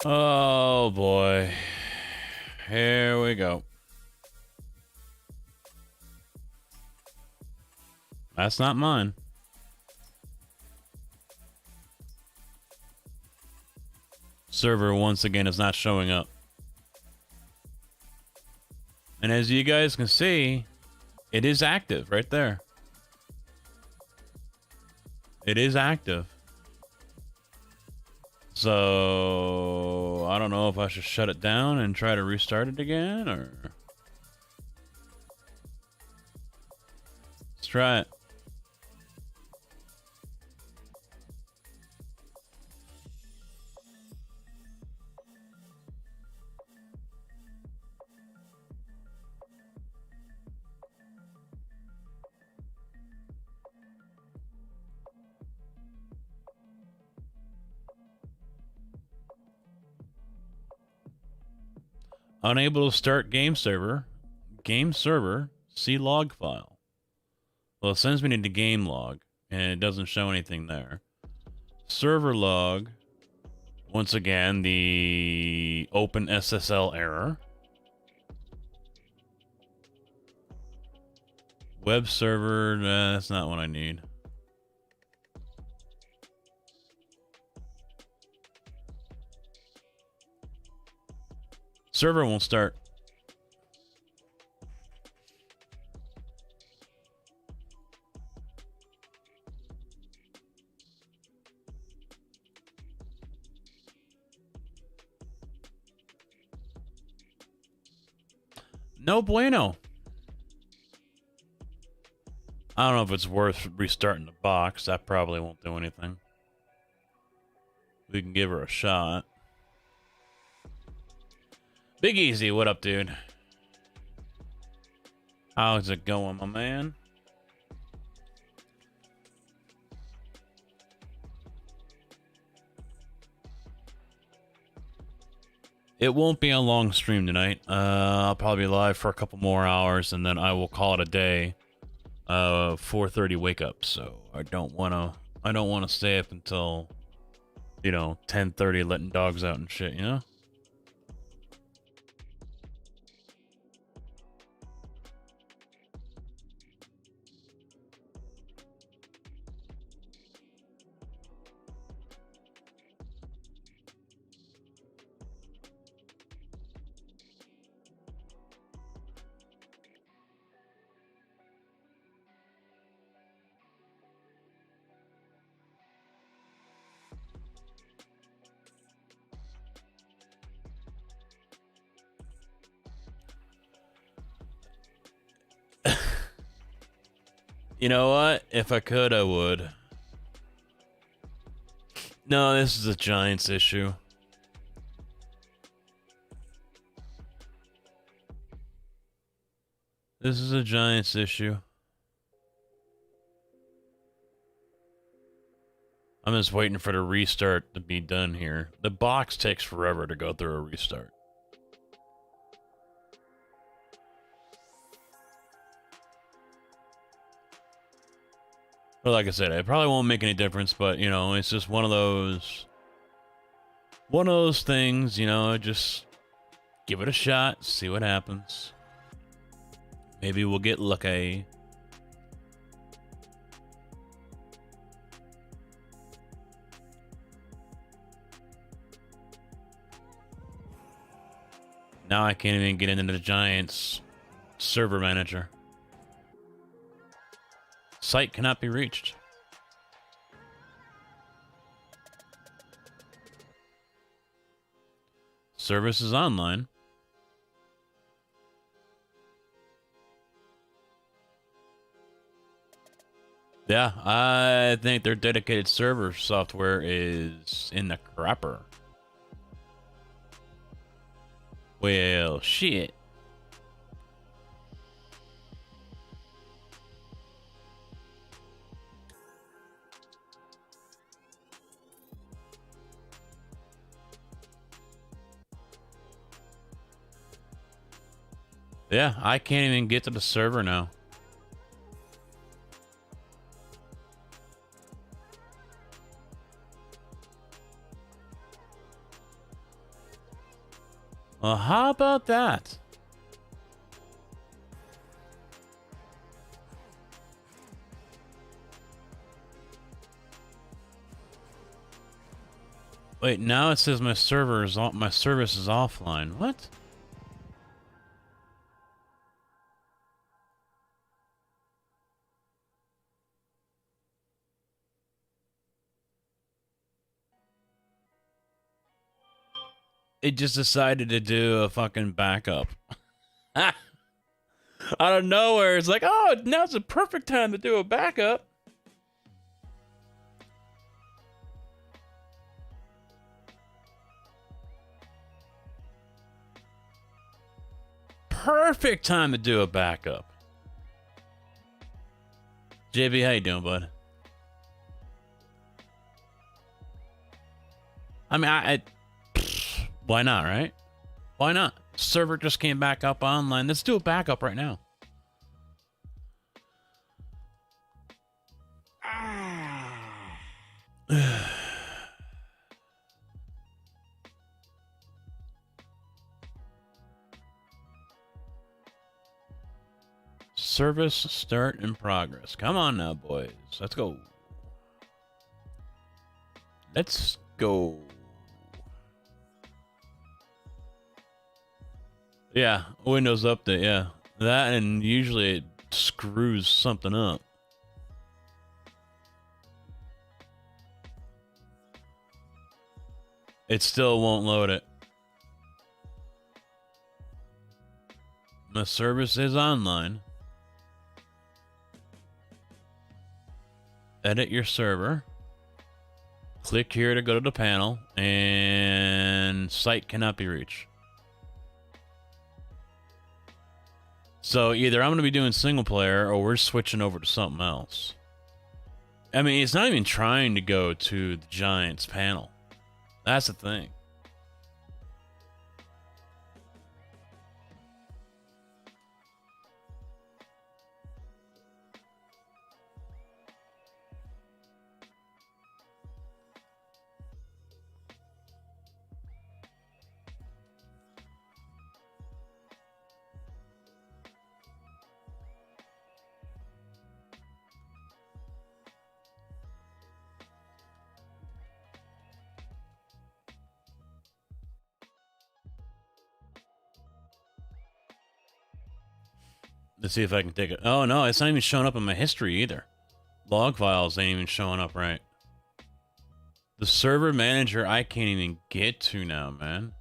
Oh boy. Here we go. That's not mine. Server once again is not showing up. And as you guys can see, it is active right there. It is active. So I don't know if I should shut it down and try to restart it again, or let's try it. Unable to start game server. Game server, see log file. Well, it sends me to game log, and it doesn't show anything there. Server log. Once again, the open SSL error. Web server, that's not what I need. Server won't start. No bueno. I don't know if it's worth restarting the box. That probably won't do anything. We can give her a shot. Big Easy, what up, dude? How's it going, my man? It won't be a long stream tonight. I'll probably be live for a couple more hours, and then I will call it a day. 4:30 wake up. So I don't wanna stay up until, 10:30 letting dogs out and shit. You know. You know what? If I could, I would. No, this is a Giants issue. This is a Giants issue. I'm just waiting for the restart to be done here. The box takes forever to go through a restart. But like I said, it probably won't make any difference, but, it's just one of those things, just give it a shot, see what happens. Maybe we'll get lucky. Now I can't even get into the Giants server manager. Site cannot be reached. Service is online. Yeah, I think their dedicated server software is in the crapper. Well, shit. Yeah, I can't even get to the server now. Well, how about that? Wait, now it says my service is offline. What? It just decided to do a fucking backup. Out of nowhere, it's like, oh, now's the perfect time to do a backup. Perfect time to do a backup. JB, how you doing, bud? I mean, why not, right? Why not? Server just came back up online. Let's do a backup right now. Service start in progress. Come on now, boys. Let's go. Let's go. Yeah, Windows Update, yeah. That, and usually it screws something up. It still won't load it. The service is online. Edit your server. Click here to go to the panel, and site cannot be reached. So either I'm going to be doing single player, or we're switching over to something else. I mean, it's not even trying to go to the Giants panel. That's the thing. Let's see if I can take it. Oh, no, it's not even showing up in my history either. Log files ain't even showing up right. The server manager I can't even get to now, man.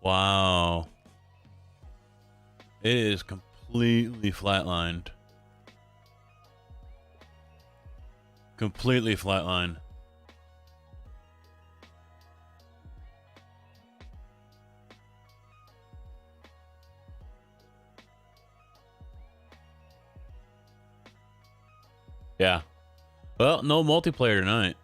Wow. It is completely flatlined. Completely flatlined. Yeah. Well, no multiplayer tonight.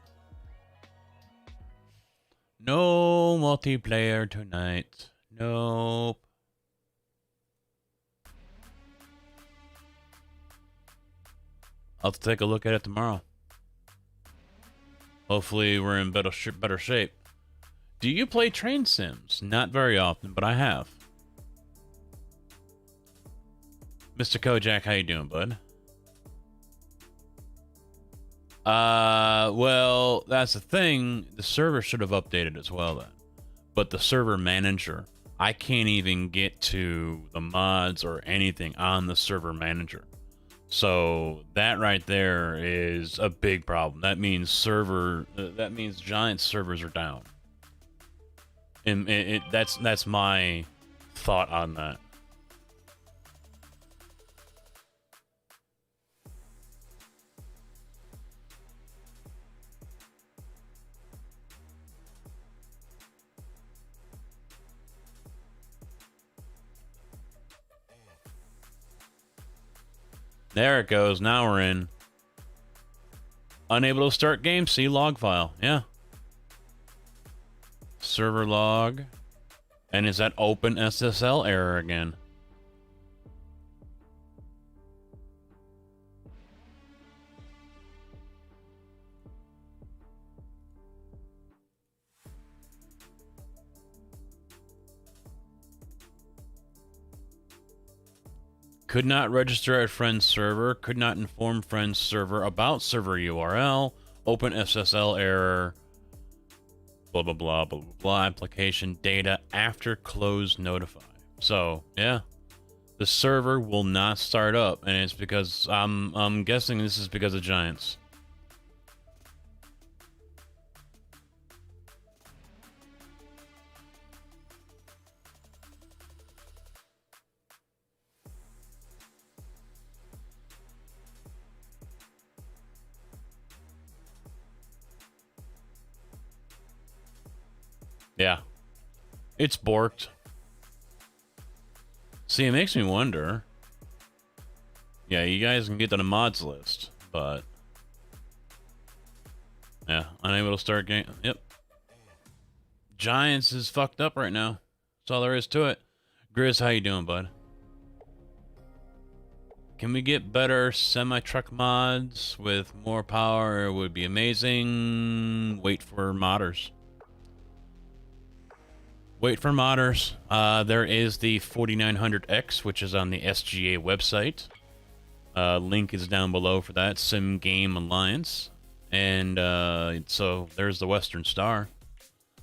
No multiplayer tonight. Nope. I'll have to take a look at it tomorrow. Hopefully we're in better shape. Do you play train sims? Not very often, but I have. Mr. Kojak, how you doing, bud? Well, that's the thing. The server should have updated as well then. But the server manager, I can't even get to the mods or anything on the server manager. So that right there is a big problem. That means Giant servers are down. And that's my thought on that. There it goes. Now we're in. Unable to start game. See log file. Yeah. Server log. And is that open SSL error again? Could not register at friend's server. Could not inform friend's server about server URL. Open SSL error. Blah, blah, blah, blah, blah, blah. Application data after close notify. So, yeah. The server will not start up, and it's because I'm guessing this is because of Giants. Yeah. It's borked. See, it makes me wonder. Yeah, you guys can get to the mods list, but... Yeah, unable to start game. Yep. Giants is fucked up right now. That's all there is to it. Grizz, how you doing, bud? Can we get better semi-truck mods with more power? It would be amazing. Wait for modders. Wait for modders. There is the 4900X, which is on the SGA website. Link is down below for that. Sim Game Alliance. And so there's the Western Star.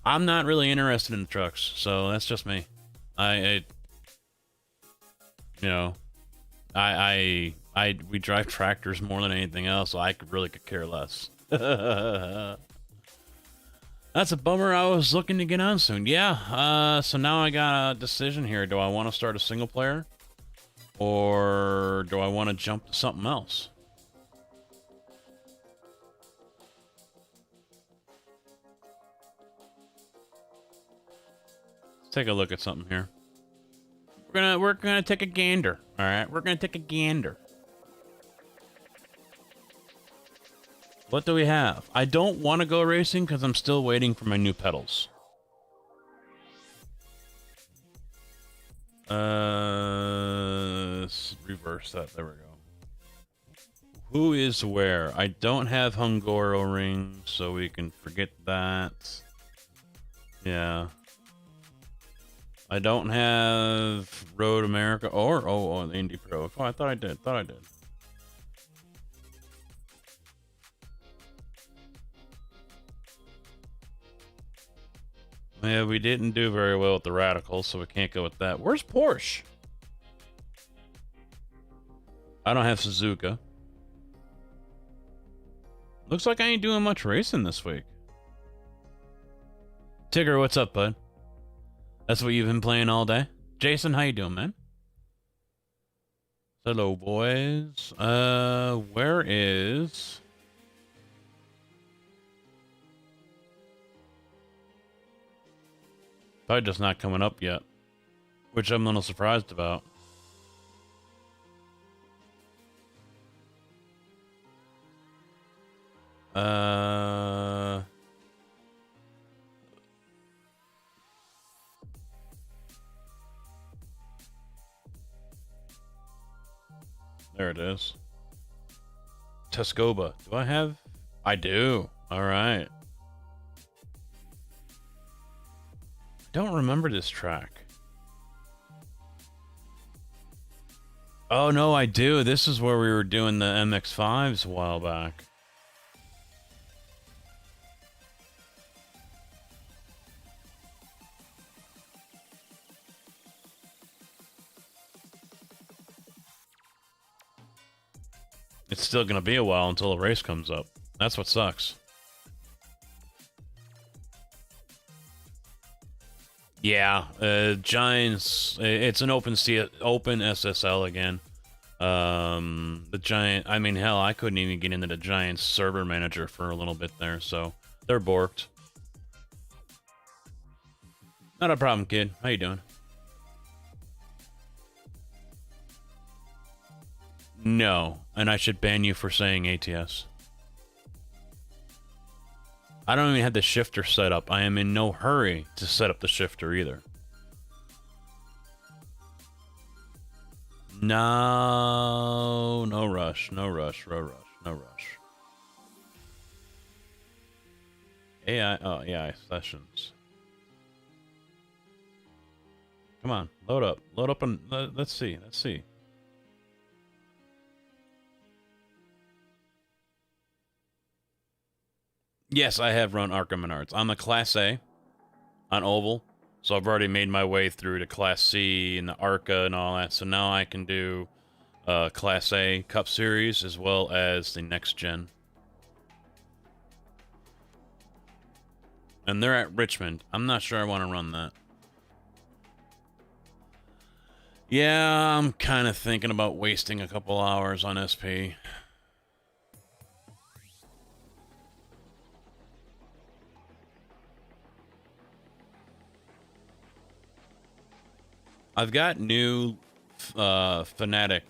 I'm not really interested in the trucks, so that's just me. We drive tractors more than anything else, so I could care less. That's a bummer. I was looking to get on soon. Yeah, so now I got a decision here. Do I want to start a single player? Or do I want to jump to something else? Let's take a look at something here. We're gonna take a gander. All right, we're gonna take a gander. What do we have? I don't want to go racing because I'm still waiting for my new pedals. Let's reverse that. There we go. Who is where? I don't have Hungaroring, so we can forget that. Yeah. I don't have Road America or the Indy Pro. Oh, I thought I did. Yeah, we didn't do very well with the Radicals, so we can't go with that. Where's Porsche? I don't have Suzuka. Looks like I ain't doing much racing this week. Tigger, what's up, bud? That's what you've been playing all day? Jason, how you doing, man? Hello, boys. Where is... Probably just not coming up yet, which I'm a little surprised about. There it is. Tescoba. Do I have? I do. All right. Don't remember this track. Oh, no, I do. This is where we were doing the MX-5s a while back. It's still going to be a while until the race comes up. That's what sucks. Yeah, Giants. It's an open SSL again. The Giant. I mean, hell, I couldn't even get into the Giants server manager for a little bit there, so they're borked. Not a problem, kid. How you doing? No, and I should ban you for saying ATS. I don't even have the shifter set up. I am in no hurry to set up the shifter either. No rush, no rush. AI sessions. Come on, load up and let's see. Yes, I have run ARCA Menards. I'm a Class A on Oval, so I've already made my way through to Class C and the ARCA and all that. So now I can do Class A Cup Series as well as the next gen. And they're at Richmond. I'm not sure I want to run that. Yeah, I'm kind of thinking about wasting a couple hours on SP. I've got new Fnatic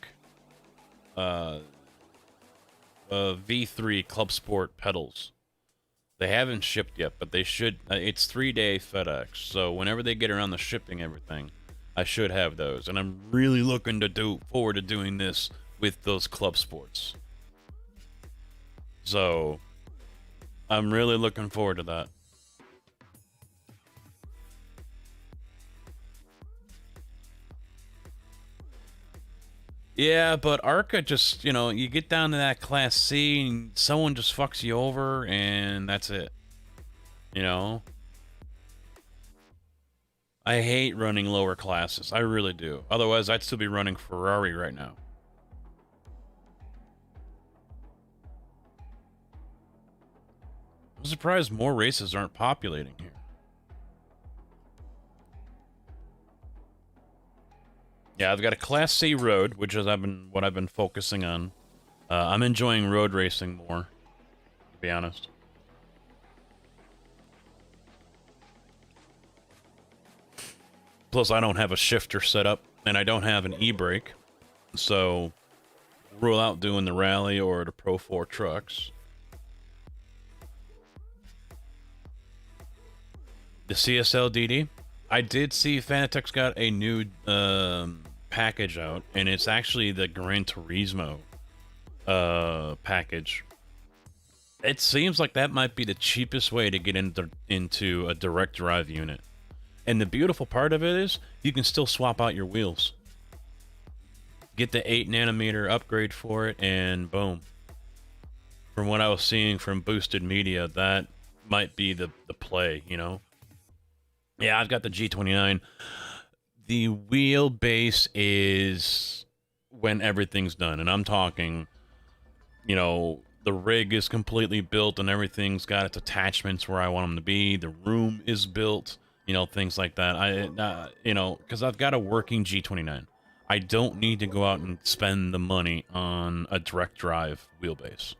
V3 Club Sport pedals. They haven't shipped yet, but they should. It's 3-day FedEx, so whenever they get around the shipping everything, I should have those. And I'm really looking to forward to doing this with those Club Sports. So I'm really looking forward to that. Yeah, but ARCA just, you get down to that Class C and someone just fucks you over and that's it. You know? I hate running lower classes. I really do. Otherwise, I'd still be running Ferrari right now. I'm surprised more races aren't populating here. Yeah, I've got a Class C road, which is what I've been focusing on. I'm enjoying road racing more, to be honest. Plus, I don't have a shifter set up, and I don't have an e-brake, so rule out doing the rally or the Pro 4 trucks. The CSL DD, I did see Fanatec's got a new package out, and it's actually the Gran Turismo package. It seems like that might be the cheapest way to get into a direct drive unit. And the beautiful part of it is you can still swap out your wheels. Get the 8nm upgrade for it, and boom. From what I was seeing from Boosted Media, that might be the play, Yeah, I've got the G29. The wheelbase is when everything's done, and I'm talking, the rig is completely built and everything's got its attachments where I want them to be. The room is built, things like that. Because I've got a working G29. I don't need to go out and spend the money on a direct drive wheelbase.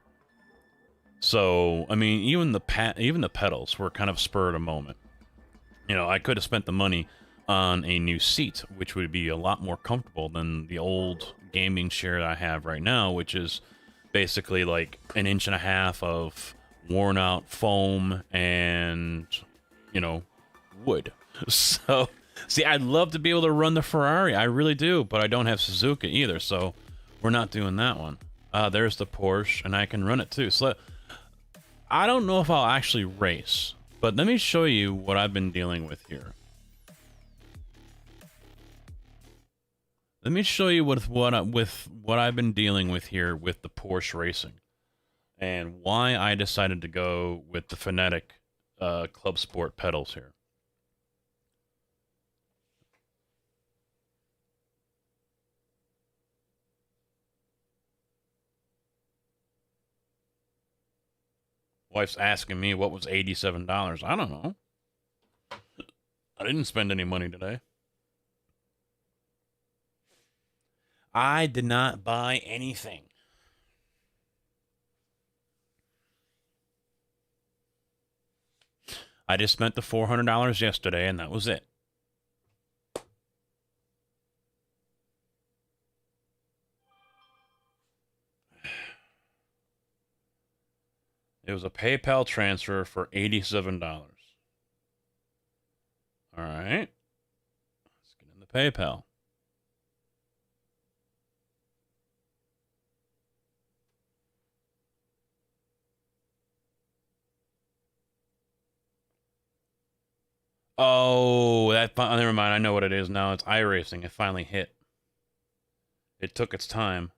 So, I mean, even the pedals were kind of spur of the moment. I could have spent the money on a new seat, which would be a lot more comfortable than the old gaming chair that I have right now, which is basically like 1.5 inches of worn out foam and, wood. So, see, I'd love to be able to run the Ferrari. I really do, but I don't have Suzuka either, so we're not doing that one. There's the Porsche, and I can run it too. So, I don't know if I'll actually race, but let me show you what I've been dealing with here. Let me show you with what I've been dealing with here with the Porsche racing, and why I decided to go with the Fnatic Club Sport pedals here. Wife's asking me what was $87. I don't know. I didn't spend any money today. I did not buy anything. I just spent the $400 yesterday, and that was it. It was a PayPal transfer for $87. All right. Let's get in the PayPal. Oh, never mind. I know what it is now. It's iRacing. It finally hit. It took its time.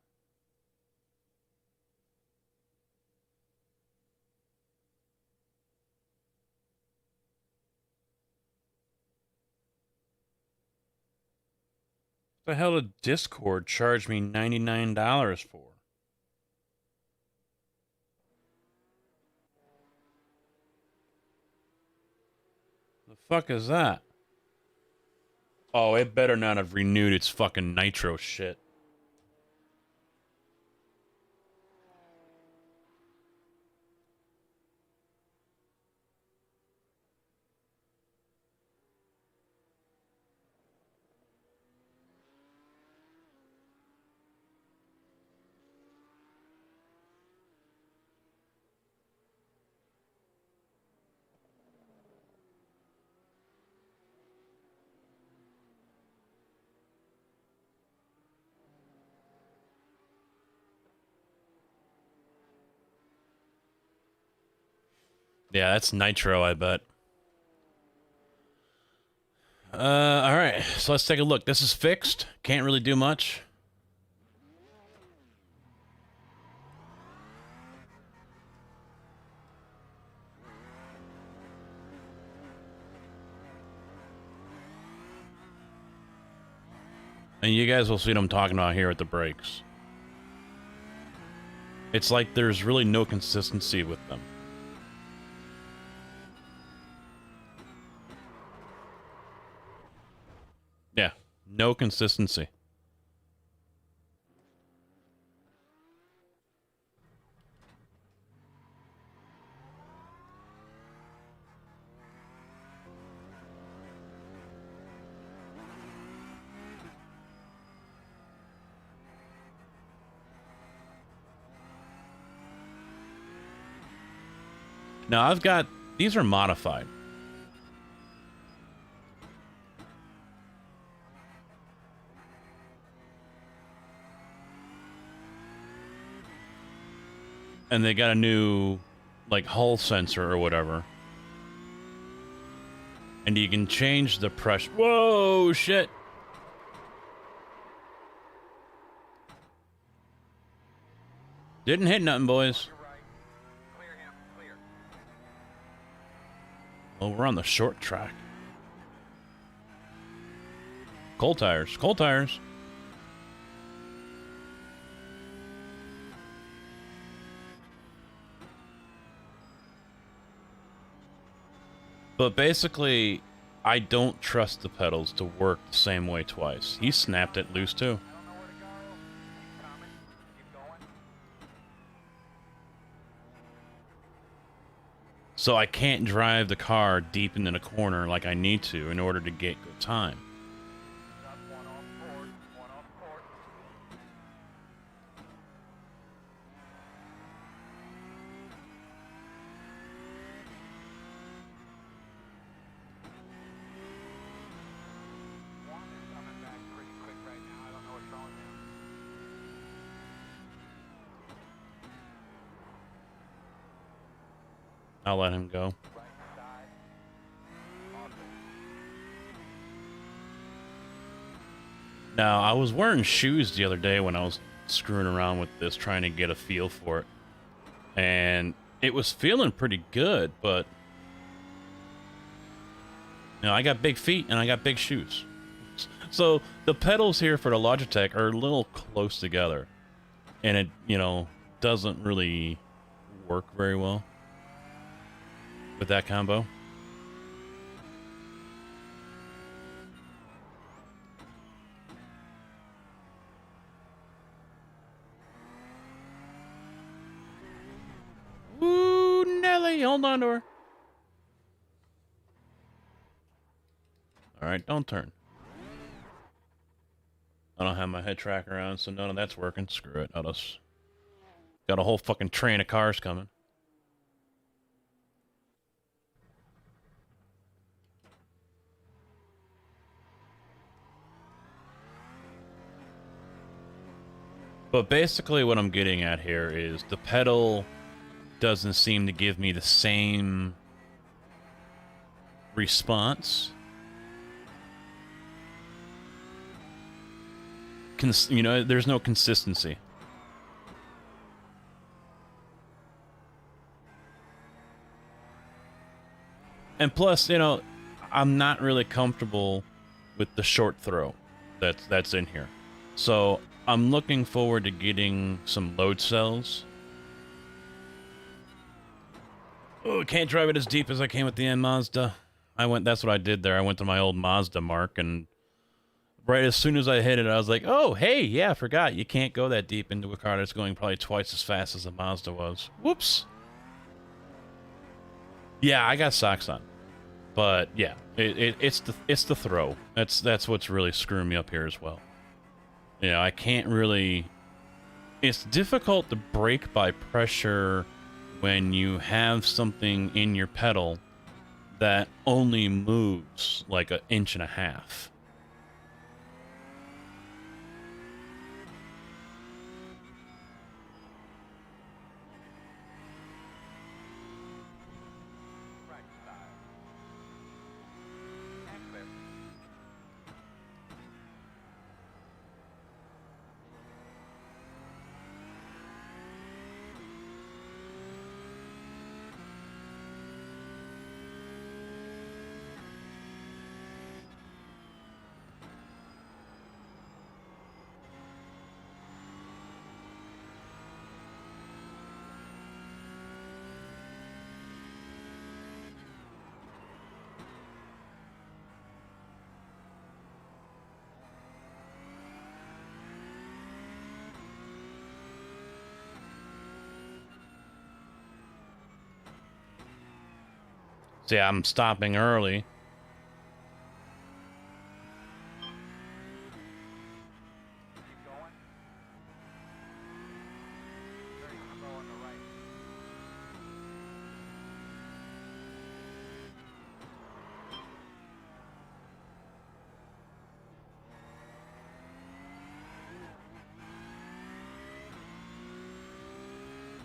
The hell did Discord charge me $99 for? The fuck is that? Oh, it better not have renewed its fucking Nitro shit. Yeah, that's Nitro, I bet. Alright, so let's take a look. This is fixed. Can't really do much. And you guys will see what I'm talking about here with the brakes. It's like there's really no consistency with them. Yeah, no consistency. Now I've got, these are modified. And they got a new, like, hull sensor or whatever. And you can change the pressure. Whoa, shit. Didn't hit nothing, boys. Oh, we're on the short track. Cold tires. Cold tires. But basically, I don't trust the pedals to work the same way twice. He snapped it loose too. So I can't drive the car deep into the corner like I need to in order to get good time. I'll let him go. Now, I was wearing shoes the other day when I was screwing around with this, trying to get a feel for it. And it was feeling pretty good, but... You know, I got big feet and I got big shoes. So, the pedals here for the Logitech are a little close together. And it, you know, doesn't really work very well with that combo. Ooh, Nelly, hold on to her. Alright, don't turn. I don't have my head tracker on, so none of that's working. Screw it. I'll just... Got a whole fucking train of cars coming. But basically what I'm getting at here is the pedal doesn't seem to give me the same response. You know, there's no consistency. And plus, you know, I'm not really comfortable with the short throw. that's in here. So I'm looking forward to getting some load cells. Oh, can't drive it as deep as I can with the M Mazda. That's what I did there. I went to my old Mazda, Mark, and right as soon as I hit it, I was like, oh, hey, yeah, I forgot. You can't go that deep into a car that's going probably twice as fast as the Mazda was. Whoops. Yeah, I got socks on. But yeah, it's the throw. That's what's really screwing me up here as well. You know, I can't really. It's difficult to brake by pressure when you have something in your pedal that only moves like 1.5 inches. See, I'm stopping early.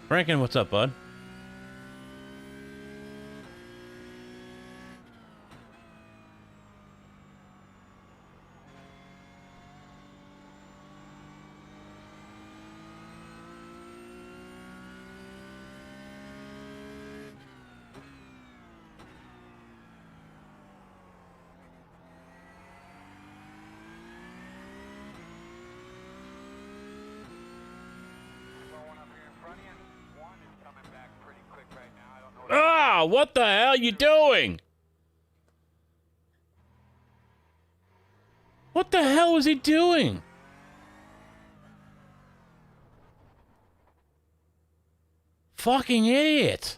Franken, what's up, bud? Ah, what the hell you doing? What the hell was he doing? Fucking idiot.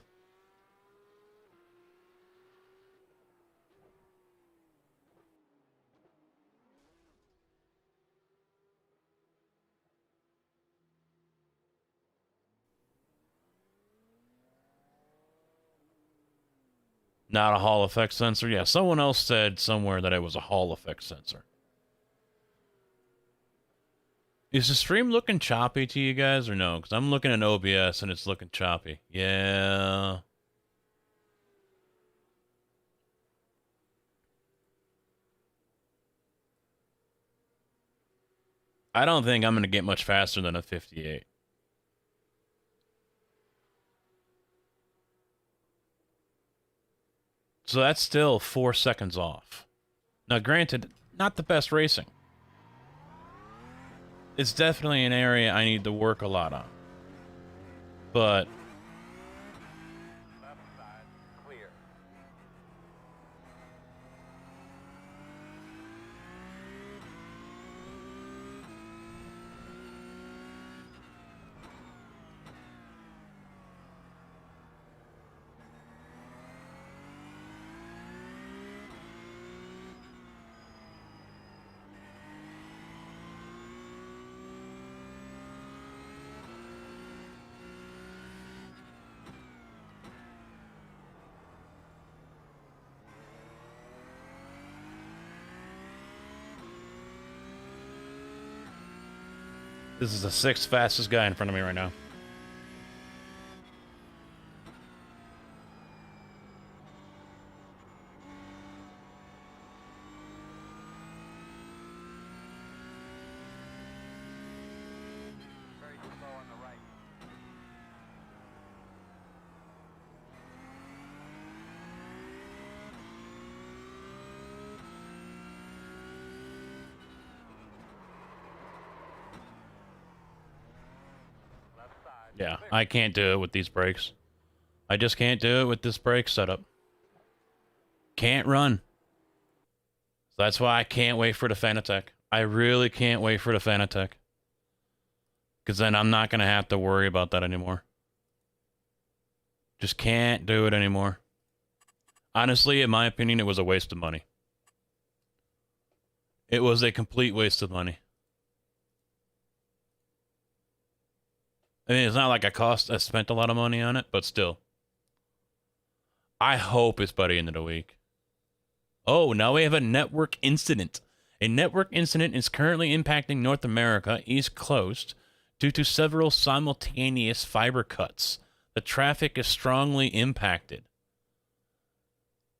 Not a Hall effect sensor? Yeah, someone else said somewhere that it was a Hall effect sensor. Is the stream looking choppy to you guys or no? Because I'm looking at OBS and it's looking choppy. Yeah. I don't think I'm going to get much faster than a 58. So that's still 4 seconds off. Now, granted, not the best racing. It's definitely an area I need to work a lot on. But this is the 6th fastest guy in front of me right now. Yeah, I can't do it with these brakes. I just can't do it with this brake setup. Can't run. So that's why I can't wait for the Fanatec. I really can't wait for the Fanatec. Because then I'm not going to have to worry about that anymore. Just can't do it anymore. Honestly, in my opinion, it was a waste of money. It was a complete waste of money. I mean, it's not like I spent a lot of money on it, but still. I hope it's by the end of the week. Oh, now we have a network incident. A network incident is currently impacting North America East Coast due to several simultaneous fiber cuts. The traffic is strongly impacted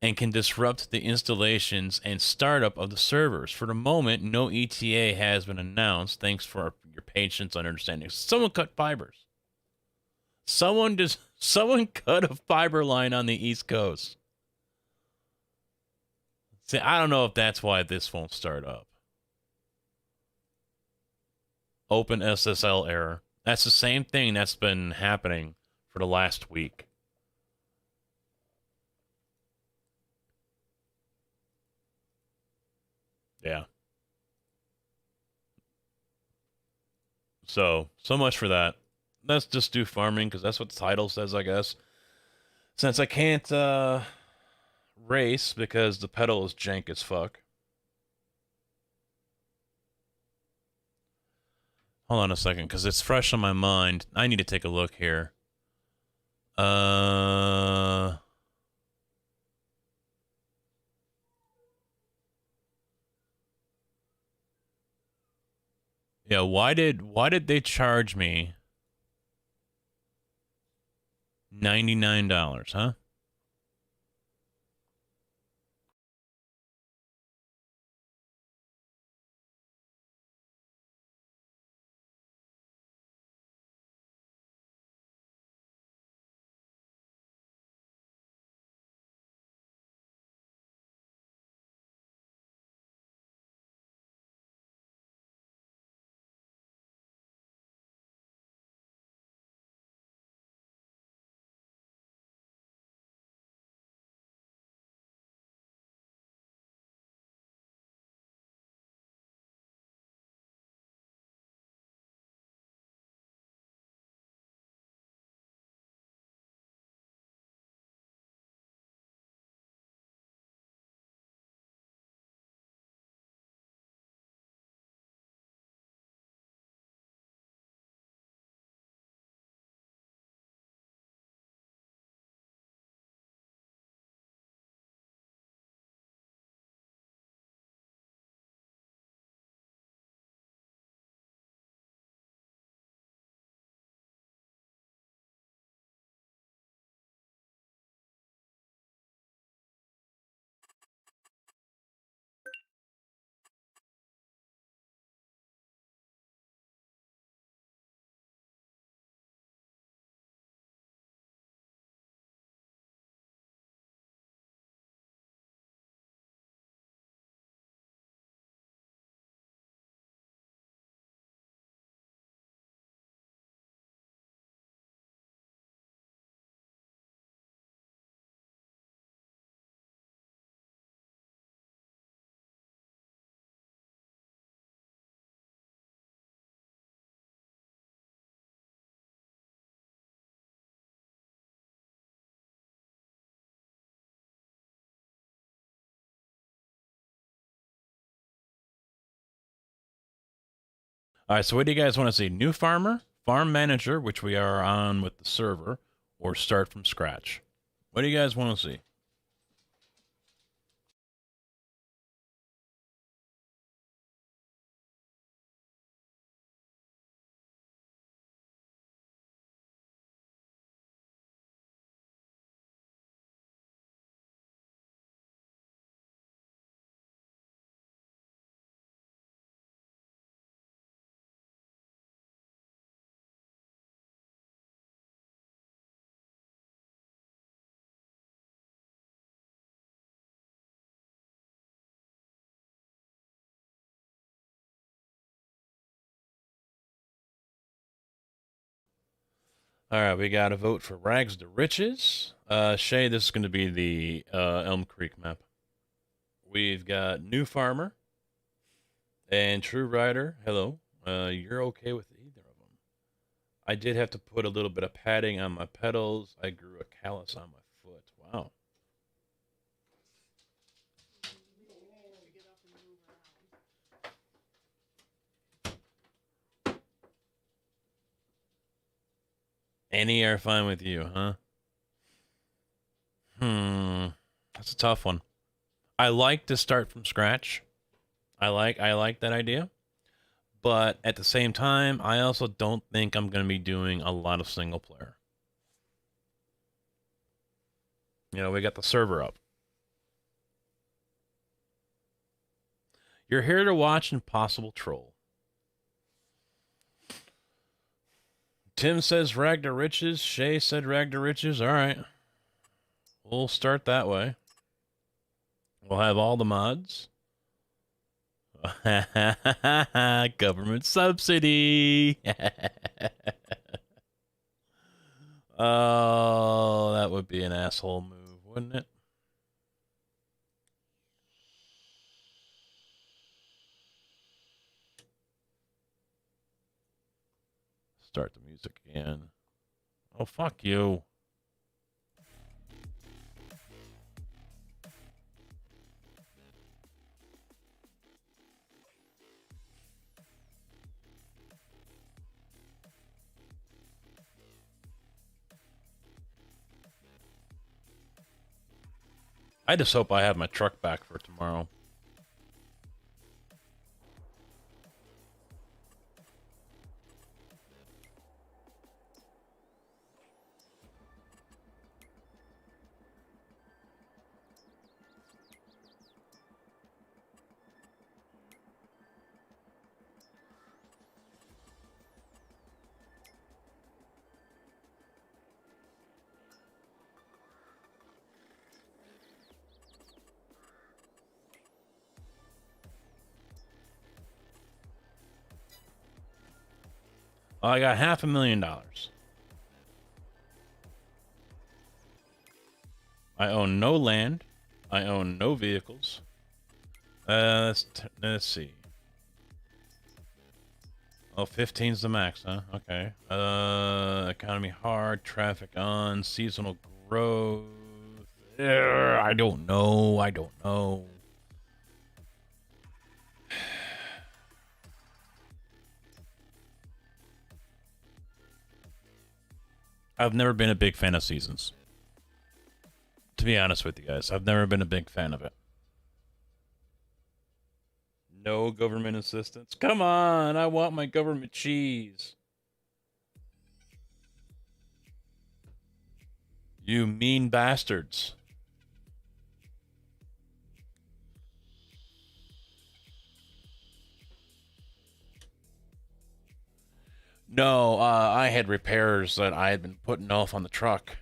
and can disrupt the installations and startup of the servers. For the moment, no ETA has been announced. Thanks for your patience and understanding. Someone cut fibers. Someone cut a fiber line on the East Coast. See, I don't know if that's why this won't start up. Open SSL error. That's the same thing that's been happening for the last week. Yeah. So much for that. Let's just do farming because that's what the title says, I guess. Since I can't race because the pedal is jank as fuck. Hold on a second because it's fresh on my mind. I need to take a look here. Yeah, why did they charge me $99, huh? All right, so what do you guys want to see? New farmer, farm manager, which we are on with the server, or start from scratch? What do you guys want to see? All right, we got a vote for Rags to Riches. Shay, this is going to be the Elm Creek map. We've got New Farmer and True Rider. Hello. You're okay with either of them. I did have to put a little bit of padding on my pedals. I grew a callus on my foot. Wow. Any are fine with you, huh? That's a tough one. I like to start from scratch. I like that idea. But at the same time, I also don't think I'm going to be doing a lot of single player. You know, we got the server up. You're here to watch Impossible Troll. Tim says Rag to Riches. Shay said Rag to Riches. All right. We'll start that way. We'll have all the mods. Government subsidy. Oh, that would be an asshole move, wouldn't it? Start the music again. Oh, fuck you. I just hope I have my truck back for tomorrow. I got $500,000. I own no land. I own no vehicles. Let's see. Oh, 15's the max, huh? Okay. Economy hard, traffic on, seasonal growth. I don't know. I don't know. I've never been a big fan of seasons. To be honest with you guys, I've never been a big fan of it. No government assistance. Come on, I want my government cheese. You mean bastards. No, I had repairs that I had been putting off on the truck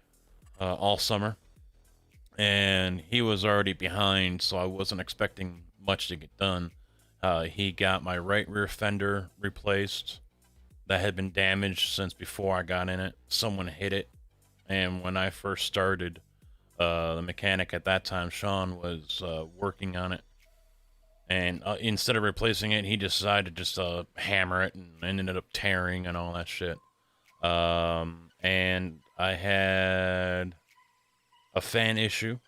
all summer. And he was already behind, so I wasn't expecting much to get done. He got my right rear fender replaced. That had been damaged since before I got in it. Someone hit it. And when I first started, the mechanic at that time, Sean, was working on it. And instead of replacing it, he decided to just hammer it and ended up tearing and all that shit. And I had a fan issue.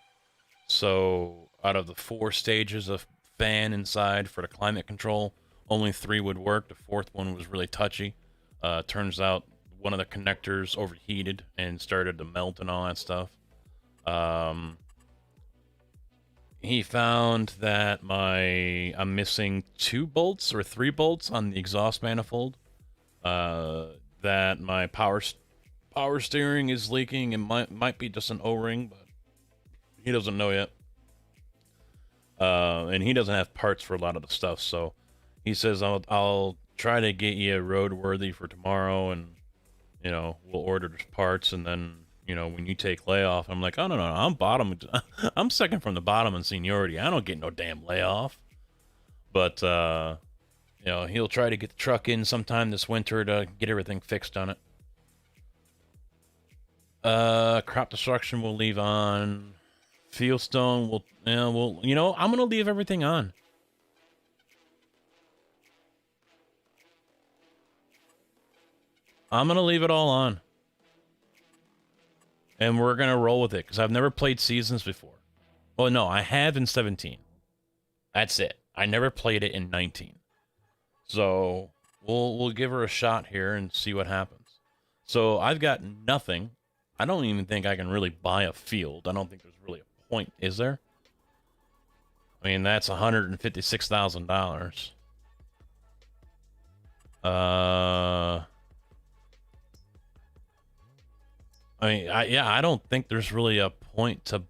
So out of the 4 stages of fan inside for the climate control, only 3 would work. The 4th one was really touchy. Turns out one of the connectors overheated and started to melt and all that stuff. He found that I'm missing 2 bolts or 3 bolts on the exhaust manifold. That my power steering is leaking and might be just an O-ring, but he doesn't know yet. And he doesn't have parts for a lot of the stuff, so he says I'll try to get you roadworthy for tomorrow, and you know, we'll order the parts, and then you know, when you take layoff, I'm like, oh no, I'm bottom. I'm second from the bottom in seniority. I don't get no damn layoff. But you know, he'll try to get the truck in sometime this winter to get everything fixed on it. Crop destruction we'll leave on. Fieldstone will, yeah, you know, I'm gonna leave everything on. I'm gonna leave it all on. And we're gonna roll with it, because I've never played Seasons before. Well, no, I have in 17. That's it. I never played it in 19. So we'll give her a shot here and see what happens. So I've got nothing. I don't even think I can really buy a field. I don't think there's really a point, is there? I mean, that's $156,000. I mean, yeah, I don't think there's really a point to...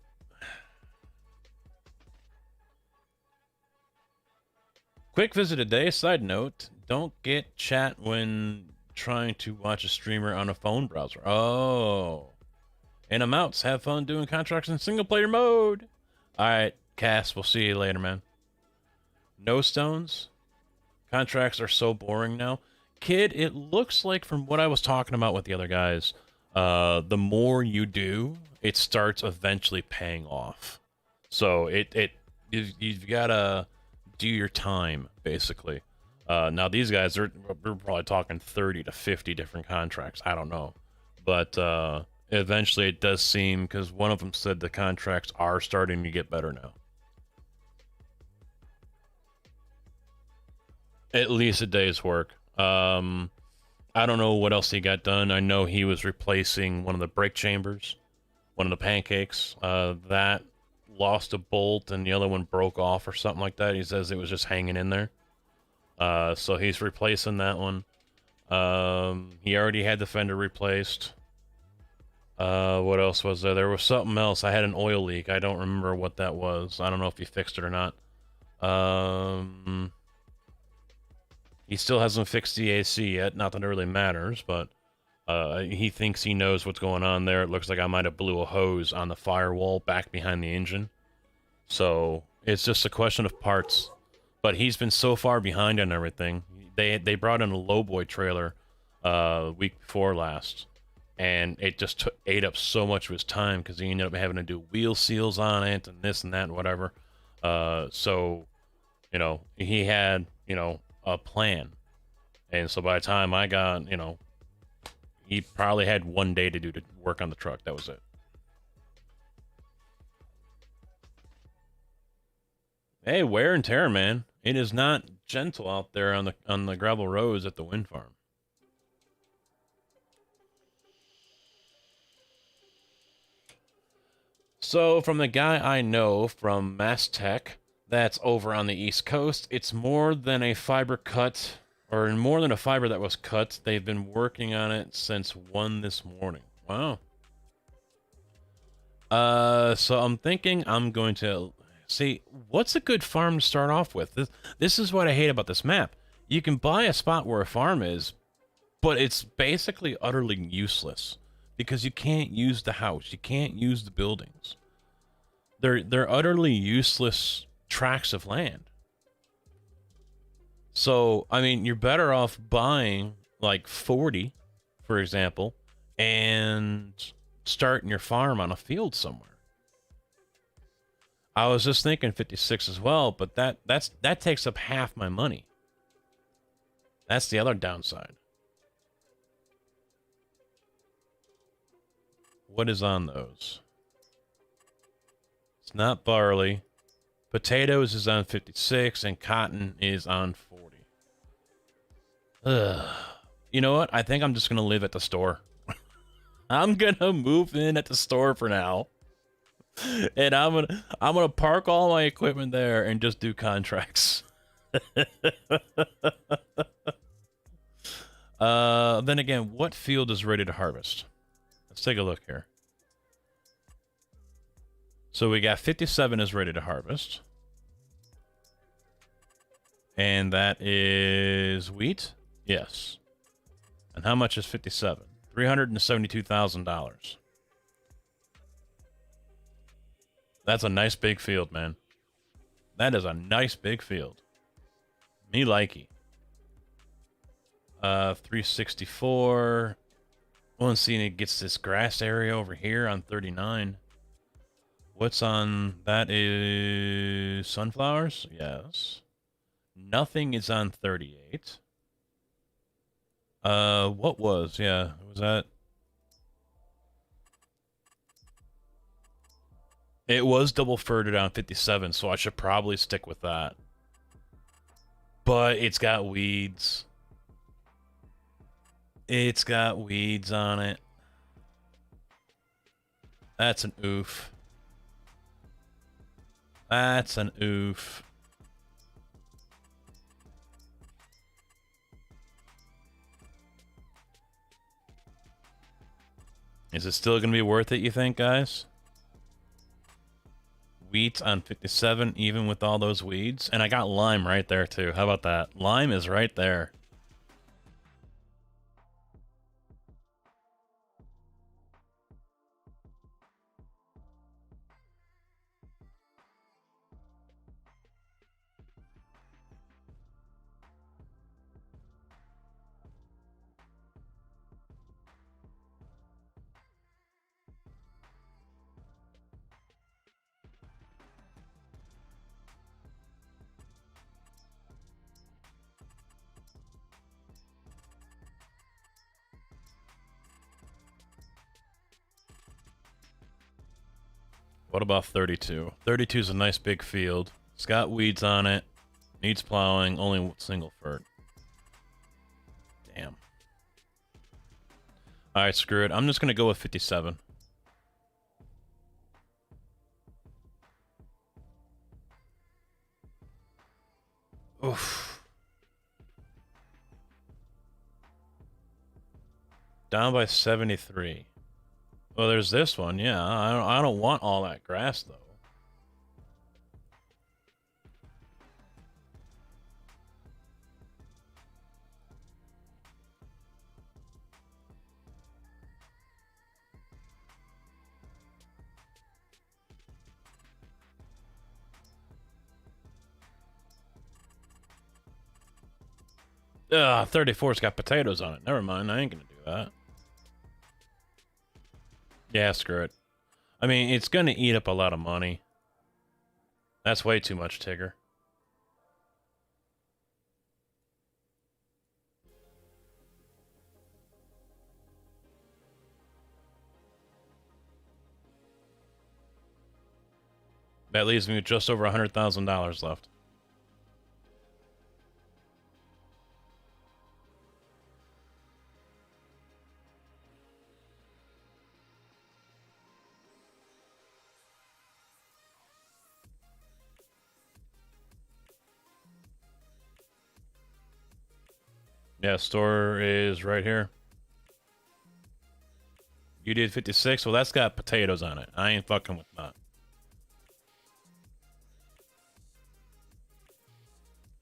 Quick visit today. Side note, don't get chat when trying to watch a streamer on a phone browser. Oh. And amounts. Have fun doing contracts in single player mode. Alright, Cass, we'll see you later, man. No stones? Contracts are so boring now. Kid, it looks like from what I was talking about with the other guys, the more you do, it starts eventually paying off. So you've got to do your time, basically. Now these guys we're probably talking 30 to 50 different contracts. I don't know, but eventually it does seem, because one of them said the contracts are starting to get better now. At least a day's work. I don't know what else he got done. I know he was replacing one of the brake chambers, one of the pancakes. That lost a bolt and the other one broke off or something like that. He says it was just hanging in there. So he's replacing that one. He already had the fender replaced. What else was there? There was something else. I had an oil leak. I don't remember what that was. I don't know if he fixed it or not. He still hasn't fixed the AC yet. Not that it really matters, but he thinks he knows what's going on there. It looks like I might have blew a hose on the firewall back behind the engine. So it's just a question of parts. But he's been so far behind on everything. They brought in a lowboy trailer week before last, and it just ate up so much of his time because he ended up having to do wheel seals on it and this and that and whatever. So, you know, he had, you know, a plan. And so by the time I got, you know, he probably had one day to do to work on the truck. That was it. Hey, wear and tear, man. It is not gentle out there on the gravel roads at the wind farm. So from the guy I know from Mass Tech, that's over on the East Coast, it's more than a fiber cut, or more than a fiber that was cut. They've been working on it since 1 this morning. Wow. So I'm thinking I'm going to see what's a good farm to start off with. This is what I hate about this map. You can buy a spot where a farm is, but it's basically utterly useless because you can't use the house, you can't use the buildings. They're utterly useless tracts of land. So, I mean, you're better off buying like 40, for example, and starting your farm on a field somewhere. I was just thinking 56 as well, but that takes up half my money. That's the other downside. What is on those? It's not barley. Potatoes is on 56, and cotton is on 40. Ugh. You know what? I think I'm just gonna live at the store. I'm gonna move in at the store for now. And I'm gonna park all my equipment there and just do contracts. Then again, what field is ready to harvest? Let's take a look here. So we got 57 is ready to harvest. And that is wheat? Yes. And how much is 57? $372,000. That's a nice big field, man. That is a nice big field. Me likey. 364. Well, see, it gets this grass area over here on 39. What's on that is sunflowers? Yes. Nothing is on 38. What was? Yeah, was that? It was double furred on 57, so I should probably stick with that. But it's got weeds. It's got weeds on it. That's an oof. That's an oof. Is it still going to be worth it, you think, guys? Wheat on 57, even with all those weeds. And I got lime right there, too. How about that? Lime is right there. What about 32? 32 is a nice big field. It's got weeds on it. Needs plowing. Only single fert. Damn. Alright, screw it. I'm just going to go with 57. Oof. Down by 73. Well, there's this one. Yeah, I don't want all that grass, though. Ugh, 34's got potatoes on it. Never mind, I ain't gonna do that. Yeah, screw it. I mean, it's gonna eat up a lot of money. That's way too much, Tigger. That leaves me with just over $100,000 left. Yeah, store is right here. You did 56? Well, that's got potatoes on it. I ain't fucking with that.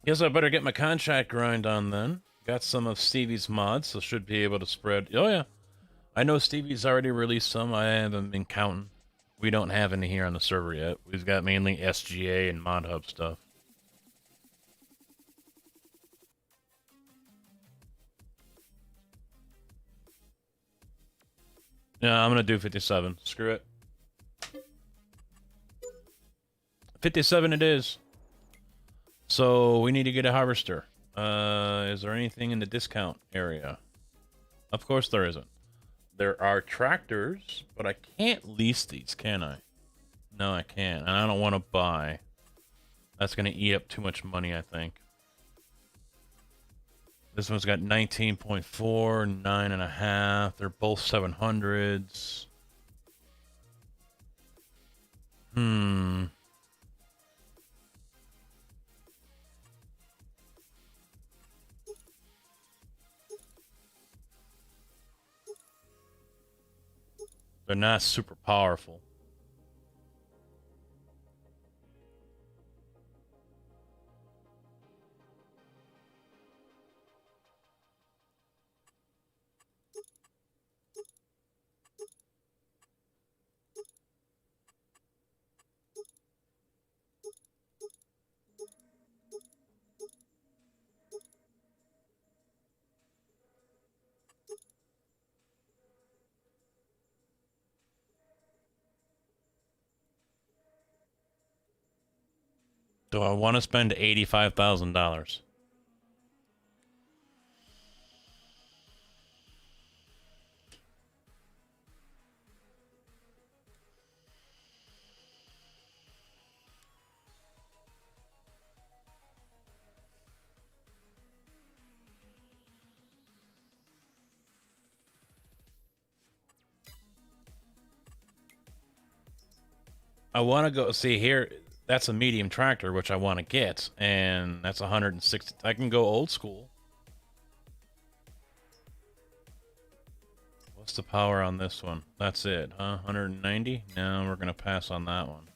Guess I better get my contract grind on then. Got some of Stevie's mods, so should be able to spread. Oh, yeah. I know Stevie's already released some. I haven't been counting. We don't have any here on the server yet. We've got mainly SGA and Mod Hub stuff. Yeah, I'm gonna do 57. Screw it. 57 it is. So we need to get a harvester. Is there anything in the discount area? Of course there isn't. There are tractors, but I can't lease these, can I? No, I can't. And I don't want to buy. That's going to eat up too much money, I think. This one's got 19.4, 9.5. They're both 700s. They're not super powerful. Do I want to spend $85,000? I want to go see here. That's a medium tractor, which I want to get, and that's 160. I can go old school. What's the power on this one? That's it, huh? 190? No, we're gonna pass on that one.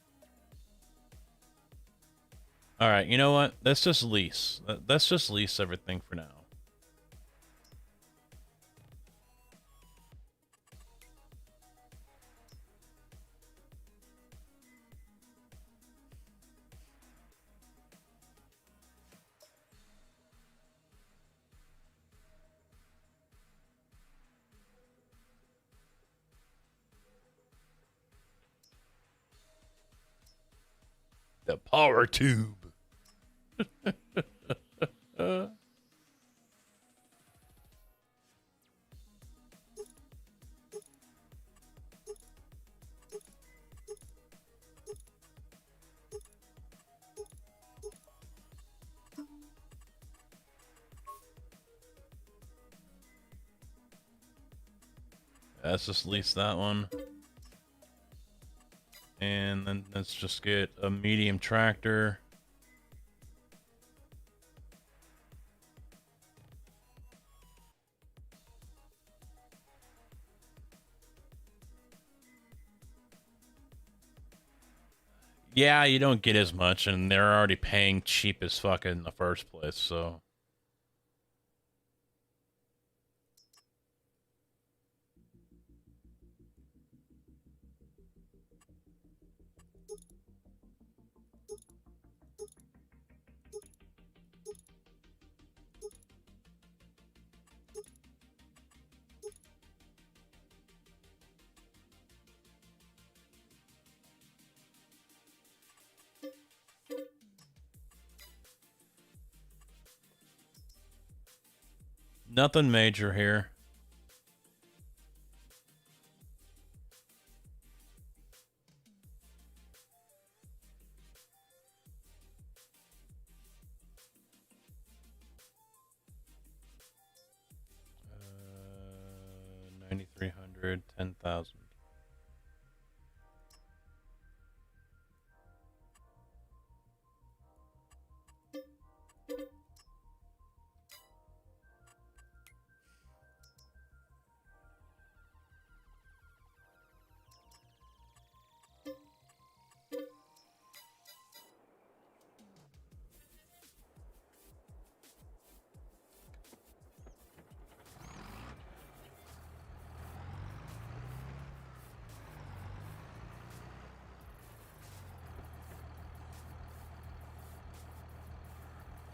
All right, you know what? Let's just lease. Let's just lease everything for now. The power tube. Let's just lease that one. And then let's just get a medium tractor. Yeah, you don't get as much, and they're already paying cheap as fuck in the first place, so... Nothing major here. Uh, 9,300, 10,000.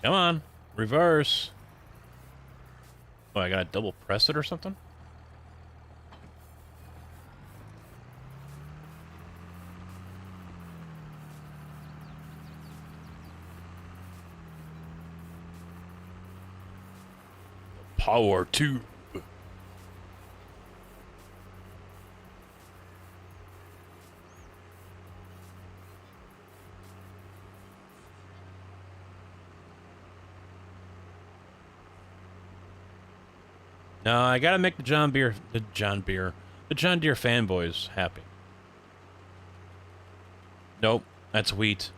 Come on, reverse. Oh, I gotta double press it or something? Power tube. No, I gotta make the John Deere fanboys happy. Nope, that's wheat.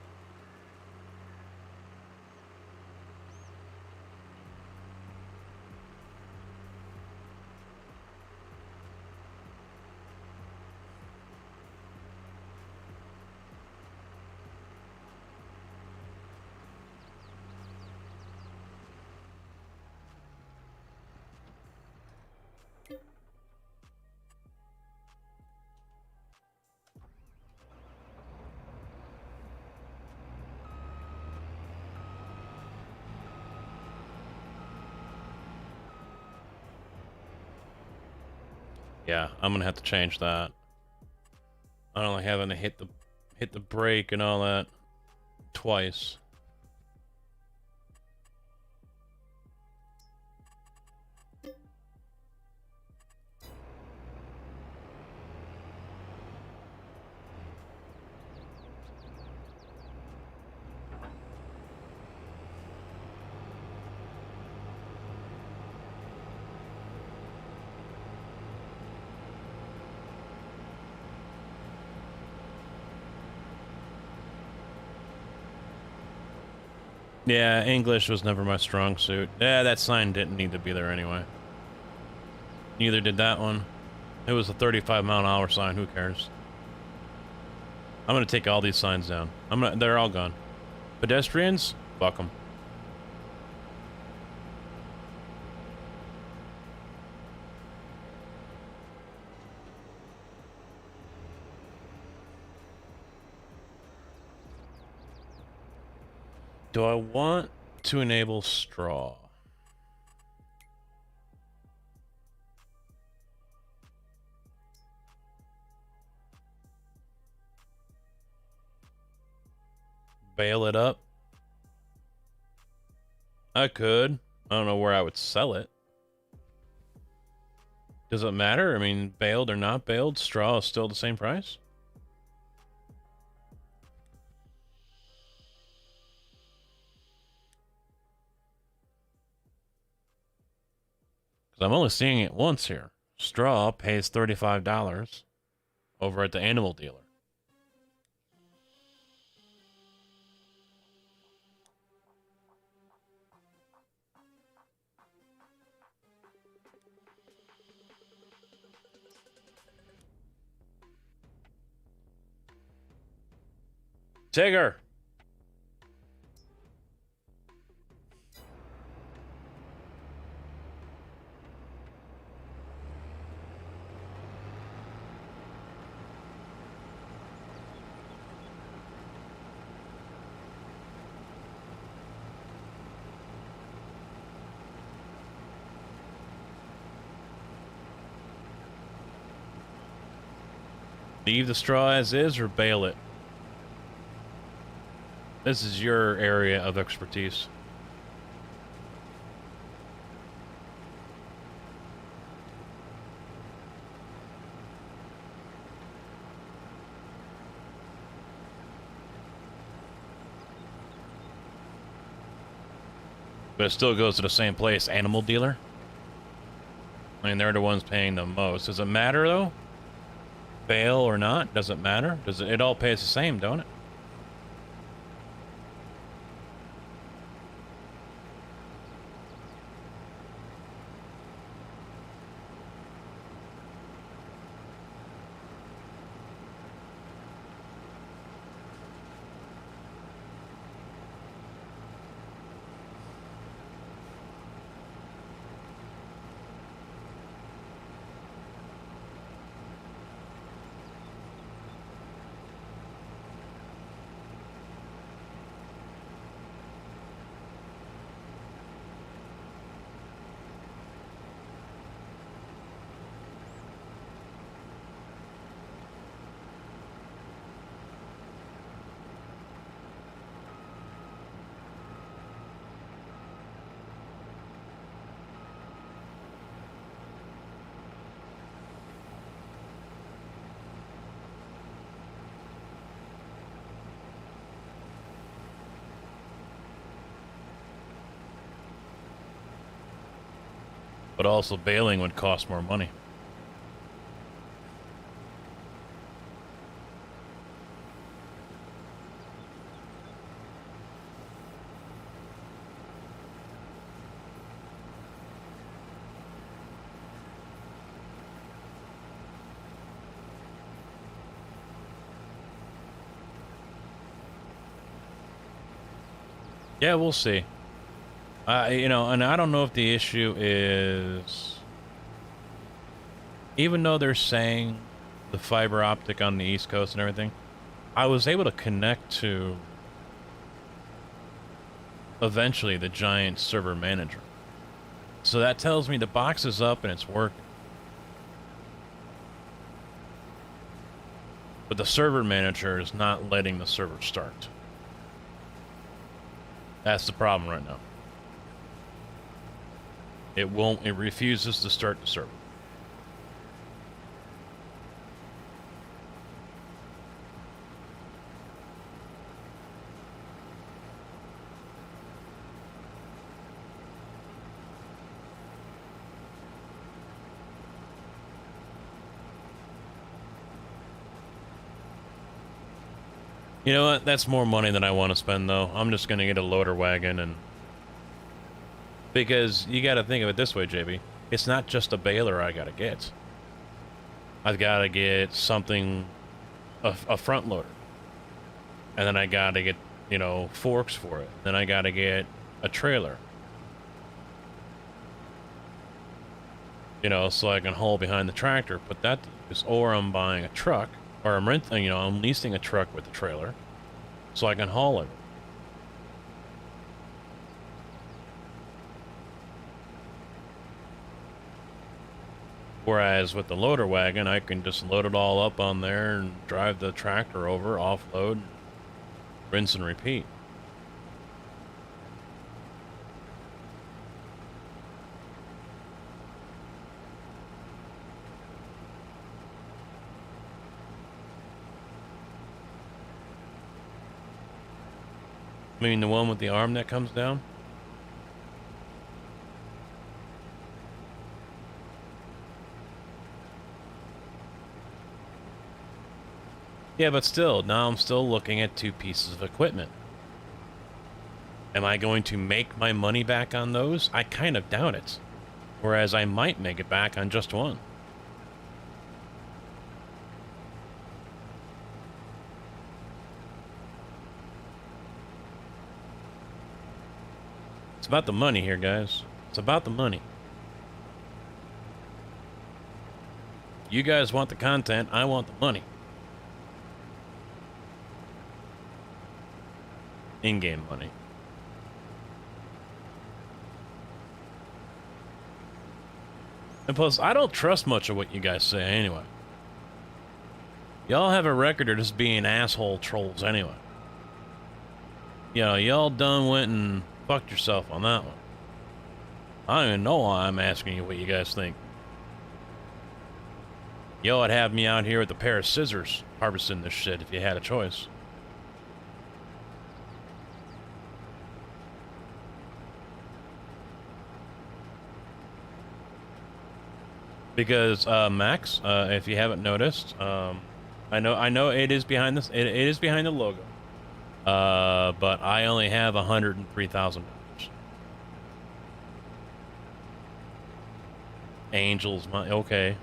Yeah, I'm gonna have to change that. I don't like having to hit the brake and all that twice. Yeah, English was never my strong suit. Yeah, that sign didn't need to be there anyway. Neither did that one. It was a 35-mile-an-hour sign. Who cares? I'm gonna take all these signs down. They're all gone. Pedestrians? Fuck them. Do I want to enable straw? Bail it up? I could. I don't know where I would sell it. Does it matter? I mean, bailed or not bailed, straw is still the same price? Because I'm only seeing it once here. Straw pays $35 over at the animal dealer. Tigger! Leave the straw as is or bail it? This is your area of expertise. But it still goes to the same place, animal dealer? I mean, they're the ones paying the most. Does it matter, though? Bail or not? Does it matter? It all pays the same, don't it? But also bailing would cost more money. Yeah, we'll see. You know, and I don't know if the issue is, even though they're saying the fiber optic on the East Coast and everything, I was able to connect to eventually the giant server manager. So that tells me the box is up and it's working. But the server manager is not letting the server start. That's the problem right now. It refuses to start the server. You know what? That's more money than I want to spend, though. I'm just gonna get a loader wagon, and because you got to think of it this way, JB. It's not just a baler I gotta get. I've got to get something, a front loader, and then I got to get, you know, forks for it. Then I got to get a trailer, you know, so I can haul behind the tractor, put that to use, or I'm buying a truck, or I'm renting, you know, I'm leasing a truck with a trailer, so I can haul it. Whereas with the loader wagon, I can just load it all up on there and drive the tractor over, offload, rinse and repeat. I mean, the one with the arm that comes down? Yeah, but still, now I'm still looking at two pieces of equipment. Am I going to make my money back on those? I kind of doubt it. Whereas I might make it back on just one. It's about the money here, guys. It's about the money. You guys want the content, I want the money. In-game money. And plus, I don't trust much of what you guys say anyway. Y'all have a record of just being asshole trolls anyway. You know, y'all done went and fucked yourself on that one. I don't even know why I'm asking you what you guys think. Y'all would have me out here with a pair of scissors harvesting this shit if you had a choice. Because Max, if you haven't noticed, I know it is behind this. It is behind the logo. But I only have $103,000. Angels, my okay.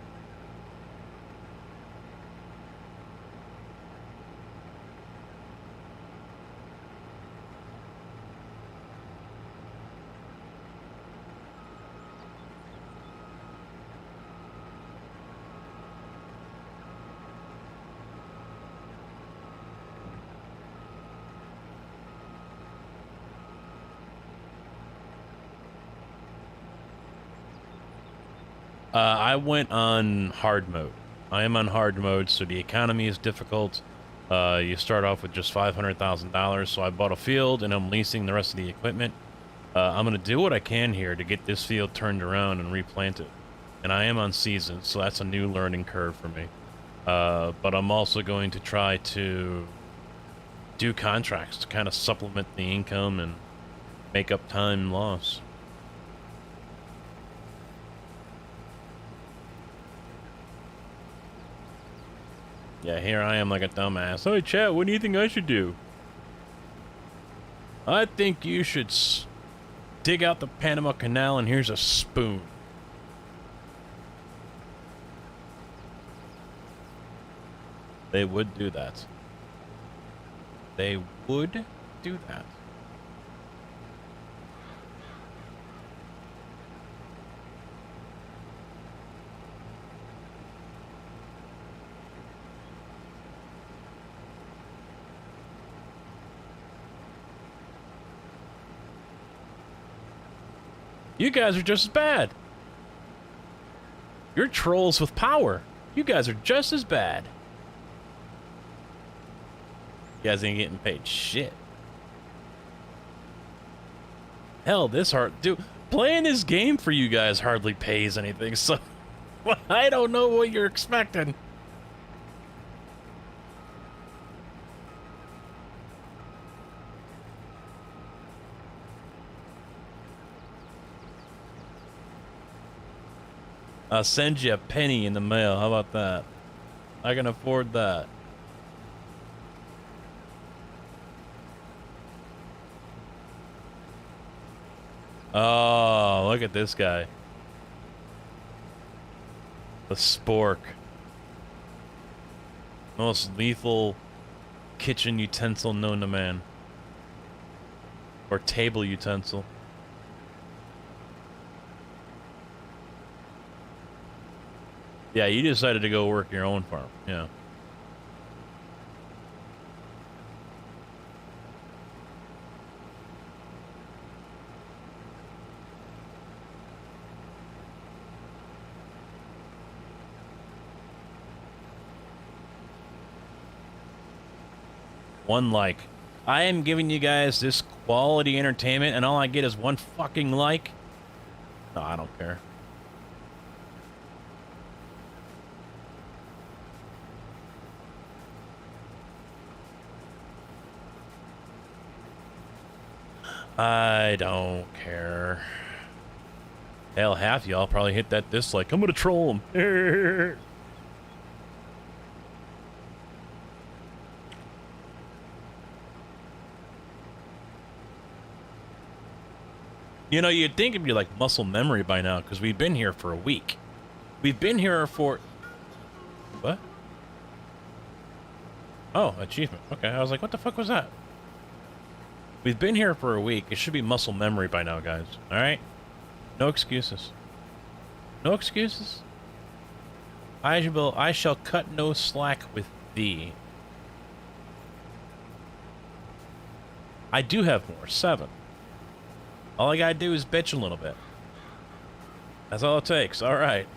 I went on hard mode. I am on hard mode, so the economy is difficult. You start off with just $500,000, so I bought a field and I'm leasing the rest of the equipment. I'm going to do what I can here to get this field turned around and replant it. And I am on season, so that's a new learning curve for me. But I'm also going to try to do contracts to kind of supplement the income and make up time loss. Yeah, here I am like a dumbass. Hey, chat, what do you think I should do? I think you should dig out the Panama Canal and here's a spoon. They would do that. They would do that. You guys are just as bad. You're trolls with power. You guys are just as bad. You guys ain't getting paid shit. Hell, dude, playing this game for you guys hardly pays anything, so I don't know what you're expecting. I'll send you a penny in the mail. How about that? I can afford that. Oh, look at this guy. The spork. Most lethal kitchen utensil known to man. Or table utensil. Yeah, you decided to go work your own farm. Yeah. One like. I am giving you guys this quality entertainment, and all I get is one fucking like. No, I don't care. I don't care. Hell, half y'all probably hit that dislike. I'm gonna troll him. You know, you'd think it'd be like muscle memory by now, because we've been here for a week. We've been here for... What? Oh, achievement. Okay, I was like, what the fuck was that? We've been here for a week. It should be muscle memory by now, guys. Alright? No excuses. No excuses. I shall cut no slack with thee. I do have more. 7. All I gotta do is bitch a little bit. That's all it takes. All right.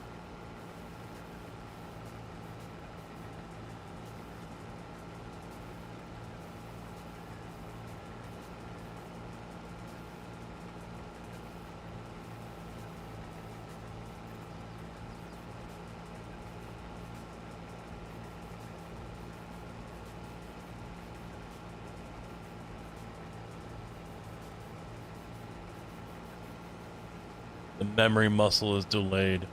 The memory muscle is delayed.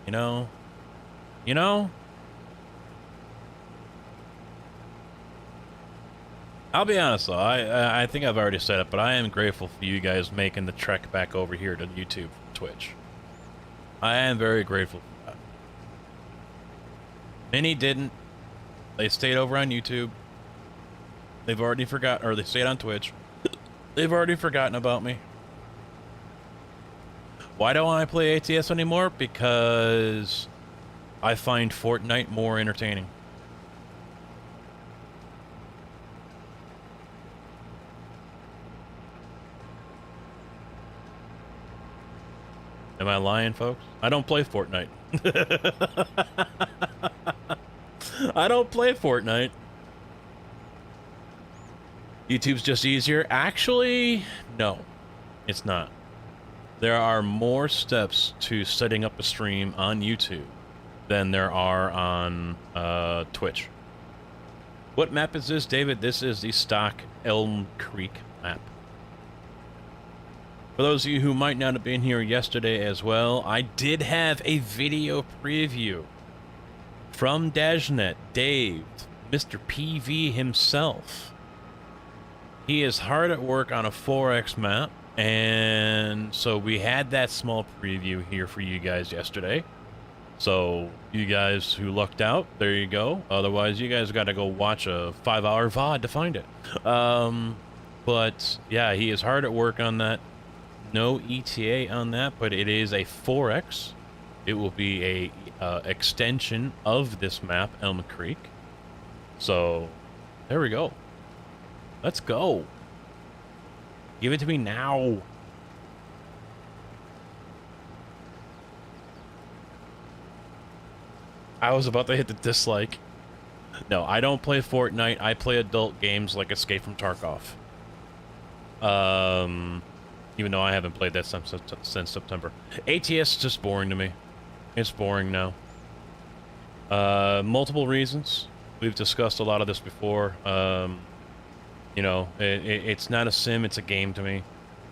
You know? You know? I'll be honest though, I think I've already said it, but I am grateful for you guys making the trek back over here to YouTube, Twitch. I am very grateful for that. Many didn't. They stayed over on YouTube. They've already forgotten, or they stayed on Twitch. They've already forgotten about me. Why don't I play ATS anymore? Because I find Fortnite more entertaining. Am I lying, folks? I don't play Fortnite. I don't play Fortnite. YouTube's just easier. Actually, no, it's not. There are more steps to setting up a stream on YouTube than there are on Twitch. What map is this, David? This is the stock Elm Creek map. For those of you who might not have been here yesterday as well, I did have a video preview from Dajnet, Dave, Mr. PV himself. He is hard at work on a 4X map, and so we had that small preview here for you guys yesterday. So you guys who lucked out, there you go. Otherwise, you guys got to go watch a 5-hour VOD to find it. But yeah, he is hard at work on that. No ETA on that, but it is a 4X. It will be a extension of this map, Elm Creek. So there we go. Let's go. Give it to me now. I was about to hit the dislike. No, I don't play Fortnite. I play adult games like Escape from Tarkov. Even though I haven't played that since September. ATS is just boring to me. It's boring now. Multiple reasons. We've discussed a lot of this before. You know, it's not a sim, it's a game to me.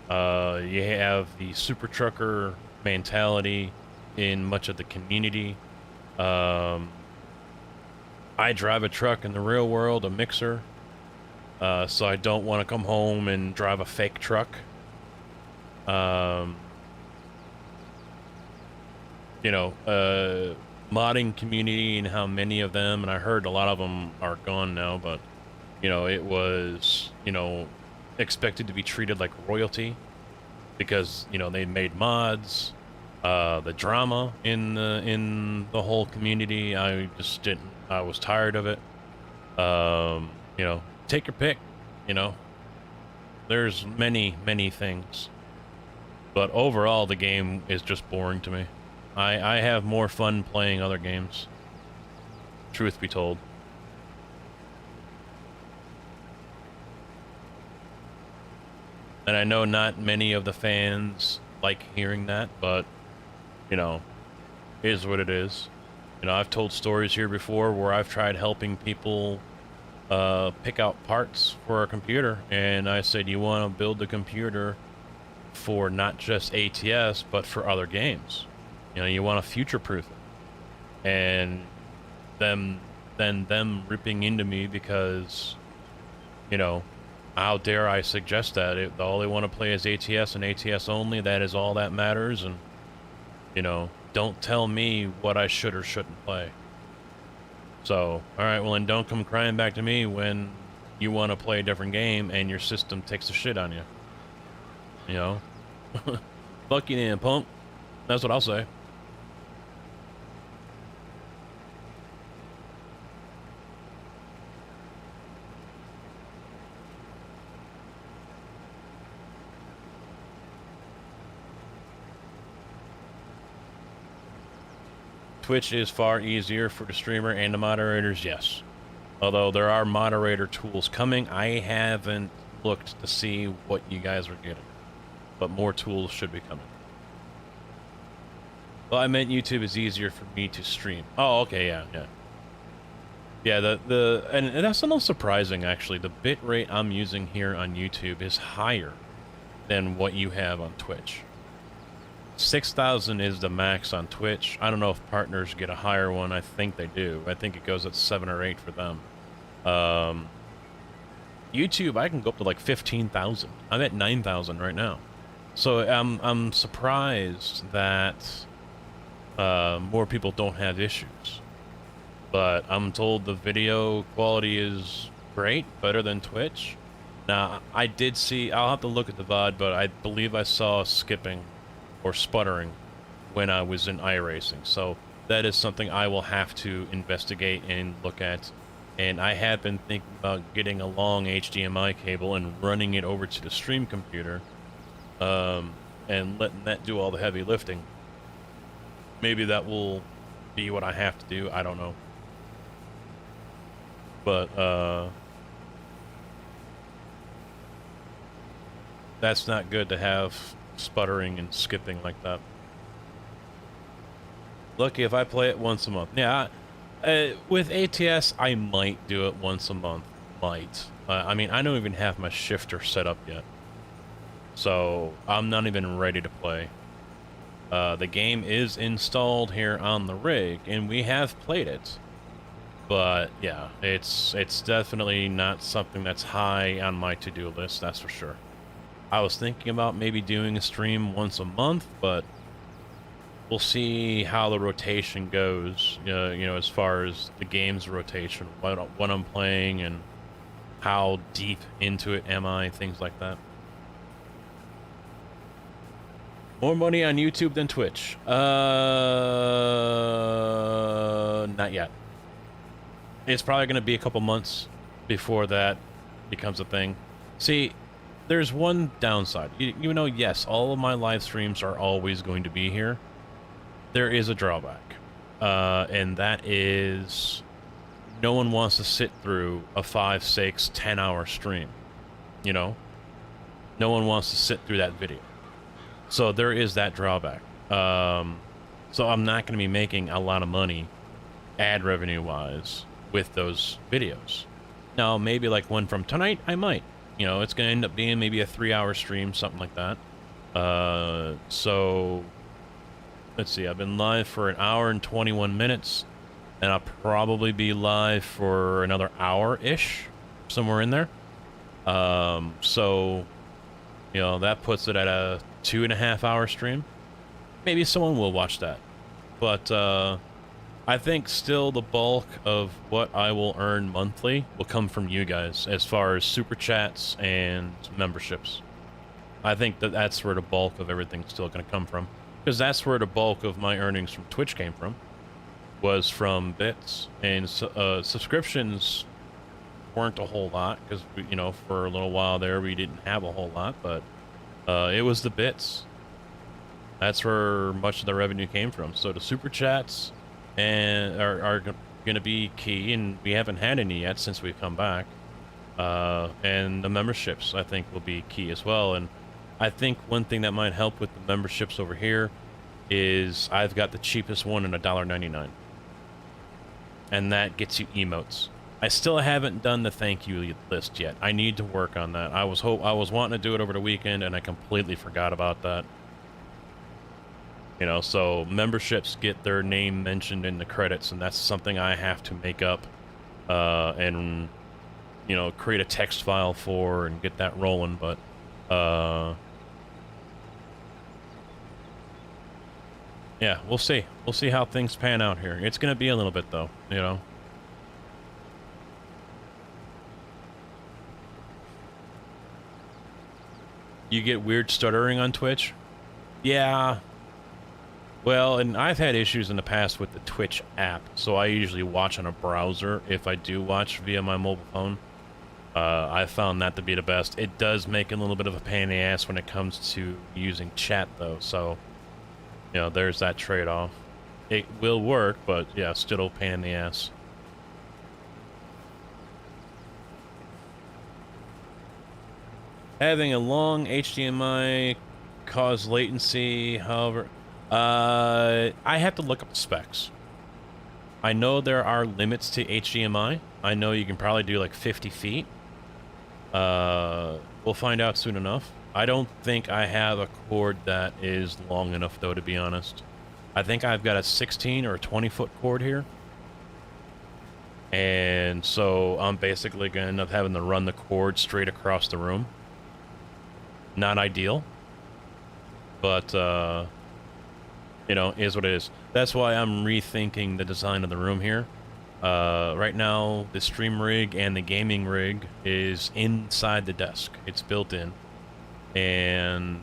You have the super trucker mentality in much of the community. I I drive a truck in the real world, a mixer, so I don't want to come home and drive a fake truck. You know, modding community and how many of them, and I heard a lot of them are gone now, but, you know, it was, you know, expected to be treated like royalty because, you know, they made mods. The drama in the whole community, I just didn't, I was tired of it. You know, take your pick, you know. There's many things. But overall, the game is just boring to me. I have more fun playing other games, truth be told. And I know not many of the fans like hearing that, but, you know, it is what it is. You know, I've told stories here before where I've tried helping people pick out parts for a computer, and I said, you want to build the computer for not just ATS, but for other games. You know, you want to future-proof it. And then them ripping into me because, you know, how dare I suggest that? All they want to play is ATS and ATS only. That is all that matters. And, you know, don't tell me what I should or shouldn't play. So, alright, well then don't come crying back to me when you want to play a different game and your system takes a shit on you. You know? Fuck you then, punk. That's what I'll say. Twitch is far easier for the streamer and the moderators, yes. Although there are moderator tools coming, I haven't looked to see what you guys are getting. But more tools should be coming. Well, I meant YouTube is easier for me to stream. Oh, okay, yeah. Yeah, and that's not surprising, actually. The bitrate I'm using here on YouTube is higher than what you have on Twitch. 6,000 is the max on Twitch. I don't know if partners get a higher one. I think they do. I think it goes at 7 or 8 for them. YouTube, I can go up to like 15,000. I'm at 9,000 right now. So I'm surprised that more people don't have issues. But I'm told the video quality is great, better than Twitch. Now, I did see, I'll have to look at the VOD, but I believe I saw skipping or sputtering when I was in iRacing. So that is something I will have to investigate and look at. And I have been thinking about getting a long HDMI cable and running it over to the stream computer, and letting that do all the heavy lifting. Maybe that will be what I have to do. I don't know. But, that's not good to have sputtering and skipping like that. Lucky if I play it once a month. Yeah, with ATS, I might do it once a month. Might. I mean, I don't even have my shifter set up yet. So, I'm not even ready to play. The game is installed here on the rig, and we have played it. But, yeah, it's definitely not something that's high on my to-do list, that's for sure. I was thinking about maybe doing a stream once a month, but we'll see how the rotation goes, you know, as far as the game's rotation, what I'm playing, and how deep into it am I, things like that. More money on YouTube than Twitch? Not yet. It's probably going to be a couple months before that becomes a thing. See, there's one downside. You know, yes, all of my live streams are always going to be here. There is a drawback, and that is no one wants to sit through a 5, 6, 10-hour stream. You know? No one wants to sit through that video. So there is that drawback. So I'm not going to be making a lot of money ad revenue-wise with those videos. Now, maybe like one from tonight, I might. You know, it's going to end up being maybe a 3-hour stream, something like that. So, let's see, I've been live for 1 hour and 21 minutes. and I'll probably be live for another hour-ish, somewhere in there. So, you know, that puts it at a 2.5-hour stream. Maybe someone will watch that. But, I think still the bulk of what I will earn monthly will come from you guys, as far as super chats and memberships. I think that that's where the bulk of everything's still going to come from. Because that's where the bulk of my earnings from Twitch came from. Was from bits. And subscriptions weren't a whole lot, because, you know, for a little while there we didn't have a whole lot, but it was the bits. That's where much of the revenue came from. So the super chats and are going to be key, and we haven't had any yet since we've come back. And the memberships, I think, will be key as well. And I think one thing that might help with the memberships over here is I've got the cheapest one at $1.99. And that gets you emotes. I still haven't done the thank you list yet. I need to work on that. I was wanting to do it over the weekend, and I completely forgot about that. You know, so memberships get their name mentioned in the credits, and that's something I have to make up and, you know, create a text file for and get that rolling. But yeah, we'll see. We'll see how things pan out here. It's going to be a little bit, though, you know. You get weird stuttering on Twitch? Yeah. Well, and I've had issues in the past with the Twitch app, so I usually watch on a browser if I do watch via my mobile phone. I found that to be the best. It does make a little bit of a pain in the ass when it comes to using chat, though, so, you know, there's that trade-off. It will work, but, yeah, still a pain in the ass. Having a long HDMI cause latency, however... I have to look up the specs. I know there are limits to HDMI. I know you can probably do like 50 feet. We'll find out soon enough. I don't think I have a cord that is long enough, though, to be honest. I think I've got a 16 or a 20-foot cord here. And so I'm basically going to end up having to run the cord straight across the room. Not ideal. But, you know, is what it is. That's why I'm rethinking the design of the room here. Right now, the stream rig and the gaming rig is inside the desk. It's built in. And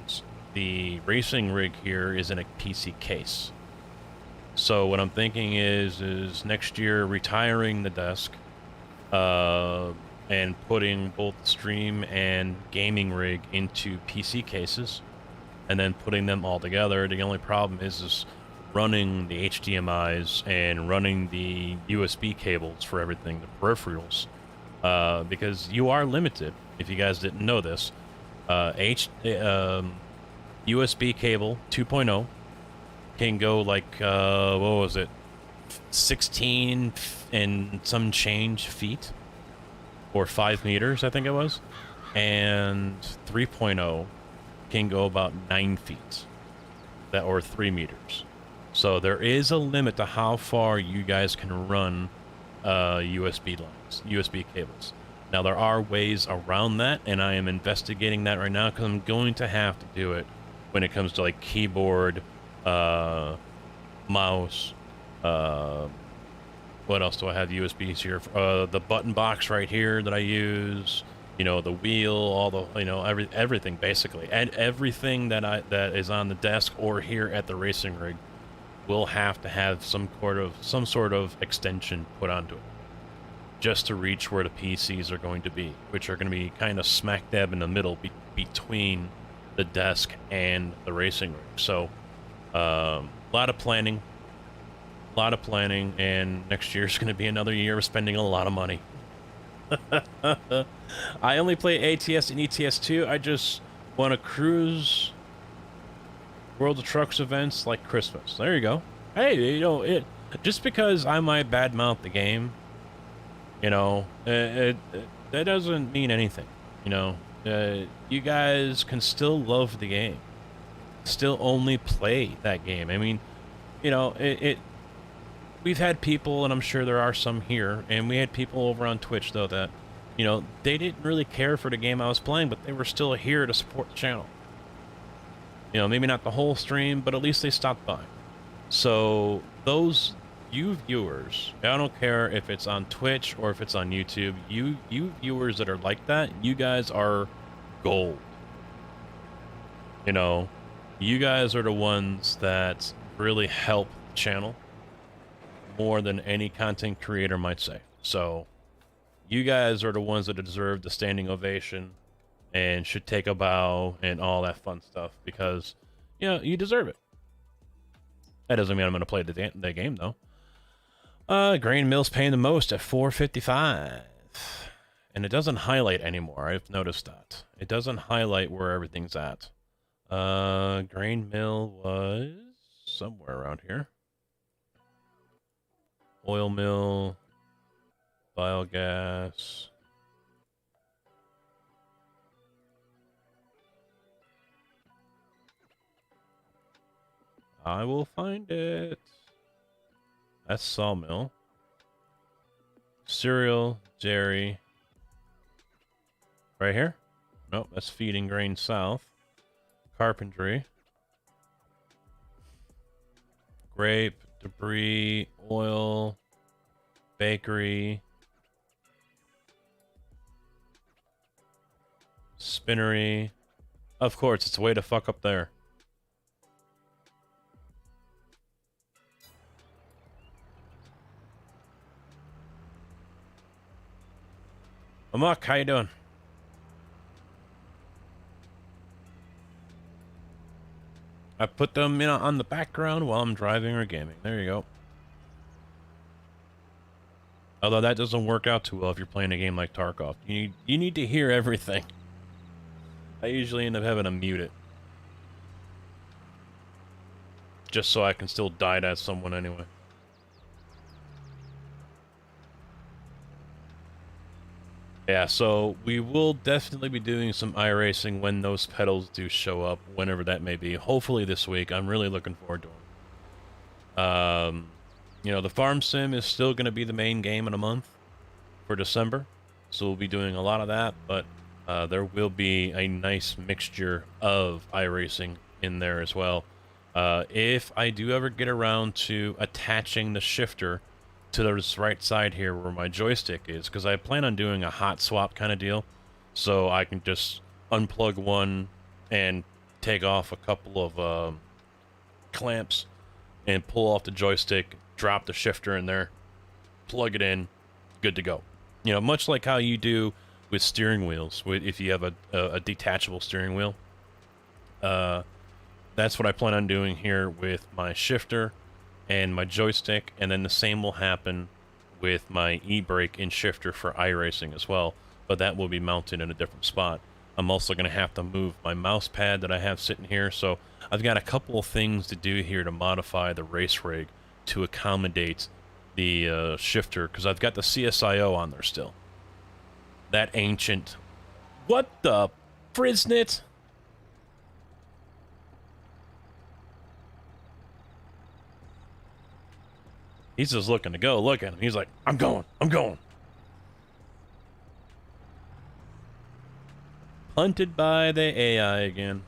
the racing rig here is in a PC case. So what I'm thinking is next year retiring the desk, and putting both the stream and gaming rig into PC cases, and then putting them all together. The only problem is running the HDMIs and running the USB cables for everything, the peripherals, because you are limited, if you guys didn't know this. USB cable 2.0 can go like, what was it, 16 and some change feet, or 5 meters, I think it was, and 3.0 can go about 9 feet, or 3 meters. So there is a limit to how far you guys can run USB lines, USB cables. Now there are ways around that, and I am investigating that right now because I'm going to have to do it when it comes to like keyboard, mouse, what else do I have USBs here? The button box right here that I use. You know, the wheel, all the, you know, everything basically, and everything that is on the desk or here at the racing rig will have to have some sort of extension put onto it, just to reach where the PCs are going to be, which are going to be kind of smack dab in the middle between the desk and the racing rig. So, a lot of planning, and next year is going to be another year of spending a lot of money. I only play ATS and ETS 2. I just want to cruise World of Trucks events like Christmas. There you go. Hey, you know, just because I might badmouth the game, you know, that doesn't mean anything. You know, you guys can still love the game, still only play that game. I mean, you know, we've had people, and I'm sure there are some here, and we had people over on Twitch, though, that, you know, they didn't really care for the game I was playing, but they were still here to support the channel. You know, maybe not the whole stream, but at least they stopped by. So, those, you viewers, I don't care if it's on Twitch or if it's on YouTube, you viewers that are like that, you guys are gold. You know, you guys are the ones that really help the channel more than any content creator might say. So, you guys are the ones that deserve the standing ovation and should take a bow and all that fun stuff because, you know, you deserve it. That doesn't mean I'm going to play the game, though. Grain Mill's paying the most at $4.55. And it doesn't highlight anymore. I've noticed that. It doesn't highlight where everything's at. Grain Mill was somewhere around here. Oil mill, biogas. I will find it. That's sawmill. Cereal, dairy. Right here? Nope, that's feeding grain south. Carpentry. Grape, debris, oil, bakery, spinnery. Of course, it's way to fuck up there. Amok, how you doing? I put them in on the background while I'm driving or gaming. There you go. Although that doesn't work out too well if you're playing a game like Tarkov. You need to hear everything. I usually end up having to mute it. Just so I can still die at someone anyway. Yeah, so we will definitely be doing some iRacing when those pedals do show up, whenever that may be. Hopefully this week. I'm really looking forward to them. You know, the Farm Sim is still going to be the main game in a month for December, so we'll be doing a lot of that, but there will be a nice mixture of iRacing in there as well. If I do ever get around to attaching the shifter to the right side here where my joystick is, because I plan on doing a hot swap kind of deal, so I can just unplug one and take off a couple of clamps and pull off the joystick, drop the shifter in there, plug it in, good to go. You know, much like how you do with steering wheels, if you have a detachable steering wheel. That's what I plan on doing here with my shifter and my joystick, and then the same will happen with my e-brake and shifter for iRacing as well, but that will be mounted in a different spot. I'm also going to have to move my mouse pad that I have sitting here, so I've got a couple of things to do here to modify the race rig to accommodate the shifter, because I've got the CSIO on there still. That ancient... What the friznit? He's just looking to go. Look at him. He's like, I'm going. I'm going. Hunted by the AI again.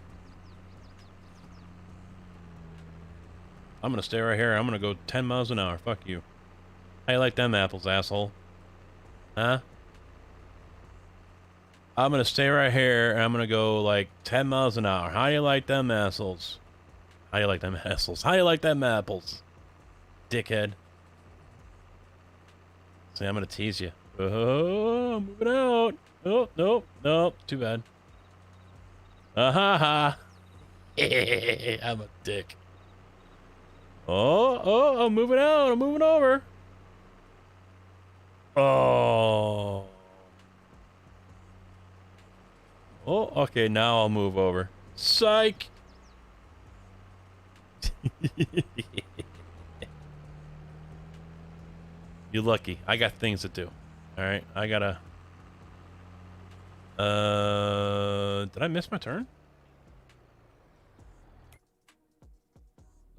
I'm going to stay right here. I'm going to go 10 miles an hour. Fuck you. How you like them apples, asshole? Huh? I'm going to stay right here, and I'm going to go like 10 miles an hour. How you like them assholes? How you like them assholes? How you like them apples? Dickhead. See, I'm going to tease you. Oh, moving out. Oh, nope, nope. Too bad. Ha. I'm a dick. Oh, I'm moving out. I'm moving over. Oh. Oh, okay, now I'll move over. Psych. You're lucky. I got things to do. Alright, I gotta... Did I miss my turn?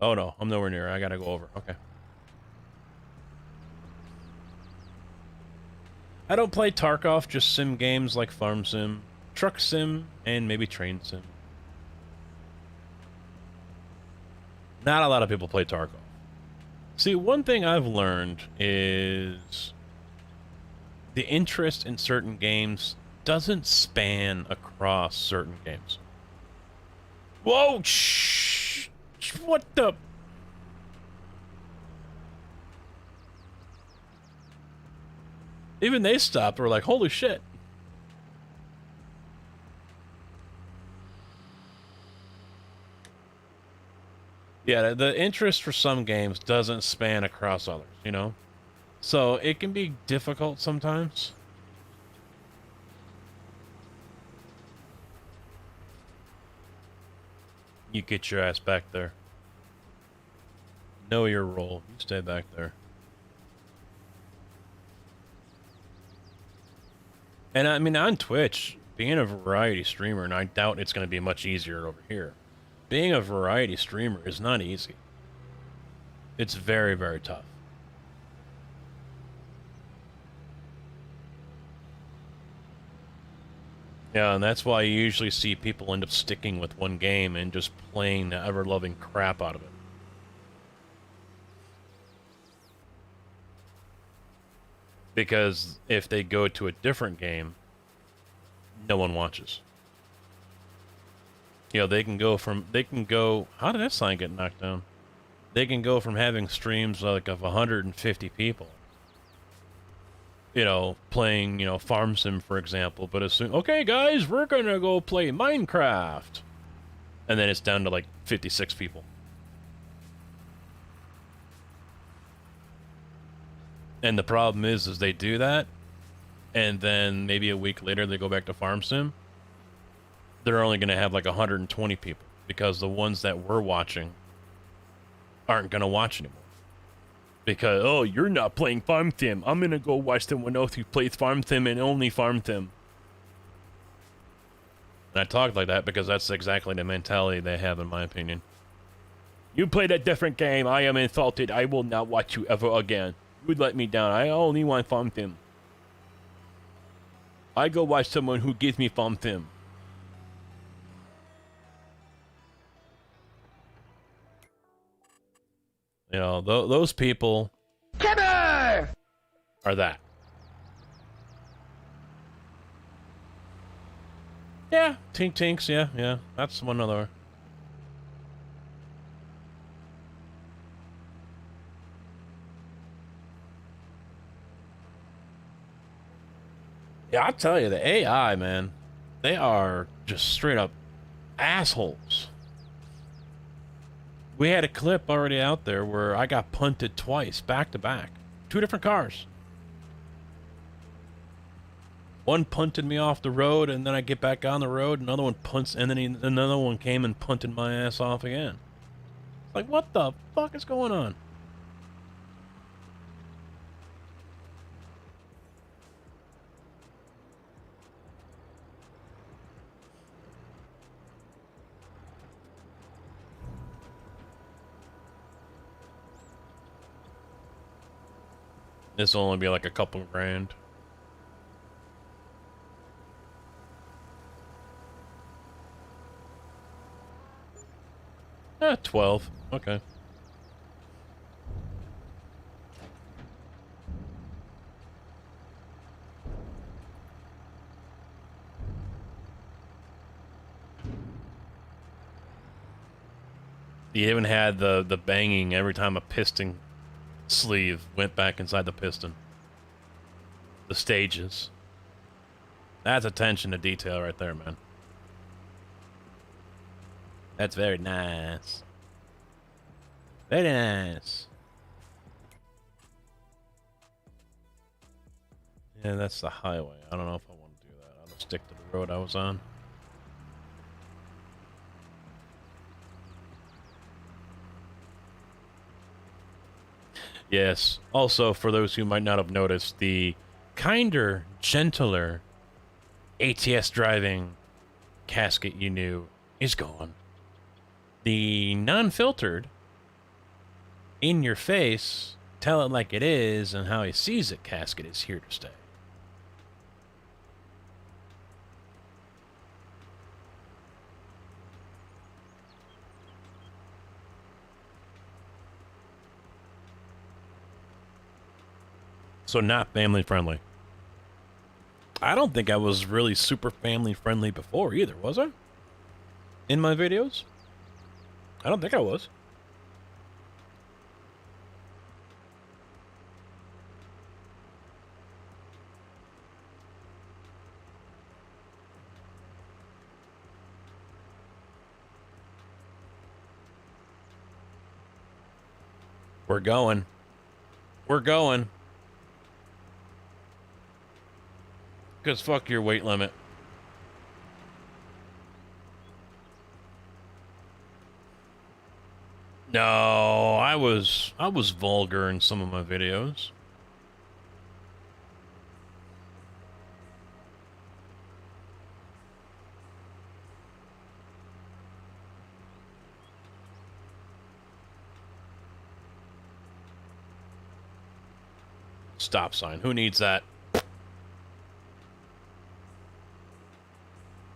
Oh no, I'm nowhere near. I gotta go over. Okay. I don't play Tarkov, just sim games like Farm Sim, Truck Sim, and maybe Train Sim. Not a lot of people play Tarkov. See, one thing I've learned is the interest in certain games doesn't span across certain games. Whoa! Shh! What the? Even they stopped. Were like, holy shit. Yeah, the interest for some games doesn't span across others, you know? So it can be difficult sometimes. You get your ass back there. Know your role. You stay back there. And I mean, on Twitch, being a variety streamer, and I doubt it's going to be much easier over here, being a variety streamer is not easy. It's very, very tough. Yeah, and that's why you usually see people end up sticking with one game and just playing the ever-loving crap out of it. Because if they go to a different game, no one watches. You know, they can go, how did that sign get knocked down? They can go from having streams like of 150 people, you know, playing, you know, Farm Sim, for example, but as soon, okay, guys, we're gonna go play Minecraft. And then it's down to like 56 people. And the problem is they do that, and then maybe a week later they go back to Farm Sim. They're only gonna have like 120 people, because the ones that we're watching aren't gonna watch anymore. Because, oh, you're not playing Farm Sim. I'm gonna go watch someone else who plays Farm Sim and only Farm Sim. And I talk like that because that's exactly the mentality they have, in my opinion. You played a different game. I am insulted. I will not watch you ever again. You let me down. I only want Farm Sim. I go watch someone who gives me Farm Sim. You know, those people are that. Yeah, Tink Tinks, yeah. That's one other. Yeah, I'll tell you, the AI, man, they are just straight up assholes. We had a clip already out there where I got punted twice, back to back. 2 different cars. One punted me off the road, and then I get back on the road, another one punts, and then another one came and punted my ass off again. Like, what the fuck is going on? This will only be like a couple grand. 12. Okay. You even had the banging every time a piston sleeve went back inside the piston. The stages. That's attention to detail right there, man. That's very nice. Very nice. Yeah, that's the highway. I don't know if I want to do that. I'll just stick to the road I was on. Yes. Also, for those who might not have noticed, the kinder, gentler ATS driving casket you knew is gone. The non-filtered, in your face, tell it like it is and how he sees it casket is here to stay. So not family friendly. I don't think I was really super family friendly before either, was I? In my videos? I don't think I was. We're going. We're going. Because fuck your weight limit. No, I was vulgar in some of my videos. Stop sign. Who needs that?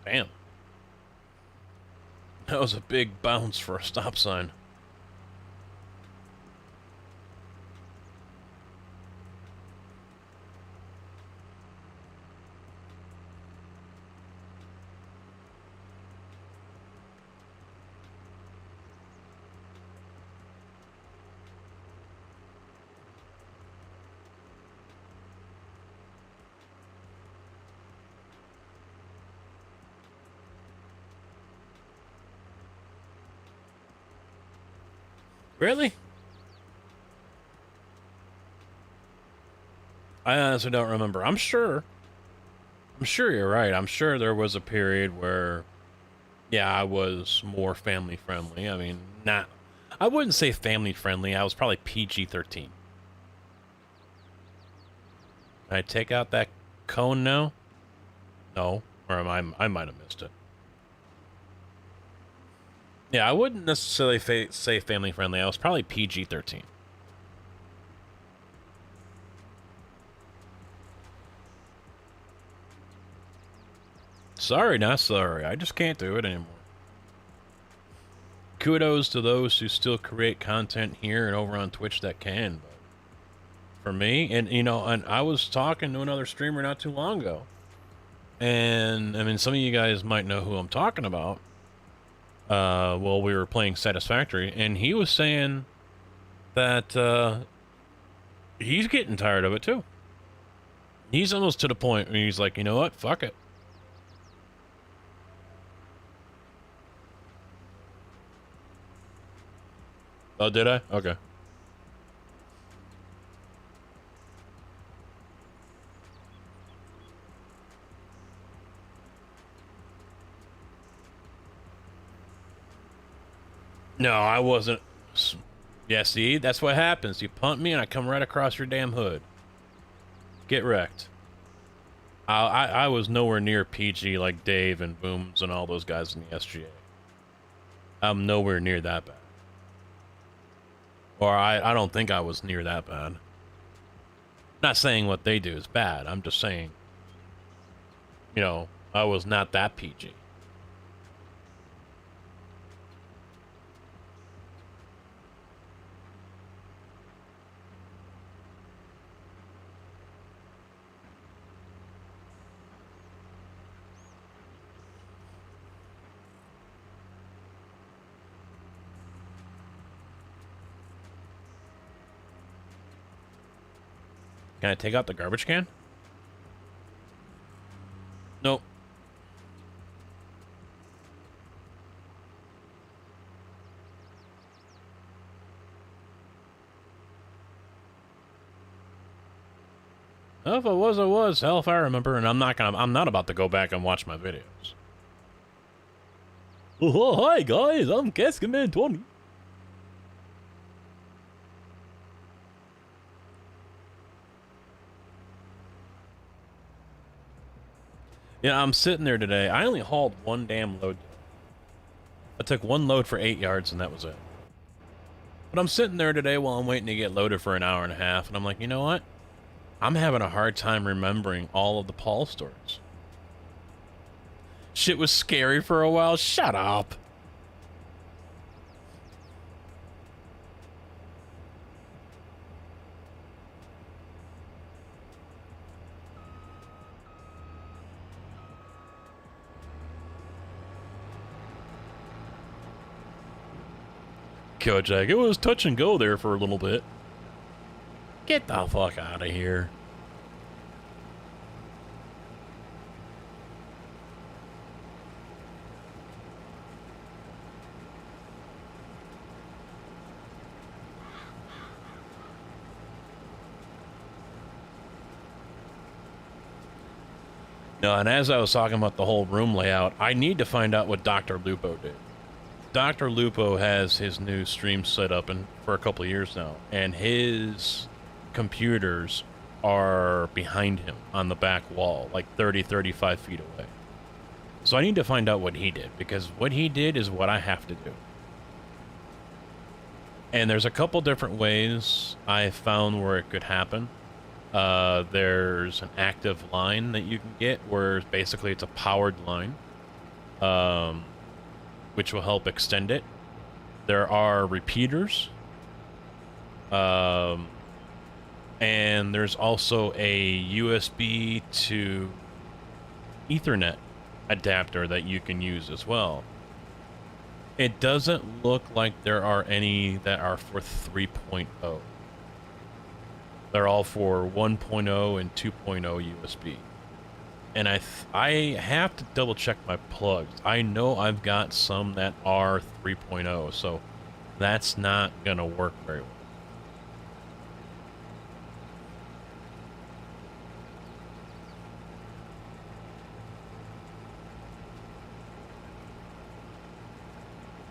Damn. That was a big bounce for a stop sign. Really? I honestly don't remember. I'm sure you're right. I'm sure there was a period where, yeah, I was more family friendly. I mean, I wouldn't say family friendly. I was probably PG-13. Can I take out that cone now? No. Or I might have missed it. Yeah, I wouldn't necessarily say family friendly. I was probably PG-13. Sorry, not sorry. I just can't do it anymore. Kudos to those who still create content here and over on Twitch that can, but for me, and you know, and I was talking to another streamer not too long ago, and I mean, some of you guys might know who I'm talking about. Well, we were playing Satisfactory, and he was saying that he's getting tired of it too. He's almost to the point where he's like, you know what, fuck it. Oh, did I? Okay. No, I wasn't. Yeah, see, that's what happens. You punt me and I come right across your damn hood. Get wrecked. I was nowhere near PG like Dave and Booms and all those guys in the SGA. I'm nowhere near that bad. Or I don't think I was near that bad. Not saying what they do is bad. I'm just saying, you know, I was not that PG. Can I take out the garbage can? Nope. Well, if I was, I was. Hell, if I remember, and I'm not about to go back and watch my videos. Oh, hi guys, I'm Cascaman20. Yeah, I'm sitting there today. I only hauled one damn load. I took one load for 8 yards, and that was it. But I'm sitting there today while I'm waiting to get loaded for an hour and a half, and I'm like, you know what? I'm having a hard time remembering all of the Paul stories. Shit was scary for a while. Shut up. Kojak. It was touch and go there for a little bit. Get the fuck out of here. No, and as I was talking about the whole room layout, I need to find out what Dr. Lupo did. Dr. Lupo has his new stream set up for a couple of years now, and his computers are behind him on the back wall, like 30, 35 feet away. So I need to find out what he did, because what he did is what I have to do. And there's a couple different ways I found where it could happen. There's an active line that you can get where basically it's a powered line, which will help extend it. There are repeaters, and there's also a USB to Ethernet adapter that you can use as well. It doesn't look like there are any that are for 3.0. They're all for 1.0 and 2.0 USB. And I have to double check my plugs. I know I've got some that are 3.0, so that's not gonna work very well.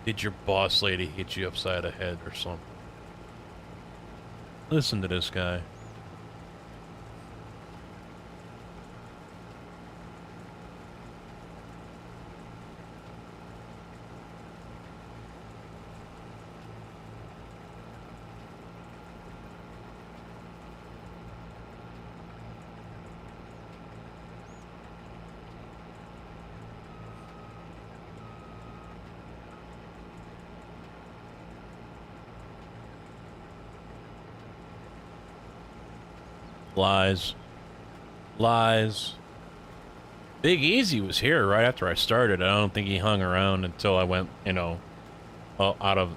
Did your boss lady hit you upside the head or something? Listen to this guy. Lies. Lies. Big Easy was here right after I started. I don't think he hung around until I went, you know,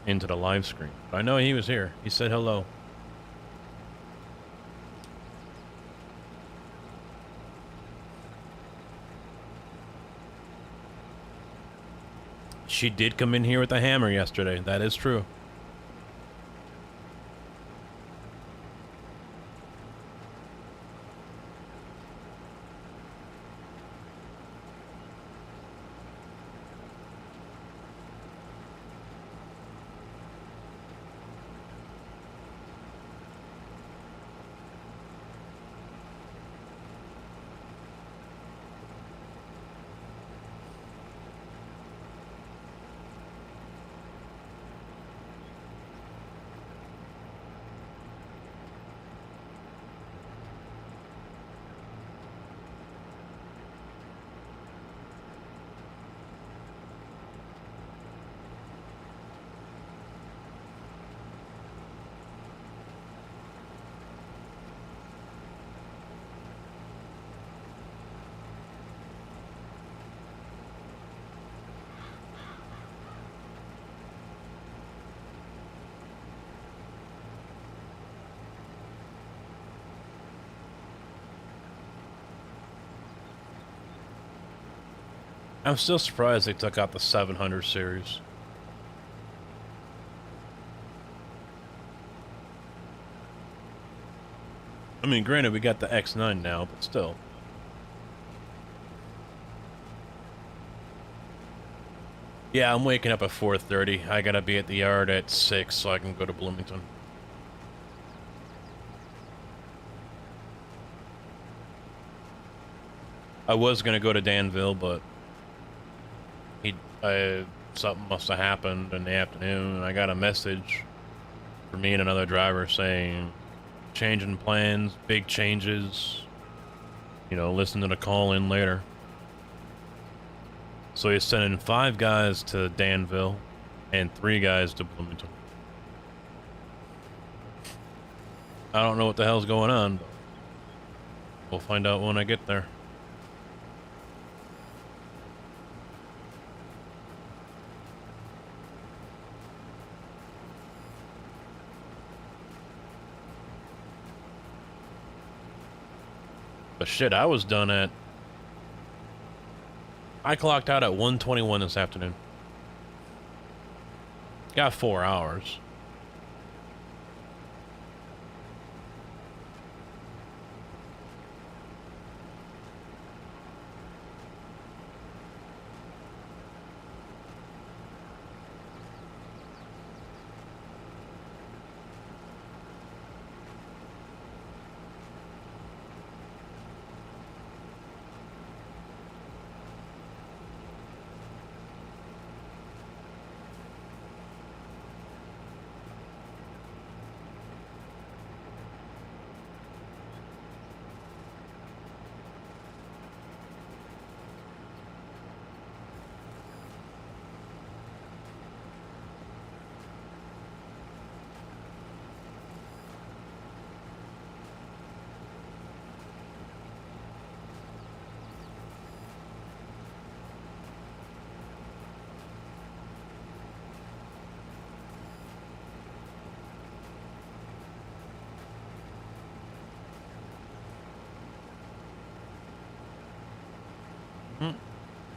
into the live screen. But I know he was here. He said hello. She did come in here with a hammer yesterday. That is true. I'm still surprised they took out the 700 series. I mean, granted, we got the X9 now, but still. Yeah, I'm waking up at 4:30. I gotta be at the yard at 6 so I can go to Bloomington. I was gonna go to Danville, but something must have happened in the afternoon, and I got a message from me and another driver saying, changing plans, big changes, you know, listen to the call in later. So he's sending 5 guys to Danville and 3 guys to Bloomington. I don't know what the hell's going on, but we'll find out when I get there. But shit, I was done at... I clocked out at 1:21 this afternoon. Got 4 hours.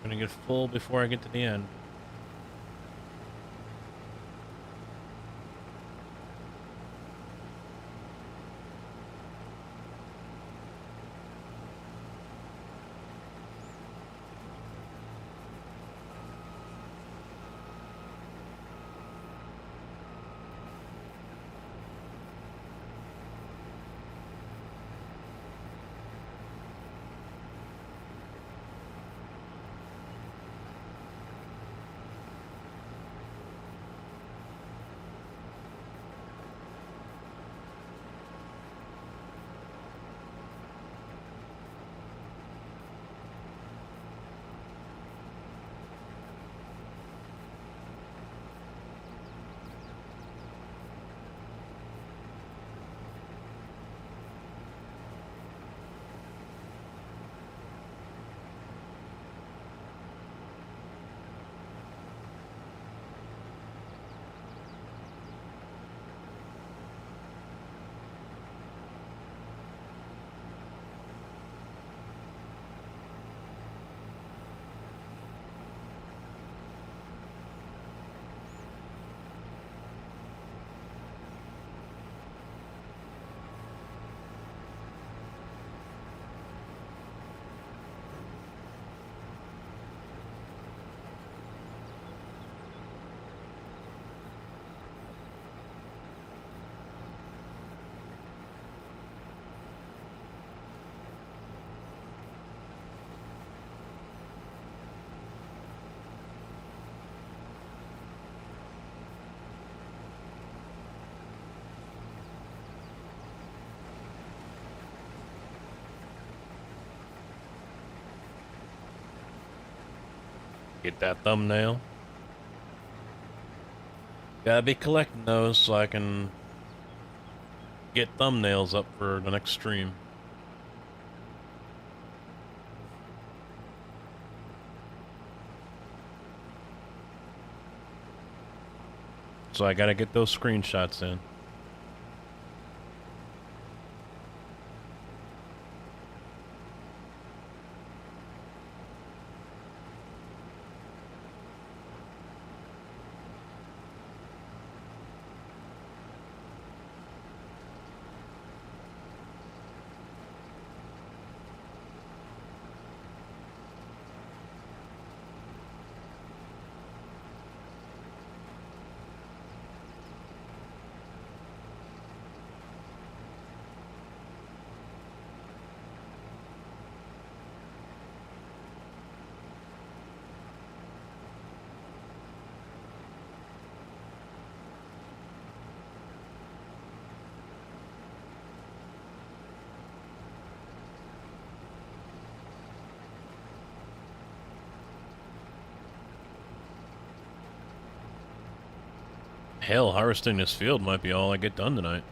Gonna get full before I get to the end. Get that thumbnail. Gotta be collecting those so I can get thumbnails up for the next stream. So I gotta get those screenshots in. Hell, harvesting this field might be all I get done tonight.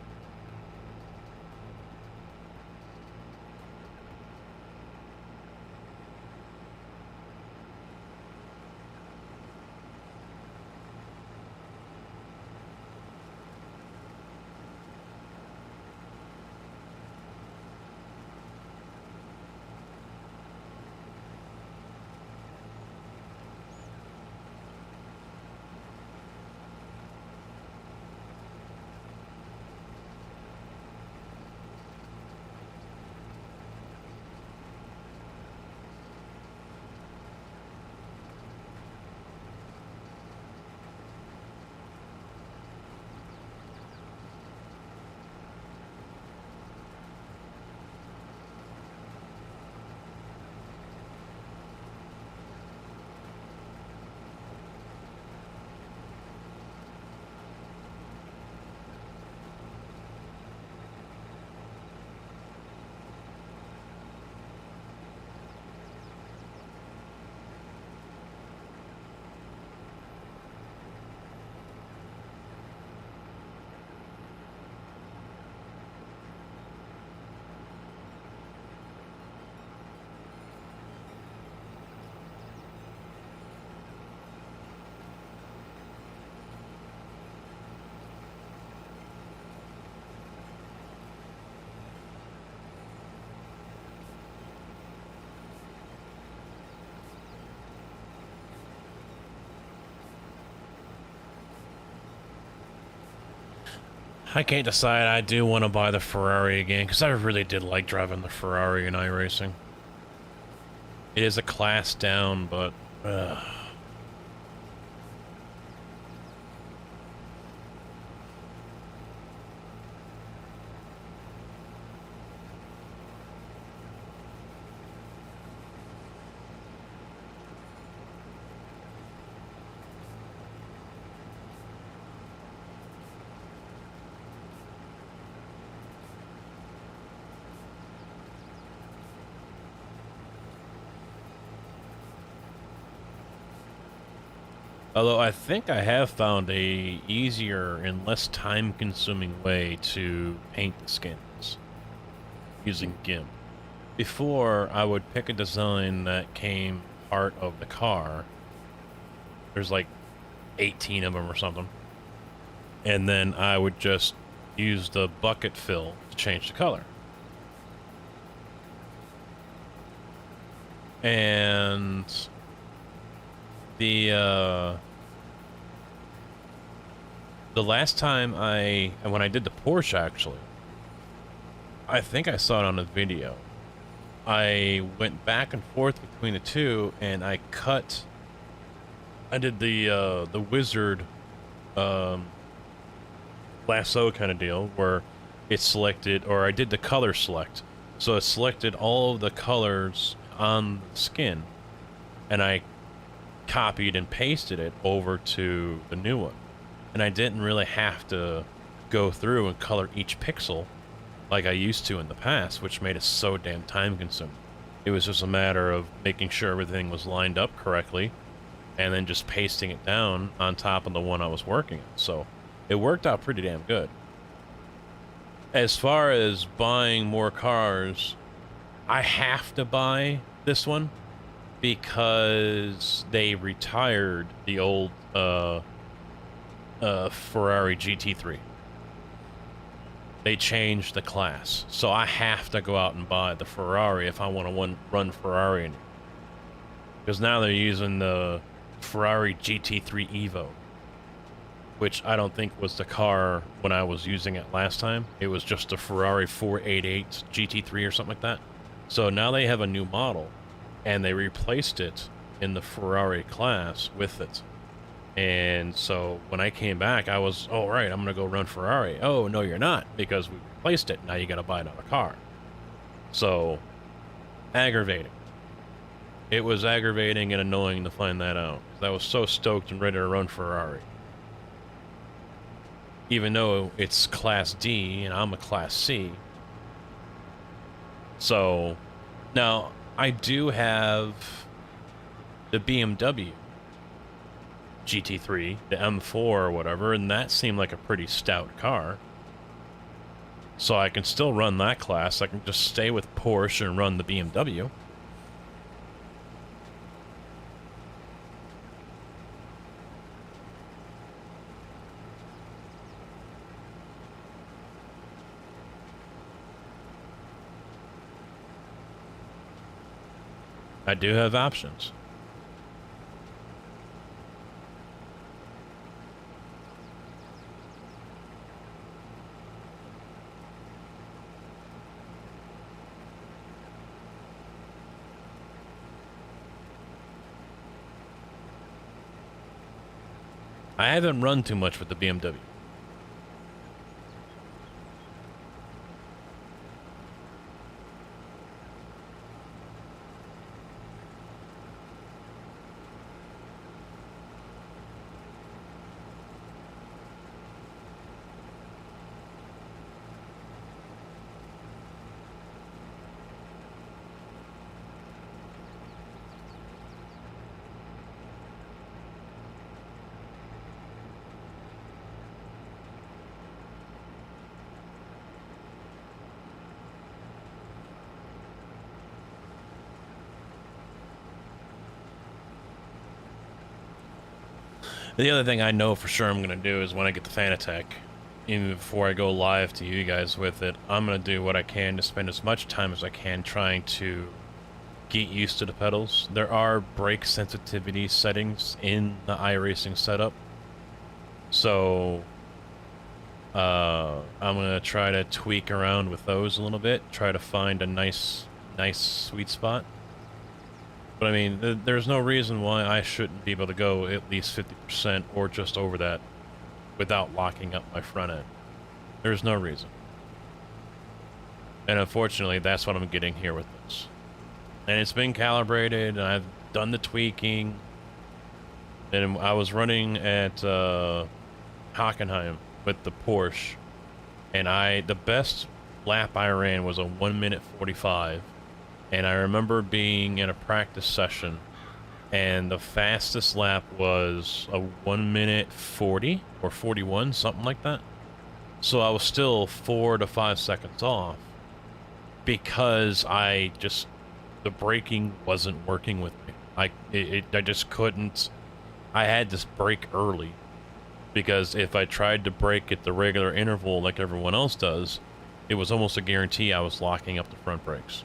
I can't decide. I do want to buy the Ferrari again, because I really did like driving the Ferrari in iRacing. It is a class down, but... Although I think I have found a easier and less time-consuming way to paint the skins using GIMP. Before, I would pick a design that came part of the car. There's like 18 of them or something. And then I would just use the bucket fill to change the color. And the last time when I did the Porsche, actually, I think I saw it on a video. I went back and forth between the two, and I did the wizard lasso kind of deal where it selected, or I did the color select. So it selected all of the colors on the skin, and I copied and pasted it over to the new one. And I didn't really have to go through and color each pixel like I used to in the past, which made it so damn time consuming. It was just a matter of making sure everything was lined up correctly and then just pasting it down on top of the one I was working on. So it worked out pretty damn good. As far as buying more cars, I have to buy this one because they retired the old Ferrari GT3. They changed the class, so I have to go out and buy the Ferrari if I want to run Ferrari in it. Because now they're using the Ferrari GT3 Evo, which I don't think was the car when I was using it last time. It was just a Ferrari 488 GT3 or something like that. So now they have a new model, and they replaced it in the Ferrari class with it. And so when I came back, I was, oh, right, I'm going to go run Ferrari. Oh, no, you're not, because we replaced it. Now you got to buy another car. So, aggravating. It was aggravating and annoying to find that out. I was so stoked and ready to run Ferrari. Even though it's Class D and I'm a Class C. So, now, I do have the BMW GT3, the M4 or whatever, and that seemed like a pretty stout car. So I can still run that class. I can just stay with Porsche and run the BMW. I do have options. I haven't run too much with the BMW. The other thing I know for sure I'm going to do is when I get the Fanatec, even before I go live to you guys with it, I'm going to do what I can to spend as much time as I can trying to get used to the pedals. There are brake sensitivity settings in the iRacing setup. So I'm gonna try to tweak around with those a little bit, try to find a nice sweet spot. But I mean, there's no reason why I shouldn't be able to go at least 50% or just over that without locking up my front end. There's no reason. And unfortunately, that's what I'm getting here with this. And it's been calibrated, and I've done the tweaking. And I was running at Hockenheim with the Porsche, and the best lap I ran was a 1 minute 45. And I remember being in a practice session, and the fastest lap was a 1 minute 40 or 41, something like that. So I was still 4 to 5 seconds off because the braking wasn't working with me. I just couldn't. I had to brake early because if I tried to brake at the regular interval like everyone else does, it was almost a guarantee I was locking up the front brakes.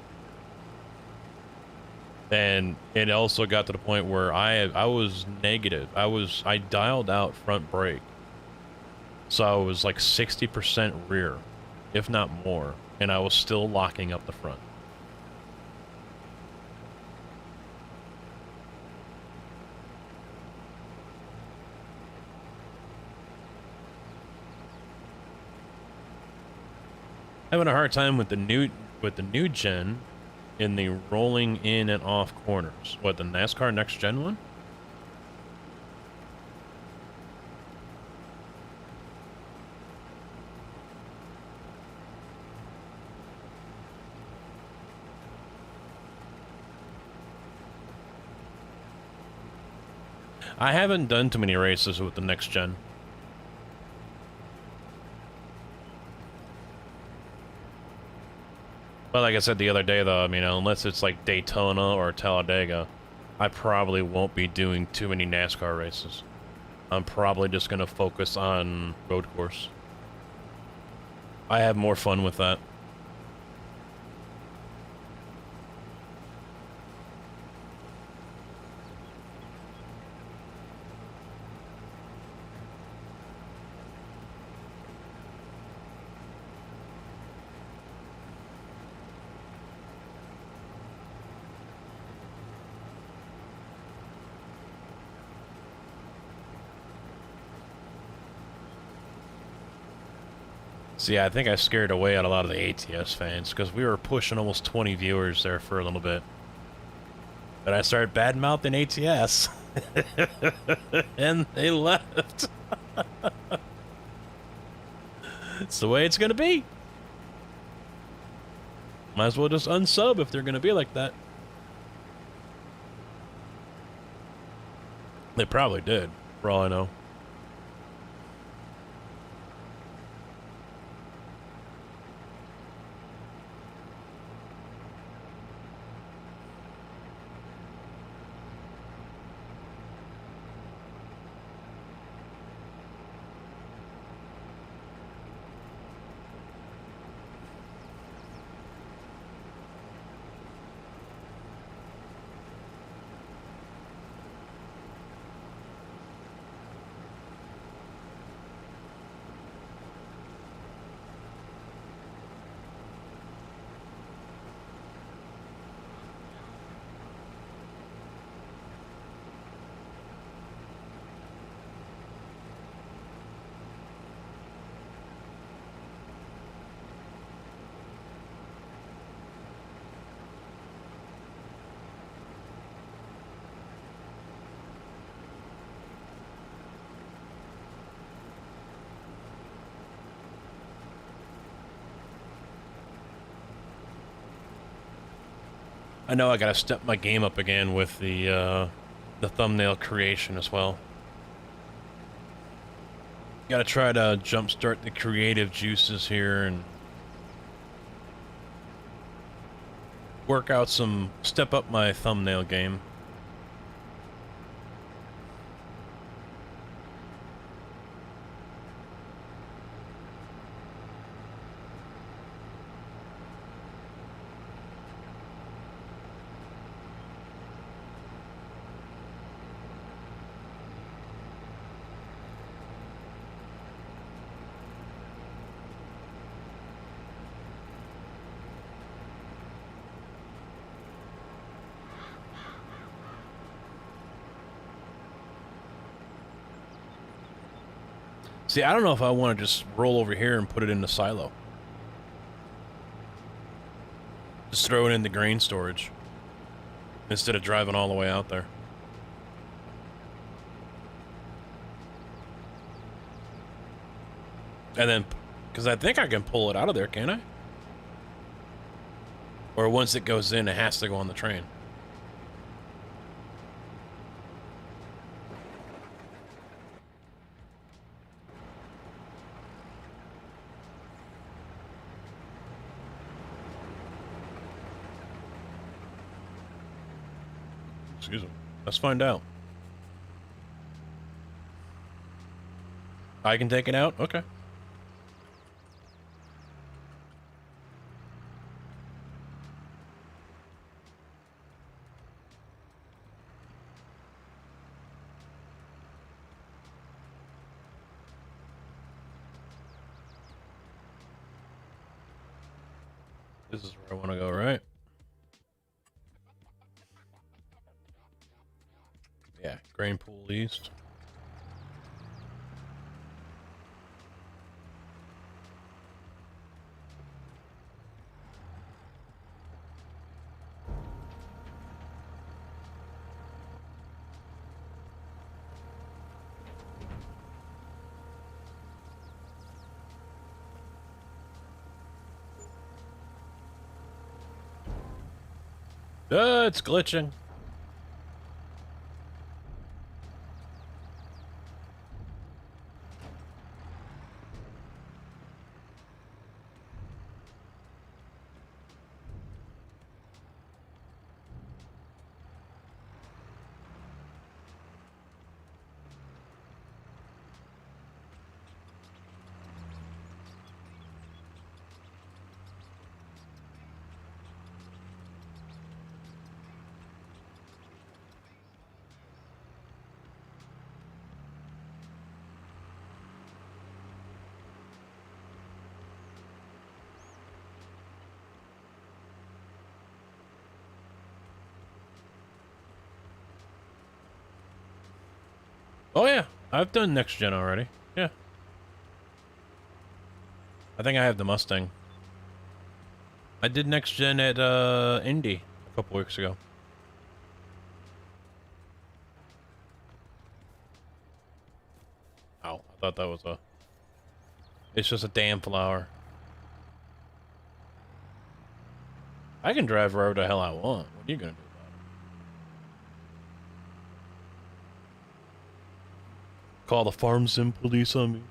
And it also got to the point where I was negative. I dialed out front brake. So I was like 60% rear, if not more, and I was still locking up the front. Having a hard time with the new gen in the rolling in and off corners. What, the NASCAR next gen one? I haven't done too many races with the next gen. But like I said the other day, though, I mean, unless it's like Daytona or Talladega, I probably won't be doing too many NASCAR races. I'm probably just going to focus on road course. I have more fun with that. See, I think I scared away out a lot of the ATS fans because we were pushing almost 20 viewers there for a little bit. But I started bad-mouthing ATS. And they left. It's the way it's gonna be. Might as well just unsub if they're gonna be like that. They probably did, for all I know. I know I gotta step my game up again with the thumbnail creation as well. Gotta try to jumpstart the creative juices here and step up my thumbnail game. See, I don't know if I want to just roll over here and put it in the silo. Just throw it in the grain storage instead of driving all the way out there. And then, because I think I can pull it out of there, can't I? Or once it goes in, it has to go on the train. Excuse me. Let's find out. I can take it out? Okay. This is where I want to go, right? Yeah, Grain Pool East. It's glitching. Oh yeah, I've done next gen already. Yeah. I think I have the Mustang. I did next gen at Indy a couple weeks ago. Oh, I thought that was a... It's just a damn flower. I can drive wherever the hell I want. What are you gonna do about it? Call the farm sim police on me.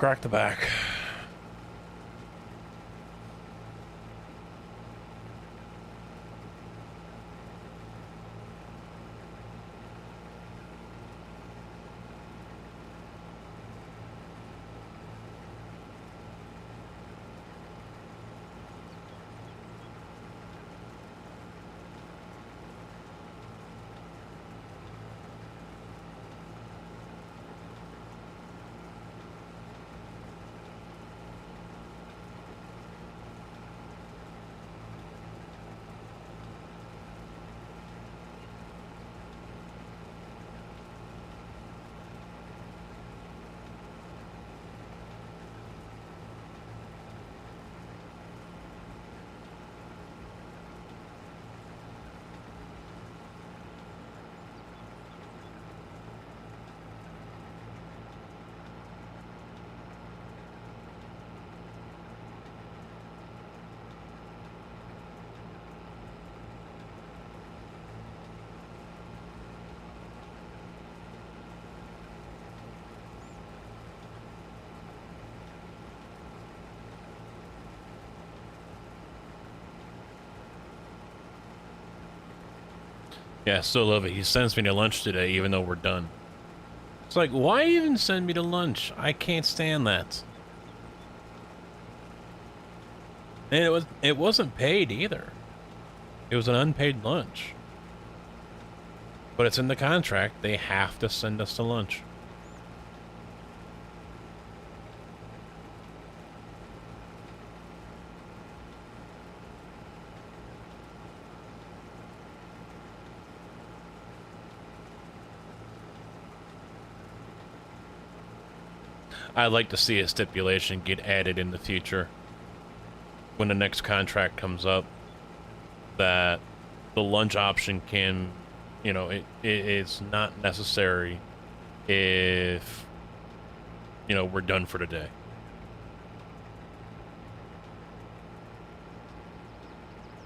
Crack the back. Yeah, I still love it. He sends me to lunch today, even though we're done. It's like, why even send me to lunch? I can't stand that. And it wasn't paid either. It was an unpaid lunch. But it's in the contract. They have to send us to lunch. I'd like to see a stipulation get added in the future when the next contract comes up that the lunch option can, you know, it's not necessary if, you know, we're done for the day.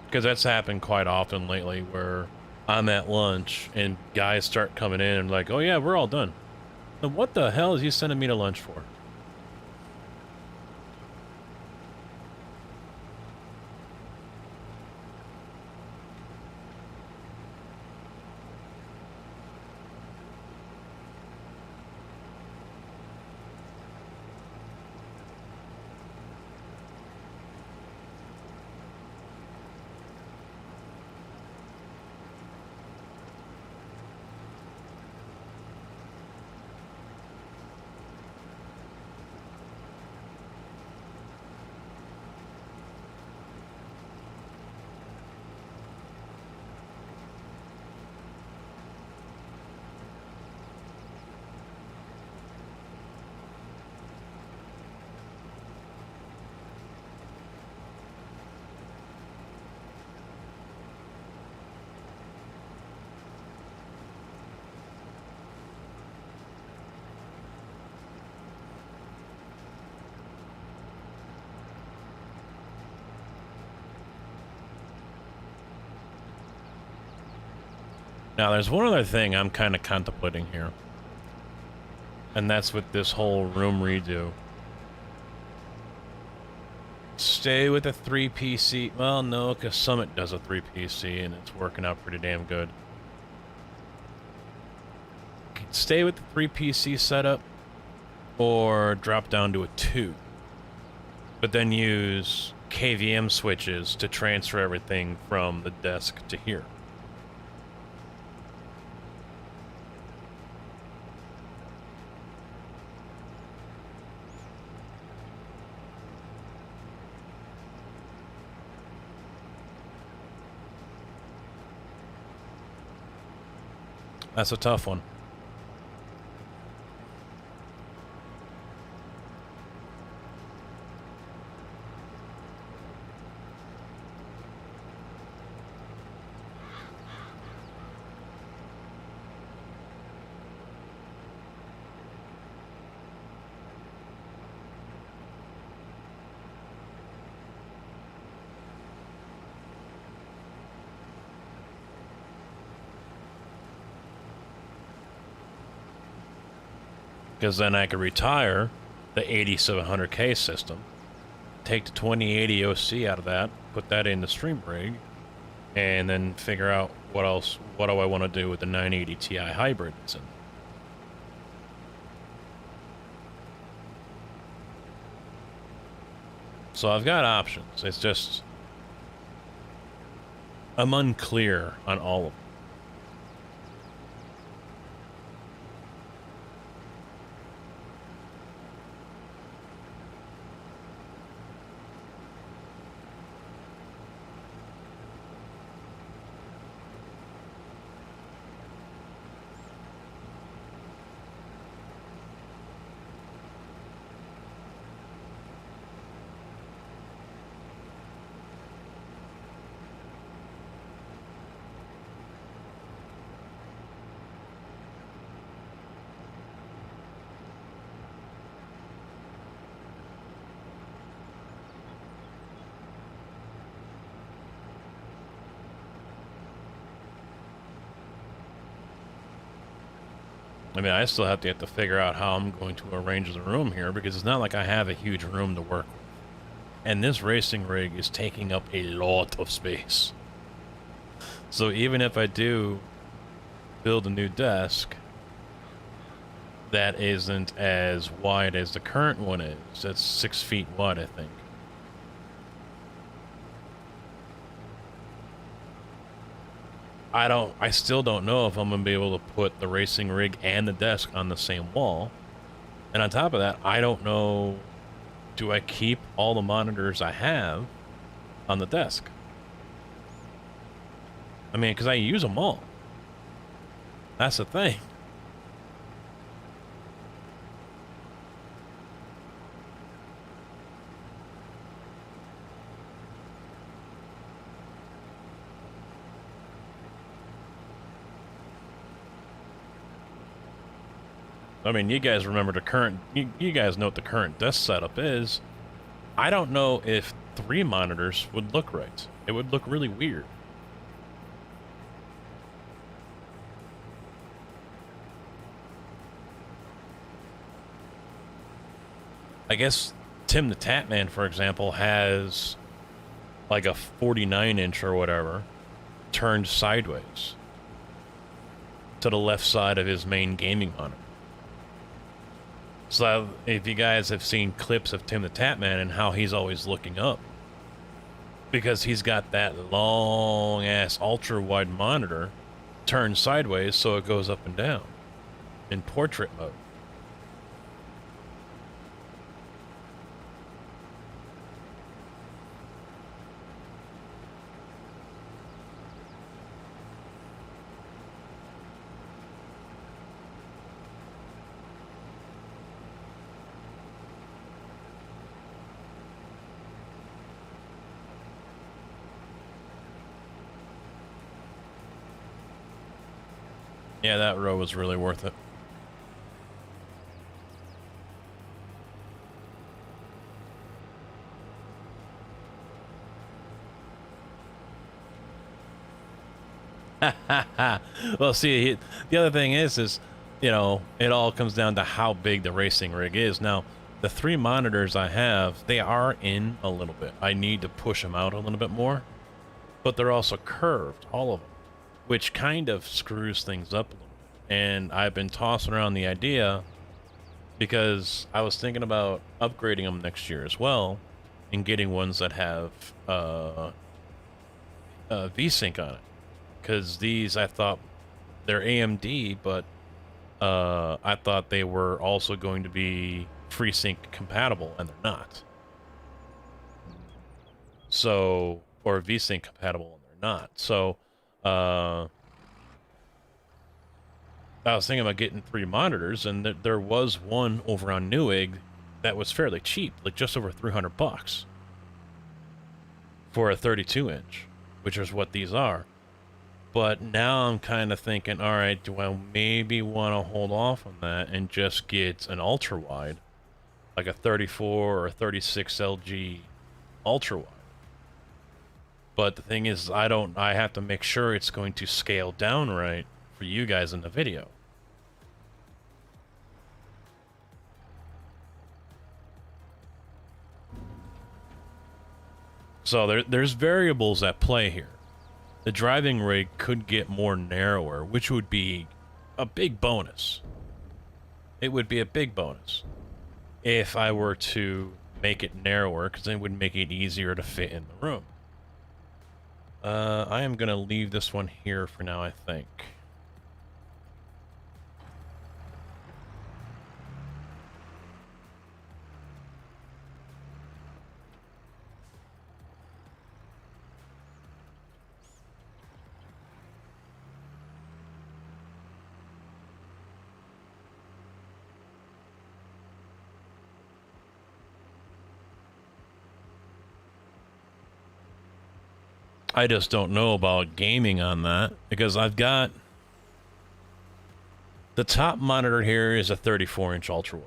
Because that's happened quite often lately where I'm at lunch and guys start coming in and like, oh yeah, we're all done. Then what the hell is he sending me to lunch for? Now, there's one other thing I'm kind of contemplating here. And that's with this whole room redo. Stay with a 3PC. Well, no, because Summit does a 3PC, and it's working out pretty damn good. Stay with the 3PC setup, or drop down to a 2. But then use KVM switches to transfer everything from the desk to here. That's a tough one. Because then I could retire the 8700K system, take the 2080 OC out of that, put that in the Stream Rig, and then figure out what do I want to do with the 980 Ti hybrid. So I've got options. It's just I'm unclear on all of them. I mean, I still have to figure out how I'm going to arrange the room here, because it's not like I have a huge room to work with. And this racing rig is taking up a lot of space. So even if I do build a new desk that isn't as wide as the current one is, that's 6 feet wide, I think. I still don't know if I'm going to be able to put the racing rig and the desk on the same wall. And on top of that, I don't know, do I keep all the monitors I have on the desk? I mean, because I use them all. That's the thing. I mean, you guys remember the current, you guys know what the current desk setup is. I don't know if 3 monitors would look right. It would look really weird. I guess Tim the Tatman, for example, has like a 49-inch or whatever turned sideways to the left side of his main gaming monitor. So if you guys have seen clips of Tim the Tatman and how he's always looking up, because he's got that long ass ultra wide monitor turned sideways so it goes up and down in portrait mode. Yeah, that row was really worth it. Well, see, the other thing is, you know, it all comes down to how big the racing rig is. Now, the 3 monitors I have, they are in a little bit. I need to push them out a little bit more, but they're also curved, all of them, which kind of screws things up a little bit. And I've been tossing around the idea because I was thinking about upgrading them next year as well and getting ones that have VSync on it. Because these, I thought, they're AMD, but I thought they were also going to be FreeSync compatible, and they're not. So, or VSync compatible, and they're not. So, I was thinking about getting 3 monitors, and there was one over on Newegg that was fairly cheap, like just over $300 for a 32-inch, which is what these are. But now I'm kind of thinking, all right, do I maybe want to hold off on that and just get an ultra wide, like a 34 or a 36 LG ultra wide? But the thing is, I have to make sure it's going to scale down right for you guys in the video. So there's variables at play here. The driving rig could get more narrower, which would be a big bonus. It would be a big bonus if I were to make it narrower, because it would make it easier to fit in the room. I am going to leave this one here for now, I think. I just don't know about gaming on that, because I've got... The top monitor here is a 34-inch ultra-wide.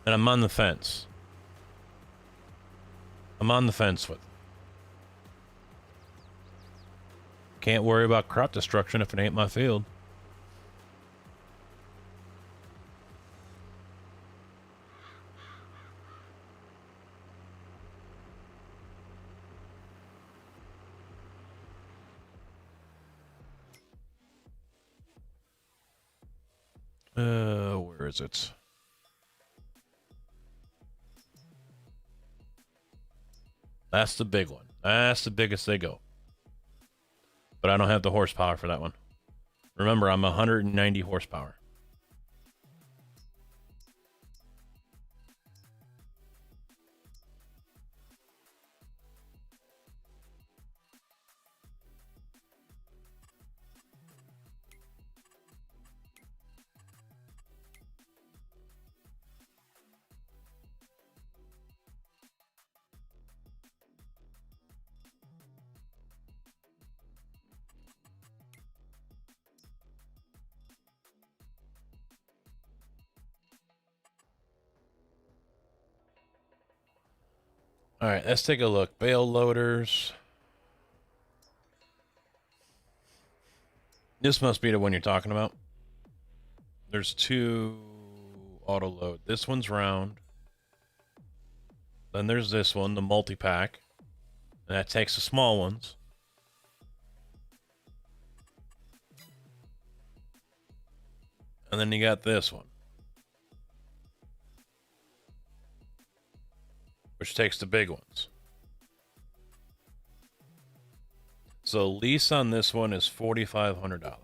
And I'm on the fence. I'm on the fence with it. Can't worry about crop destruction if it ain't my field. Where is it? That's the big one. That's the biggest they go. But I don't have the horsepower for that one. Remember, I'm 190 horsepower. All right, let's take a look. Bale loaders. This must be the one you're talking about. There's two auto load. This one's round. Then there's this one, the multi-pack. And that takes the small ones. And then you got this one, which takes the big ones. So lease on this one is $4,500.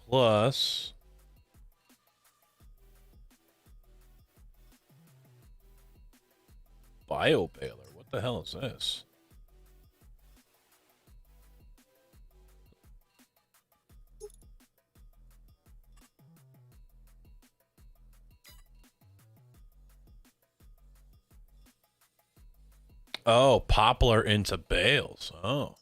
Plus bio baler. What the hell is this? Oh, poplar into bales. Oh.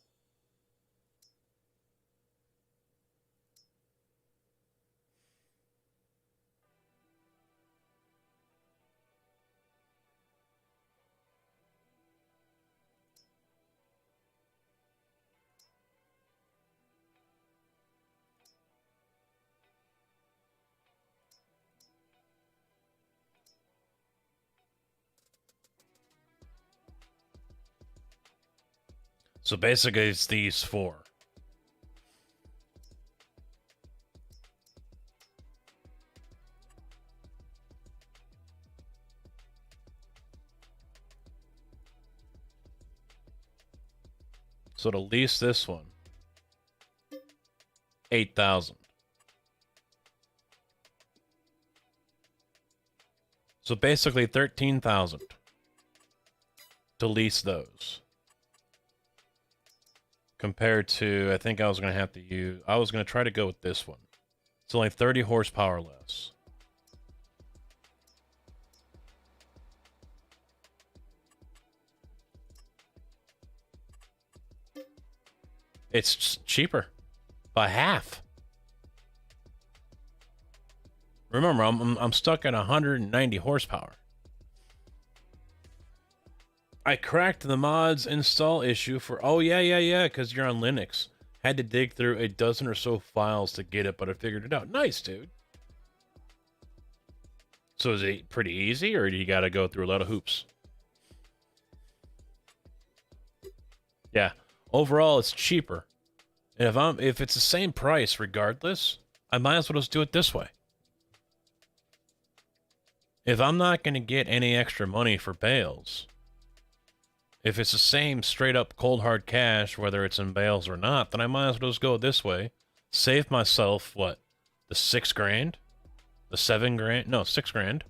So basically it's these four. So to lease this one, 8,000. So basically 13,000 to lease those. Compared to, I think I was going to have to use, I was going to try to go with this one. It's only 30 horsepower less. It's cheaper by half. Remember, I'm stuck at 190 horsepower. I cracked the mods install issue for... Oh, yeah, because you're on Linux. Had to dig through a dozen or so files to get it, but I figured it out. Nice, dude. So is it pretty easy, or do you got to go through a lot of hoops? Yeah. Overall, it's cheaper. And if it's the same price regardless, I might as well just do it this way. If I'm not going to get any extra money for bales, if it's the same straight up cold hard cash, whether it's in bales or not, then I might as well just go this way. Save myself, what, the 6 grand? The 7 grand? No, 6 grand.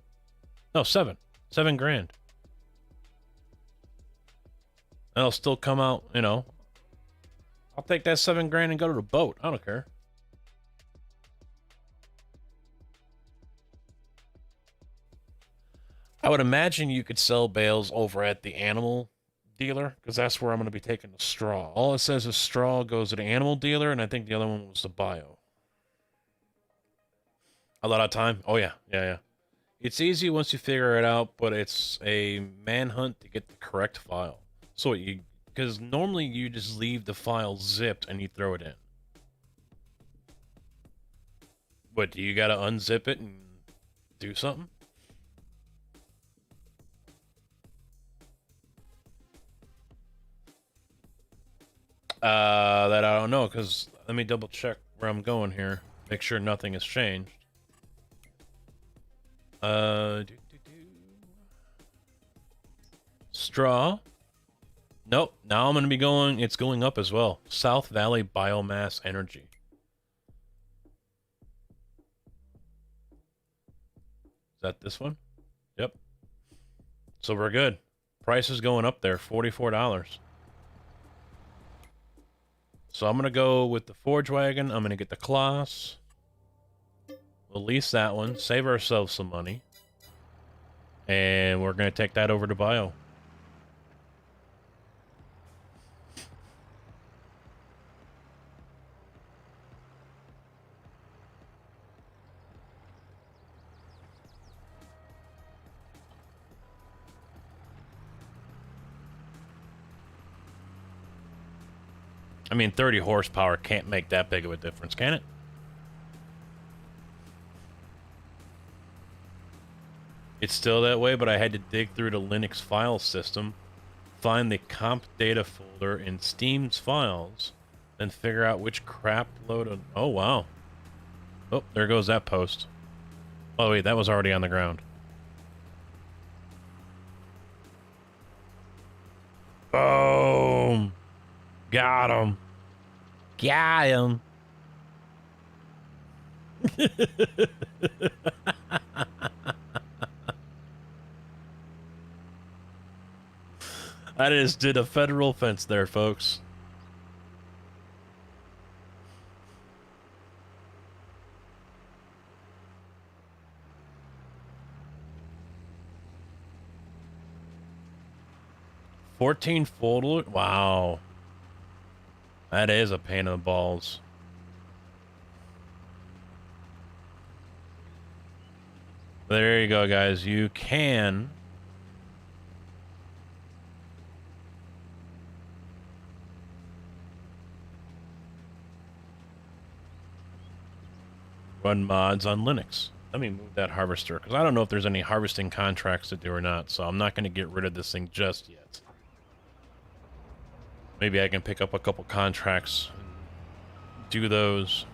No, 7. 7 grand. And I'll still come out, you know. I'll take that 7 grand and go to the boat. I don't care. I would imagine you could sell bales over at the animal dealer, because that's where I'm going to be taking the straw. All it says is straw goes to the animal dealer, and I think the other one was the bio. A lot of time? Oh, yeah. Yeah. It's easy once you figure it out, but it's a manhunt to get the correct file. So because normally you just leave the file zipped and you throw it in. But do you gotta unzip it and do something? That I don't know, because let me double check where I'm going here. Make sure nothing has changed. Straw. Nope. Now I'm going to be going, it's going up as well. South Valley Biomass Energy. Is that this one? Yep. So we're good. Price is going up there, $44. So I'm going to go with the Forge Wagon. I'm going to get the Kloss. We'll lease that one. Save ourselves some money. And we're going to take that over to Bio. I mean, 30 horsepower can't make that big of a difference, can it? It's still that way, but I had to dig through the Linux file system, find the comp data folder in Steam's files, then figure out which crap load. Oh, wow. Oh, there goes that post. Oh, wait, that was already on the ground. Boom. Got him. Got him. I just did a federal fence there, folks. $14 folder? Wow. That is a pain in the balls. There you go, guys. You can run mods on Linux. Let me move that harvester, because I don't know if there's any harvesting contracts to do or not, so I'm not going to get rid of this thing just yet. Maybe I can pick up a couple contracts and do those.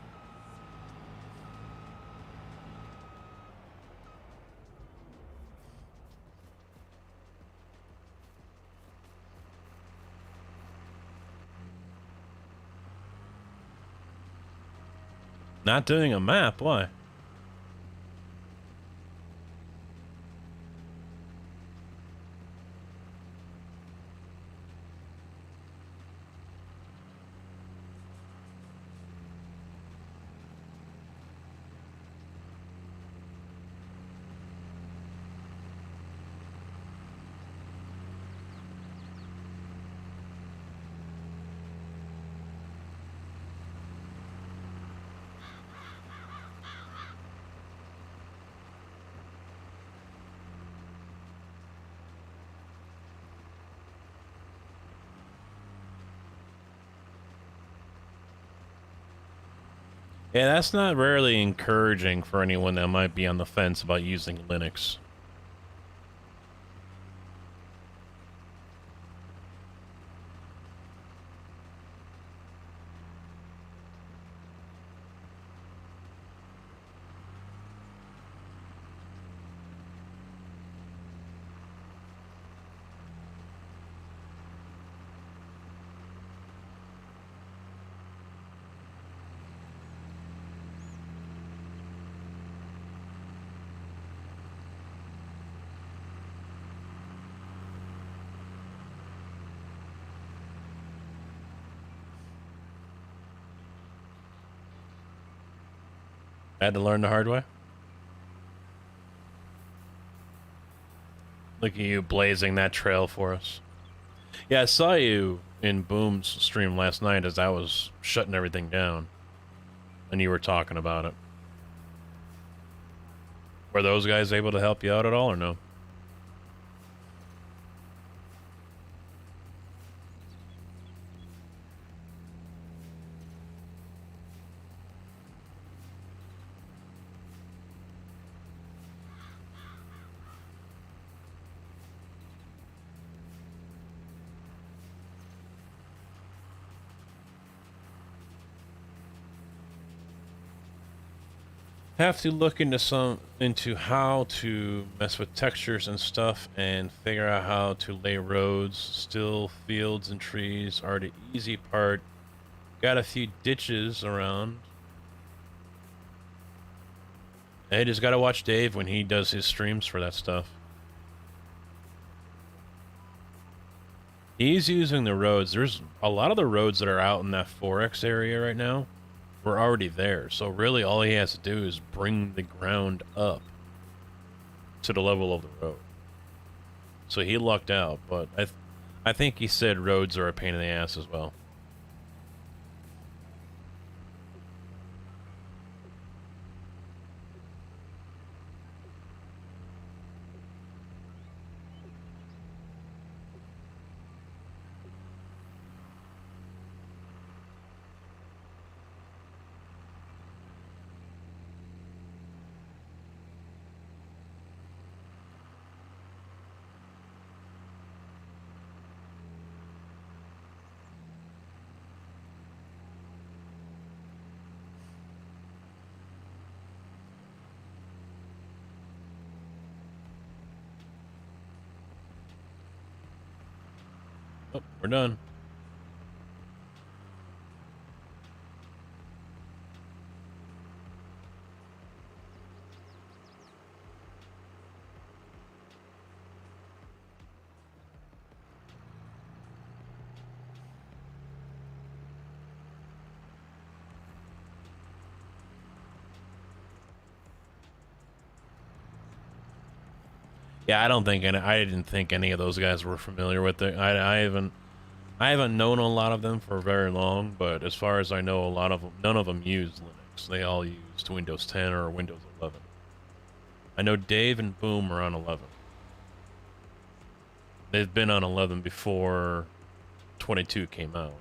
Not doing a map? Why? Yeah, that's not really encouraging for anyone that might be on the fence about using Linux. I had to learn the hard way. Look at you blazing that trail for us. Yeah, I saw you in Boom's stream last night as I was shutting everything down. And you were talking about it. Were those guys able to help you out at all or no? Have to look into how to mess with textures and stuff and figure out how to lay roads. Still, fields and trees are the easy part. Got a few ditches around. I just gotta watch Dave when he does his streams for that stuff. He's using the roads. There's a lot of the roads that are out in that 4X area right now were already there. So really all he has to do is bring the ground up to the level of the road. So he lucked out, but I think he said roads are a pain in the ass as well. Oh, we're done. Yeah, I didn't think any of those guys were familiar with it. I haven't known a lot of them for very long, but as far as I know, a lot of them, none of them use Linux. They all used Windows 10 or Windows 11. I know Dave and Boom are on 11. They've been on 11 before 22 came out.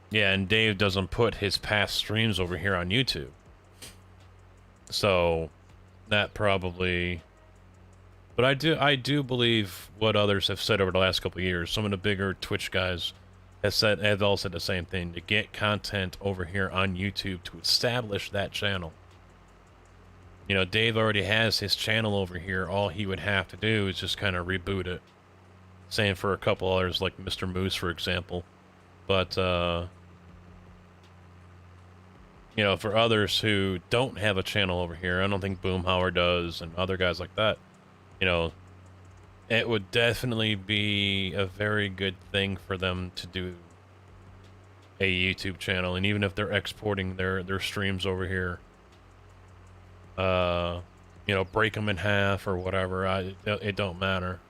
Yeah, and Dave doesn't put his past streams over here on YouTube. So that probably, but I do believe what others have said over the last couple of years. Some of the bigger Twitch guys have all said the same thing, to get content over here on YouTube to establish that channel. You know, Dave already has his channel over here. All he would have to do is just kind of reboot it. Same for a couple others like Mr. Moose, for example. But you know, for others who don't have a channel over here, I don't think Boomhauer does, and other guys like that, you know, it would definitely be a very good thing for them to do a YouTube channel. And even if they're exporting their streams over here, you know, break them in half or whatever, it don't matter.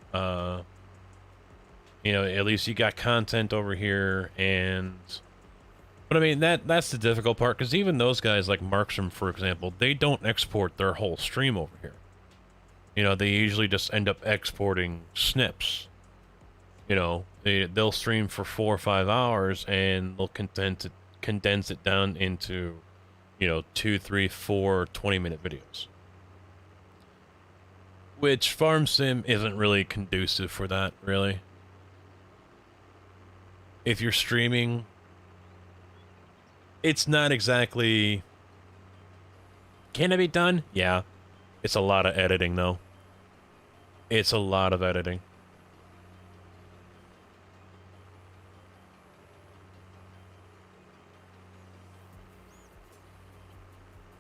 You You know, at least you got content over here, and but I mean that's the difficult part, because even those guys like Markstrom, for example, they don't export their whole stream over here. You know, they usually just end up exporting snips. You know, they'll stream for 4 or 5 hours, and they'll condense it down into, you know, 2, 3, 4 20-minute videos. Which Farm Sim isn't really conducive for that, really. If you're streaming, it's not exactly... Can it be done? Yeah. It's a lot of editing, though. It's a lot of editing.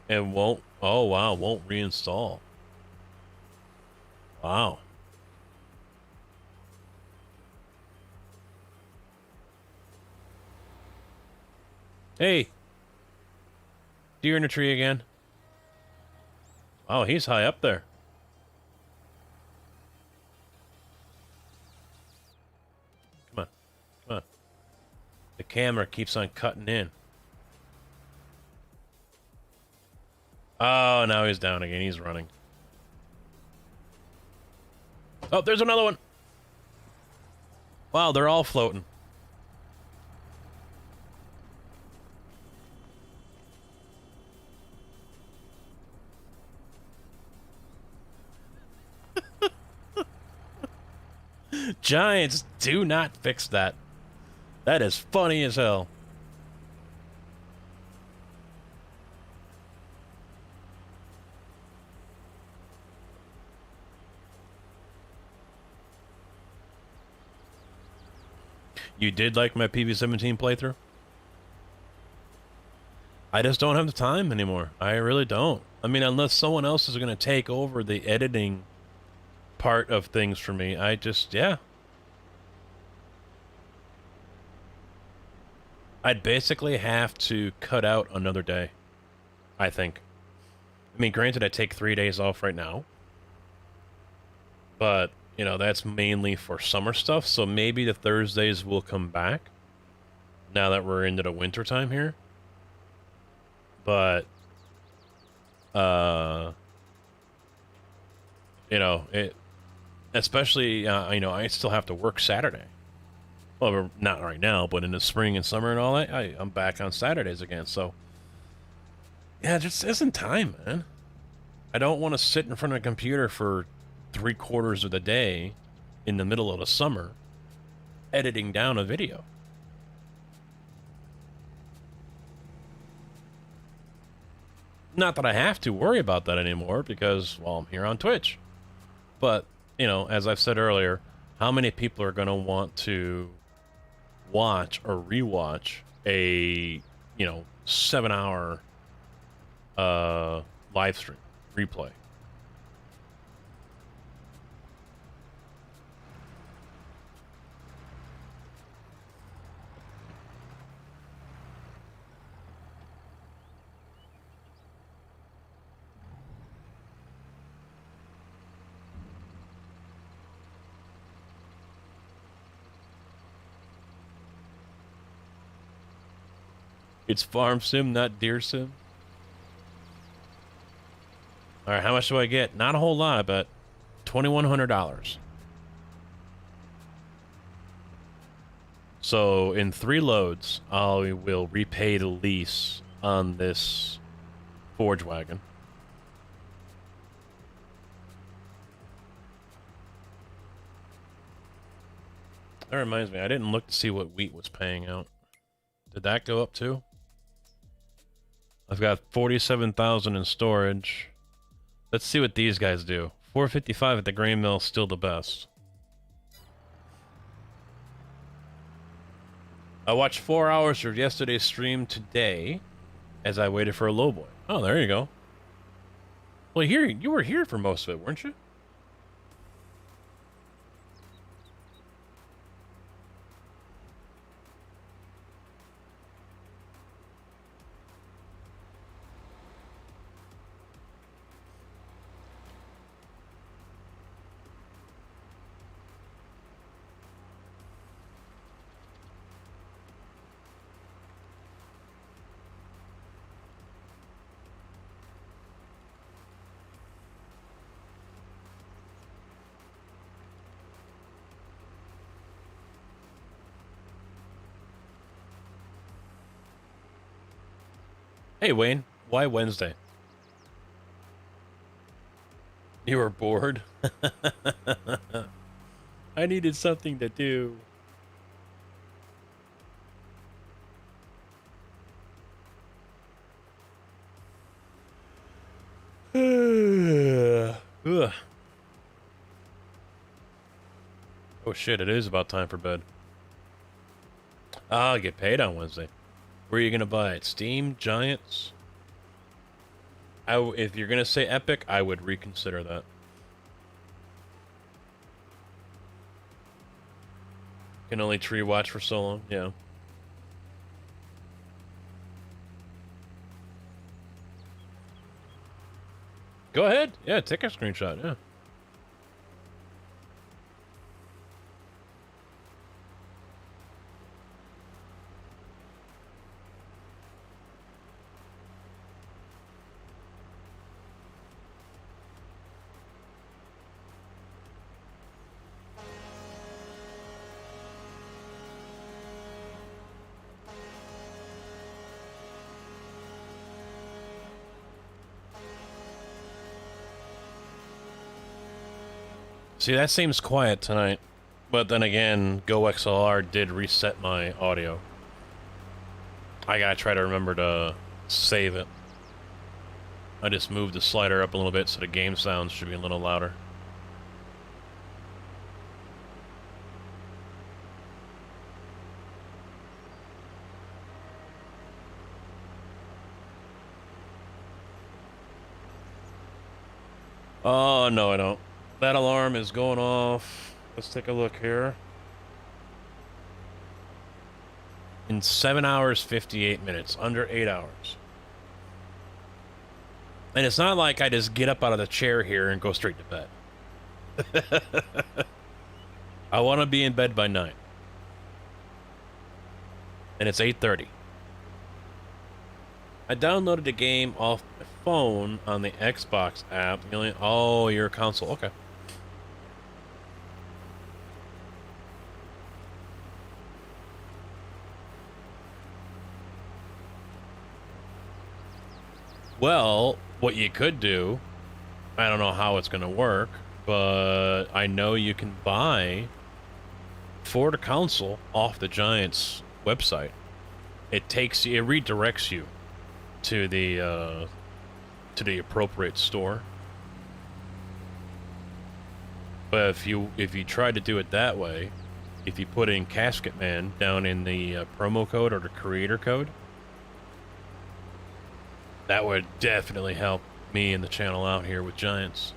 And won't... Oh, wow. Won't reinstall. Wow. Hey. Deer in a tree again. Oh, he's high up there. Come on. Come on. The camera keeps on cutting in. Oh, now he's down again. He's running. Oh, there's another one. Wow, they're all floating. Giants, do not fix that. That is funny as hell. You did like my PB-17 playthrough? I just don't have the time anymore. I really don't. I mean, unless someone else is going to take over the editing part of things for me, I just, yeah. I'd basically have to cut out another day, I think. I mean, granted, I take 3 days off right now. But, you know, that's mainly for summer stuff, so maybe the Thursdays will come back now that we're into the winter time here. But, you know, especially, you know, I still have to work Saturday. Well, not right now, but in the spring and summer and all that, I'm back on Saturdays again, so. Yeah, it just isn't time, man. I don't want to sit in front of a computer for 3/4 of the day in the middle of the summer editing down a video. Not that I have to worry about that anymore because, well, I'm here on Twitch. But, you know, as I've said earlier, how many people are going to want to watch or rewatch a, you know, 7-hour live stream replay? It's Farm Sim, not Deer Sim. All right, how much do I get? Not a whole lot, but $2,100. So in 3 loads, I will repay the lease on this Forge wagon. That reminds me, I didn't look to see what wheat was paying out. Did that go up too? I've got 47,000 in storage. Let's see what these guys do. 455 at the grain mill, still the best. I watched 4 hours of yesterday's stream today as I waited for a lowboy. Oh, there you go. Well, here you were here for most of it, weren't you? Hey, Wayne. Why Wednesday? You were bored? I needed something to do. Ugh. Oh shit, it is about time for bed. I'll get paid on Wednesday. Where are you gonna buy it? Steam? Giants? If you're gonna say Epic, I would reconsider that. Can only tree watch for so long, yeah. Go ahead. Yeah, take a screenshot, yeah. See, that seems quiet tonight. But then again, GoXLR did reset my audio. I gotta try to remember to save it. I just moved the slider up a little bit so the game sounds should be a little louder. Oh, no, I don't. That alarm is going off. Let's take a look here. In 7 hours, 58 minutes. Under 8 hours. And it's not like I just get up out of the chair here and go straight to bed. I want to be in bed by 9. And it's 8:30. I downloaded the game off my phone on the Xbox app. Oh, you're a console. Okay. Well, what you could do, I don't know how it's going to work, but I know you can buy for the console off the Giants website. It redirects you to the appropriate store. But if you try to do it that way, if you put in Casket Man down in the promo code or the creator code, that would definitely help me and the channel out here with Giants.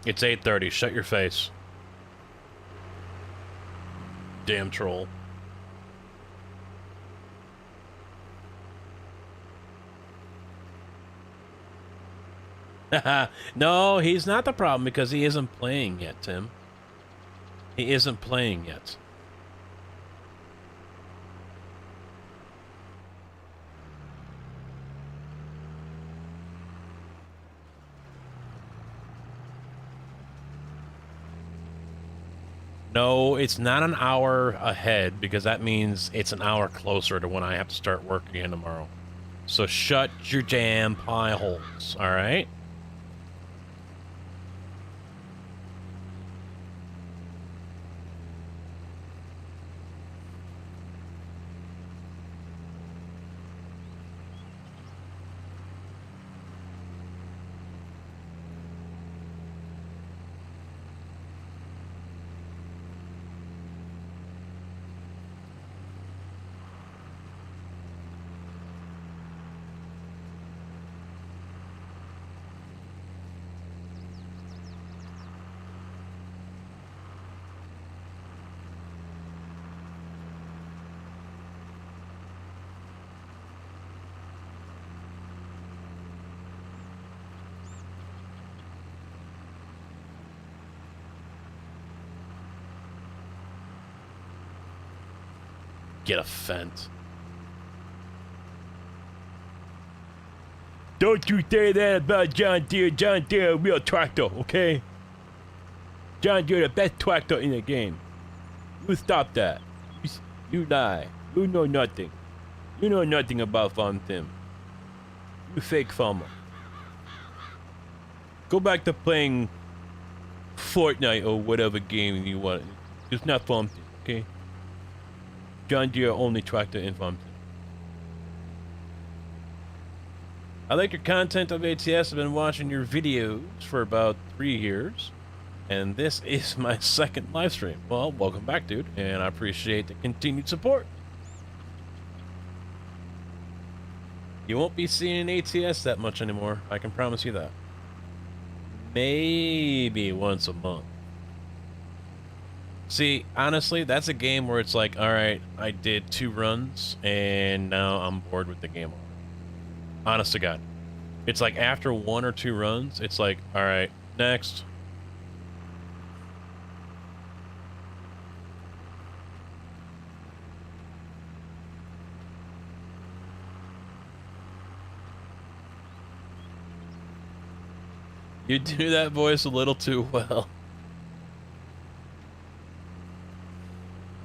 It's 8:30. Shut your face. Damn troll. No, he's not the problem because he isn't playing yet, Tim. He isn't playing yet. No, it's not an hour ahead because that means it's an hour closer to when I have to start work again tomorrow. So shut your damn pie holes, all right? Get a fent. Don't you say that about John Deere. John Deere, a real tractor, okay? John Deere, the best tractor in the game. You stop that. You lie. You know nothing. You know nothing about Farm Sim. You fake farmer. Go back to playing Fortnite or whatever game you want. It's not Farm Sim, okay? John Deere only tractor in Farm Sim. I like your content of ATS. I've been watching your videos for about 3 years. And this is my second live stream. Well, welcome back, dude. And I appreciate the continued support. You won't be seeing ATS that much anymore. I can promise you that. Maybe once a month. See, honestly, that's a game where it's like, alright, I did 2 runs, and now I'm bored with the game. Honest to God. It's like after 1 or 2 runs, it's like, alright, next. You do that voice a little too well.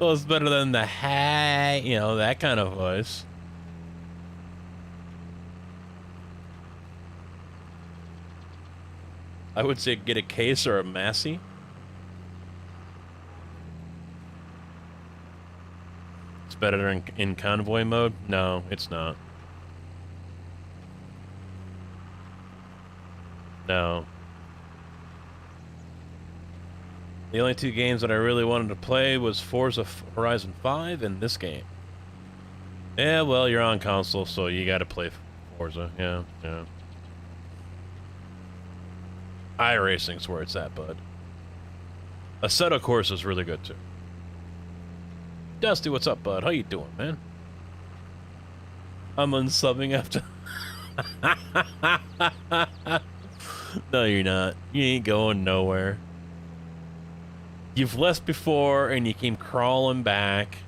Well, it's better than the hey, you know, that kind of voice. I would say get a case or a Massey. It's better in convoy mode? No, it's not. No. The only 2 games that I really wanted to play was Forza Horizon 5 and this game. Yeah, well, you're on console, so you gotta play Forza. Yeah, yeah. iRacing's where it's at, bud. Assetto Corsa is really good, too. Dusty, what's up, bud? How you doing, man? I'm unsubbing after... No, you're not. You ain't going nowhere. You've left before, and you came crawling back.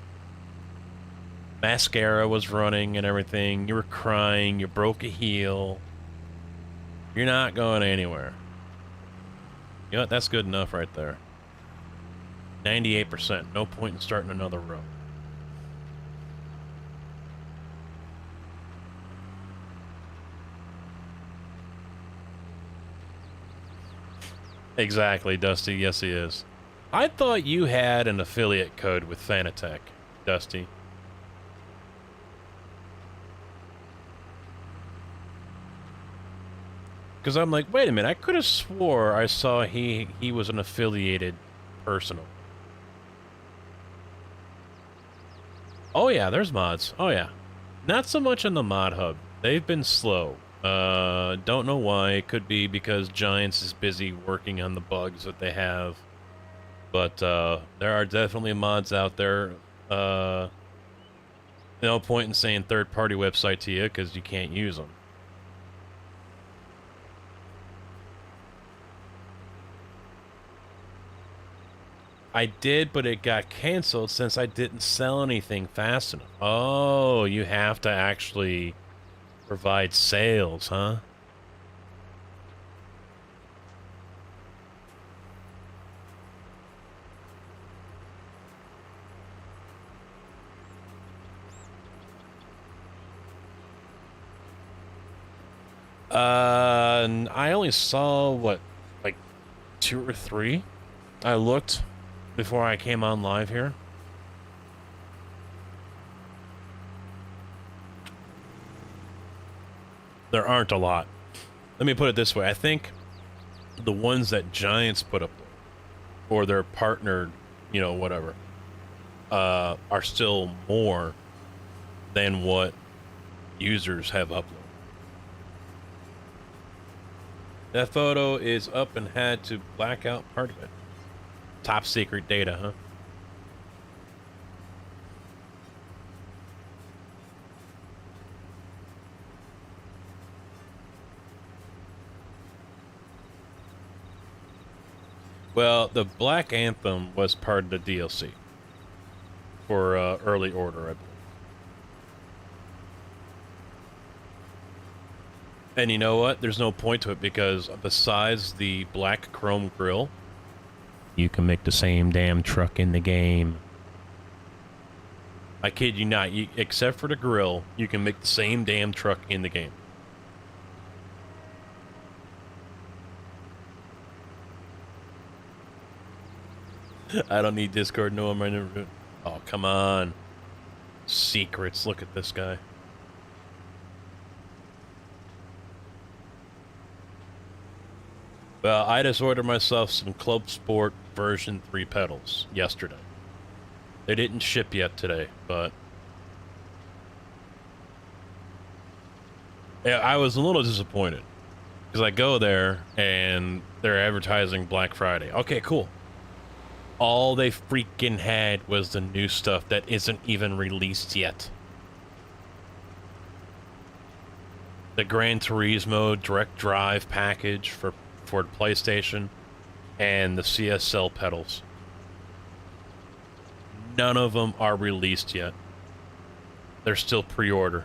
Mascara was running and everything. You were crying. You broke a heel. You're not going anywhere. You know what? That's good enough right there. 98%. No point in starting another row. Exactly, Dusty. Yes, he is. I thought you had an affiliate code with Fanatec, Dusty. Because I'm like, wait a minute, I could have swore I saw he was an affiliated personal. Oh yeah, there's mods. Oh yeah. Not so much on the mod hub. They've been slow. Don't know why. It could be because Giants is busy working on the bugs that they have. But, there are definitely mods out there. No point in saying third-party website to you, because you can't use them. I did, but it got canceled since I didn't sell anything fast enough. Oh, you have to actually provide sales, huh? I only saw, what, like 2 or 3? I looked before I came on live here. There aren't a lot. Let me put it this way. I think the ones that Giants put up, or their partnered, you know, whatever, are still more than what users have uploaded. That photo is up and had to black out part of it. Top secret data, huh? Well, the Black Anthem was part of the DLC for Early Order, I believe. And you know what? There's no point to it because besides the black chrome grille, you can make the same damn truck in the game. I kid you not. Except for the grille, you can make the same damn truck in the game. I don't need Discord. No, I'm right. Oh, come on. Secrets. Look at this guy. Well, I just ordered myself some Club Sport version 3 pedals yesterday. They didn't ship yet today, but yeah, I was a little disappointed because I go there and they're advertising Black Friday. Okay, cool. All they freaking had was the new stuff that isn't even released yet. The Gran Turismo Direct Drive package for PlayStation and the CSL pedals. None of them are released yet. They're still pre-order.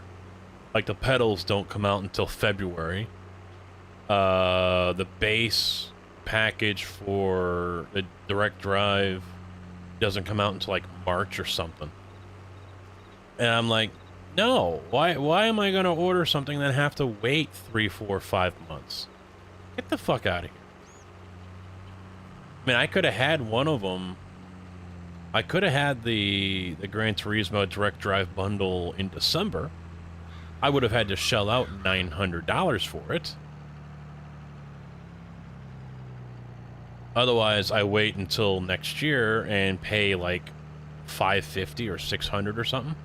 Like the pedals don't come out until February. The base package for the Direct Drive doesn't come out until like March or something. And I'm like, no, why am I gonna order something that I have to wait 3, 4, 5 months? Get the fuck out of here. I mean, I could have had one of them. I could have had the Gran Turismo Direct Drive bundle in December. I would have had to shell out $900 for it. Otherwise, I wait until next year and pay like $550 or $600 or something.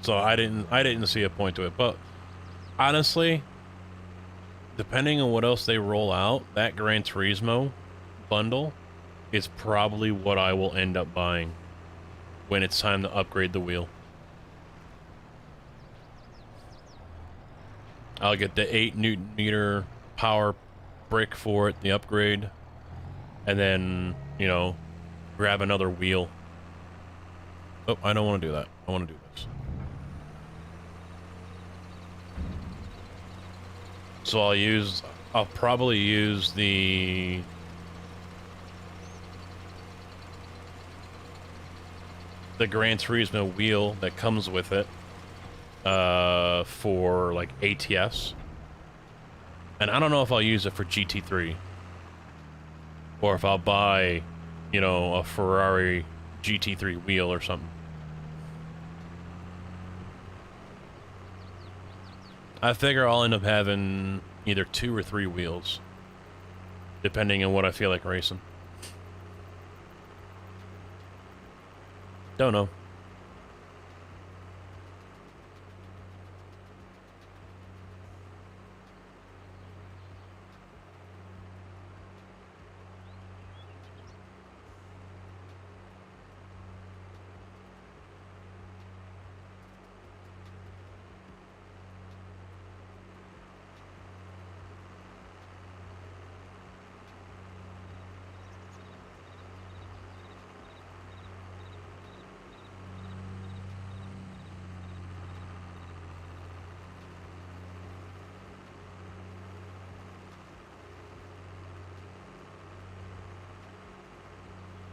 So I didn't see a point to it, but honestly, depending on what else they roll out, that Gran Turismo bundle is probably what I will end up buying when it's time to upgrade the wheel. I'll get the 8 Newton meter power brick for it, the upgrade, and then, you know, grab another wheel. Oh, I don't want to do that. I want to do this. So I'll probably use the Gran Turismo wheel that comes with it for like ATS. And I don't know if I'll use it for GT3 or if I'll buy, you know, a Ferrari GT3 wheel or something. I figure I'll end up having either 2 or 3 wheels, depending on what I feel like racing. Don't know.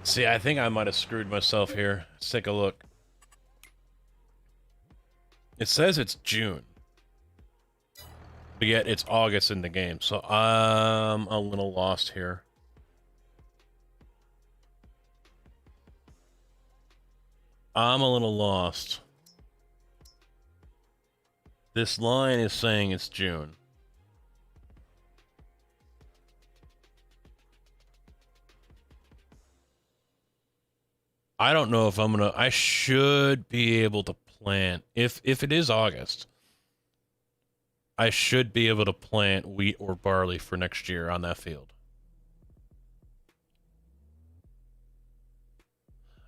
See, I think I might have screwed myself here. Let's take a look. It says it's June, but yet it's August in the game, so I'm a little lost here. I'm a little lost. This line is saying it's June. I don't know if I'm gonna. I should be able to plant if it is August. I should be able to plant wheat or barley for next year on that field.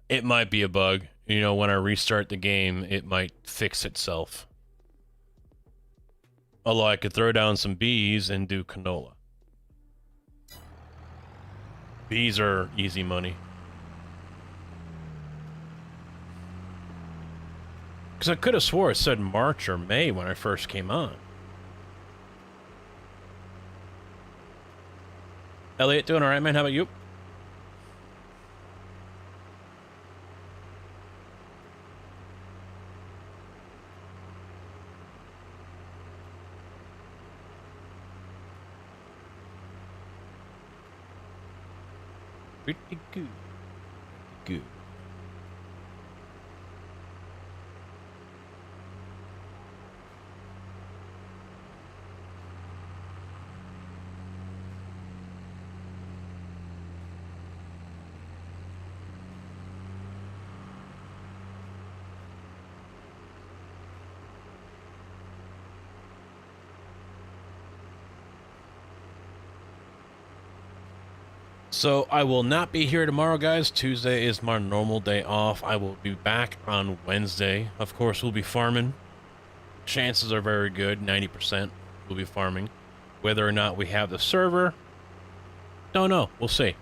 It might be a bug. You know, when I restart the game, it might fix itself. Although I could throw down some bees and do canola. Bees are easy money. Because I could have swore it said March or May when I first came on. Elliot, doing all right, man? How about you? Pretty good. Good. So I will not be here tomorrow, guys. Tuesday is my normal day off. I will be back on Wednesday. Of course, we'll be farming. Chances are very good, 90% we'll be farming. Whether or not we have the server, don't know. We'll see.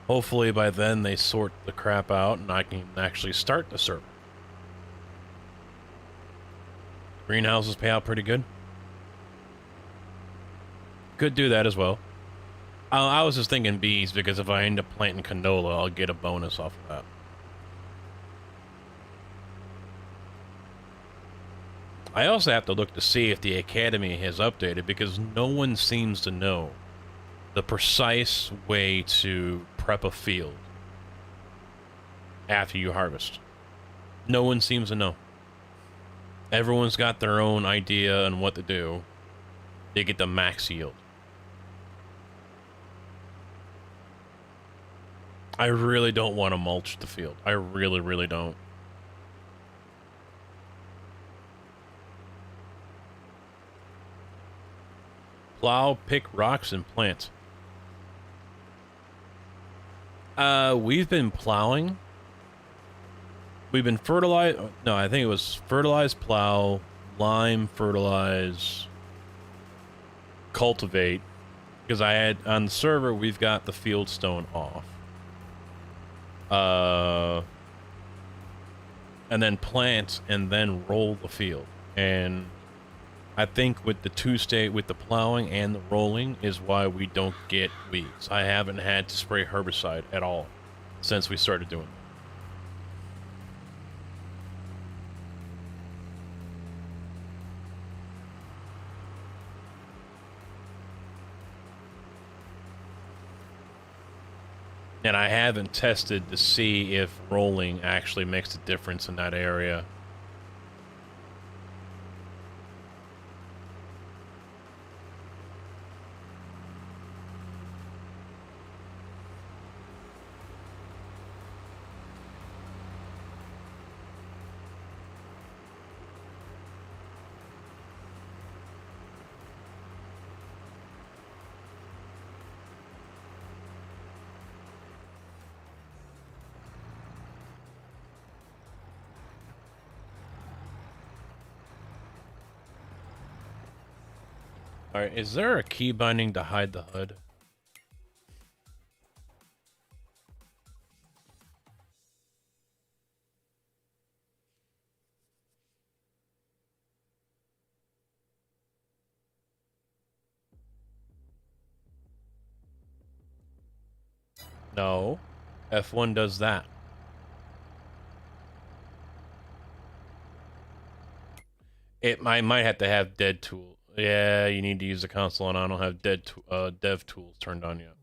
Hopefully by then they sort the crap out and I can actually start the server. Greenhouses pay out pretty good. Could do that as well. I was just thinking bees because if I end up planting canola, I'll get a bonus off of that. I also have to look to see if the Academy has updated because no one seems to know the precise way to prep a field after you harvest. No one seems to know. Everyone's got their own idea on what to do. They get the max yield. I really don't want to mulch the field. I really, really don't. Plow, pick rocks, and plant. We've been plowing. We've been fertilize. No, I think it was fertilize, plow, lime, fertilize, cultivate. Because I had on the server, we've got the field stone off. And then plant and then roll the field. And I think with the two-stage, with the plowing and the rolling is why we don't get weeds. I haven't had to spray herbicide at all since we started doing it. And I haven't tested to see if rolling actually makes a difference in that area. Alright, is there a key binding to hide the HUD? No. F1 does that. I might have to have dead tool. Yeah, you need to use the console, and I don't have dev tools turned on yet.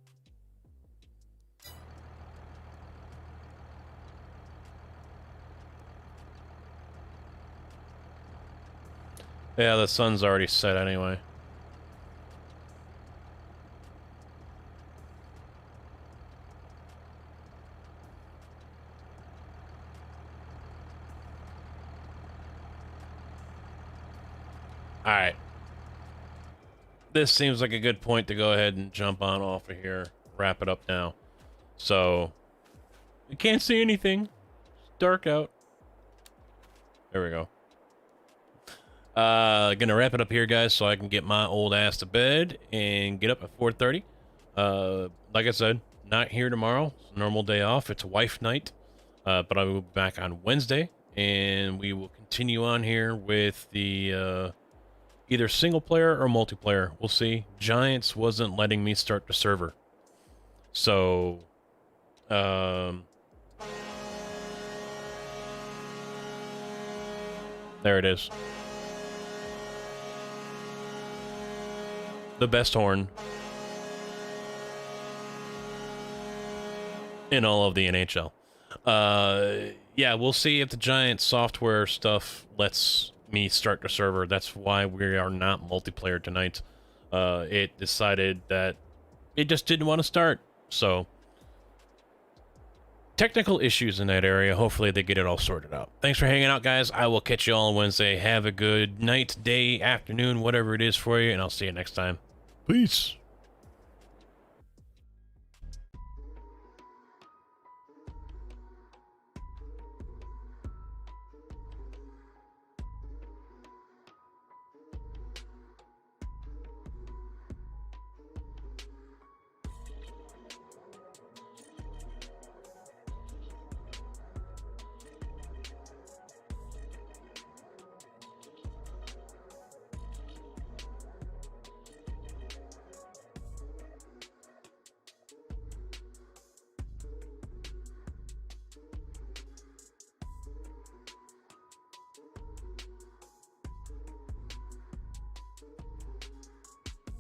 Yeah, the sun's already set anyway. Alright. This seems like a good point to go ahead and jump on off of here. Wrap it up now. So, you can't see anything. It's dark out. There we go. Gonna wrap it up here, guys, so I can get my old ass to bed and get up at 4:30. Like I said, not here tomorrow. It's a normal day off. It's wife night. But I will be back on Wednesday, and we will continue on here with the either single player or multiplayer. We'll see. Giants wasn't letting me start the server. So, there it is. The best horn in all of the NHL. Yeah, we'll see if the Giant software stuff lets me start the server. That's why we are not multiplayer tonight. It decided that it just didn't want to start. So, technical issues in that area. Hopefully they get it all sorted out. Thanks for hanging out, guys. I will catch you all on Wednesday. Have a good night, day, afternoon, whatever it is for you, and I'll see you next time. Peace.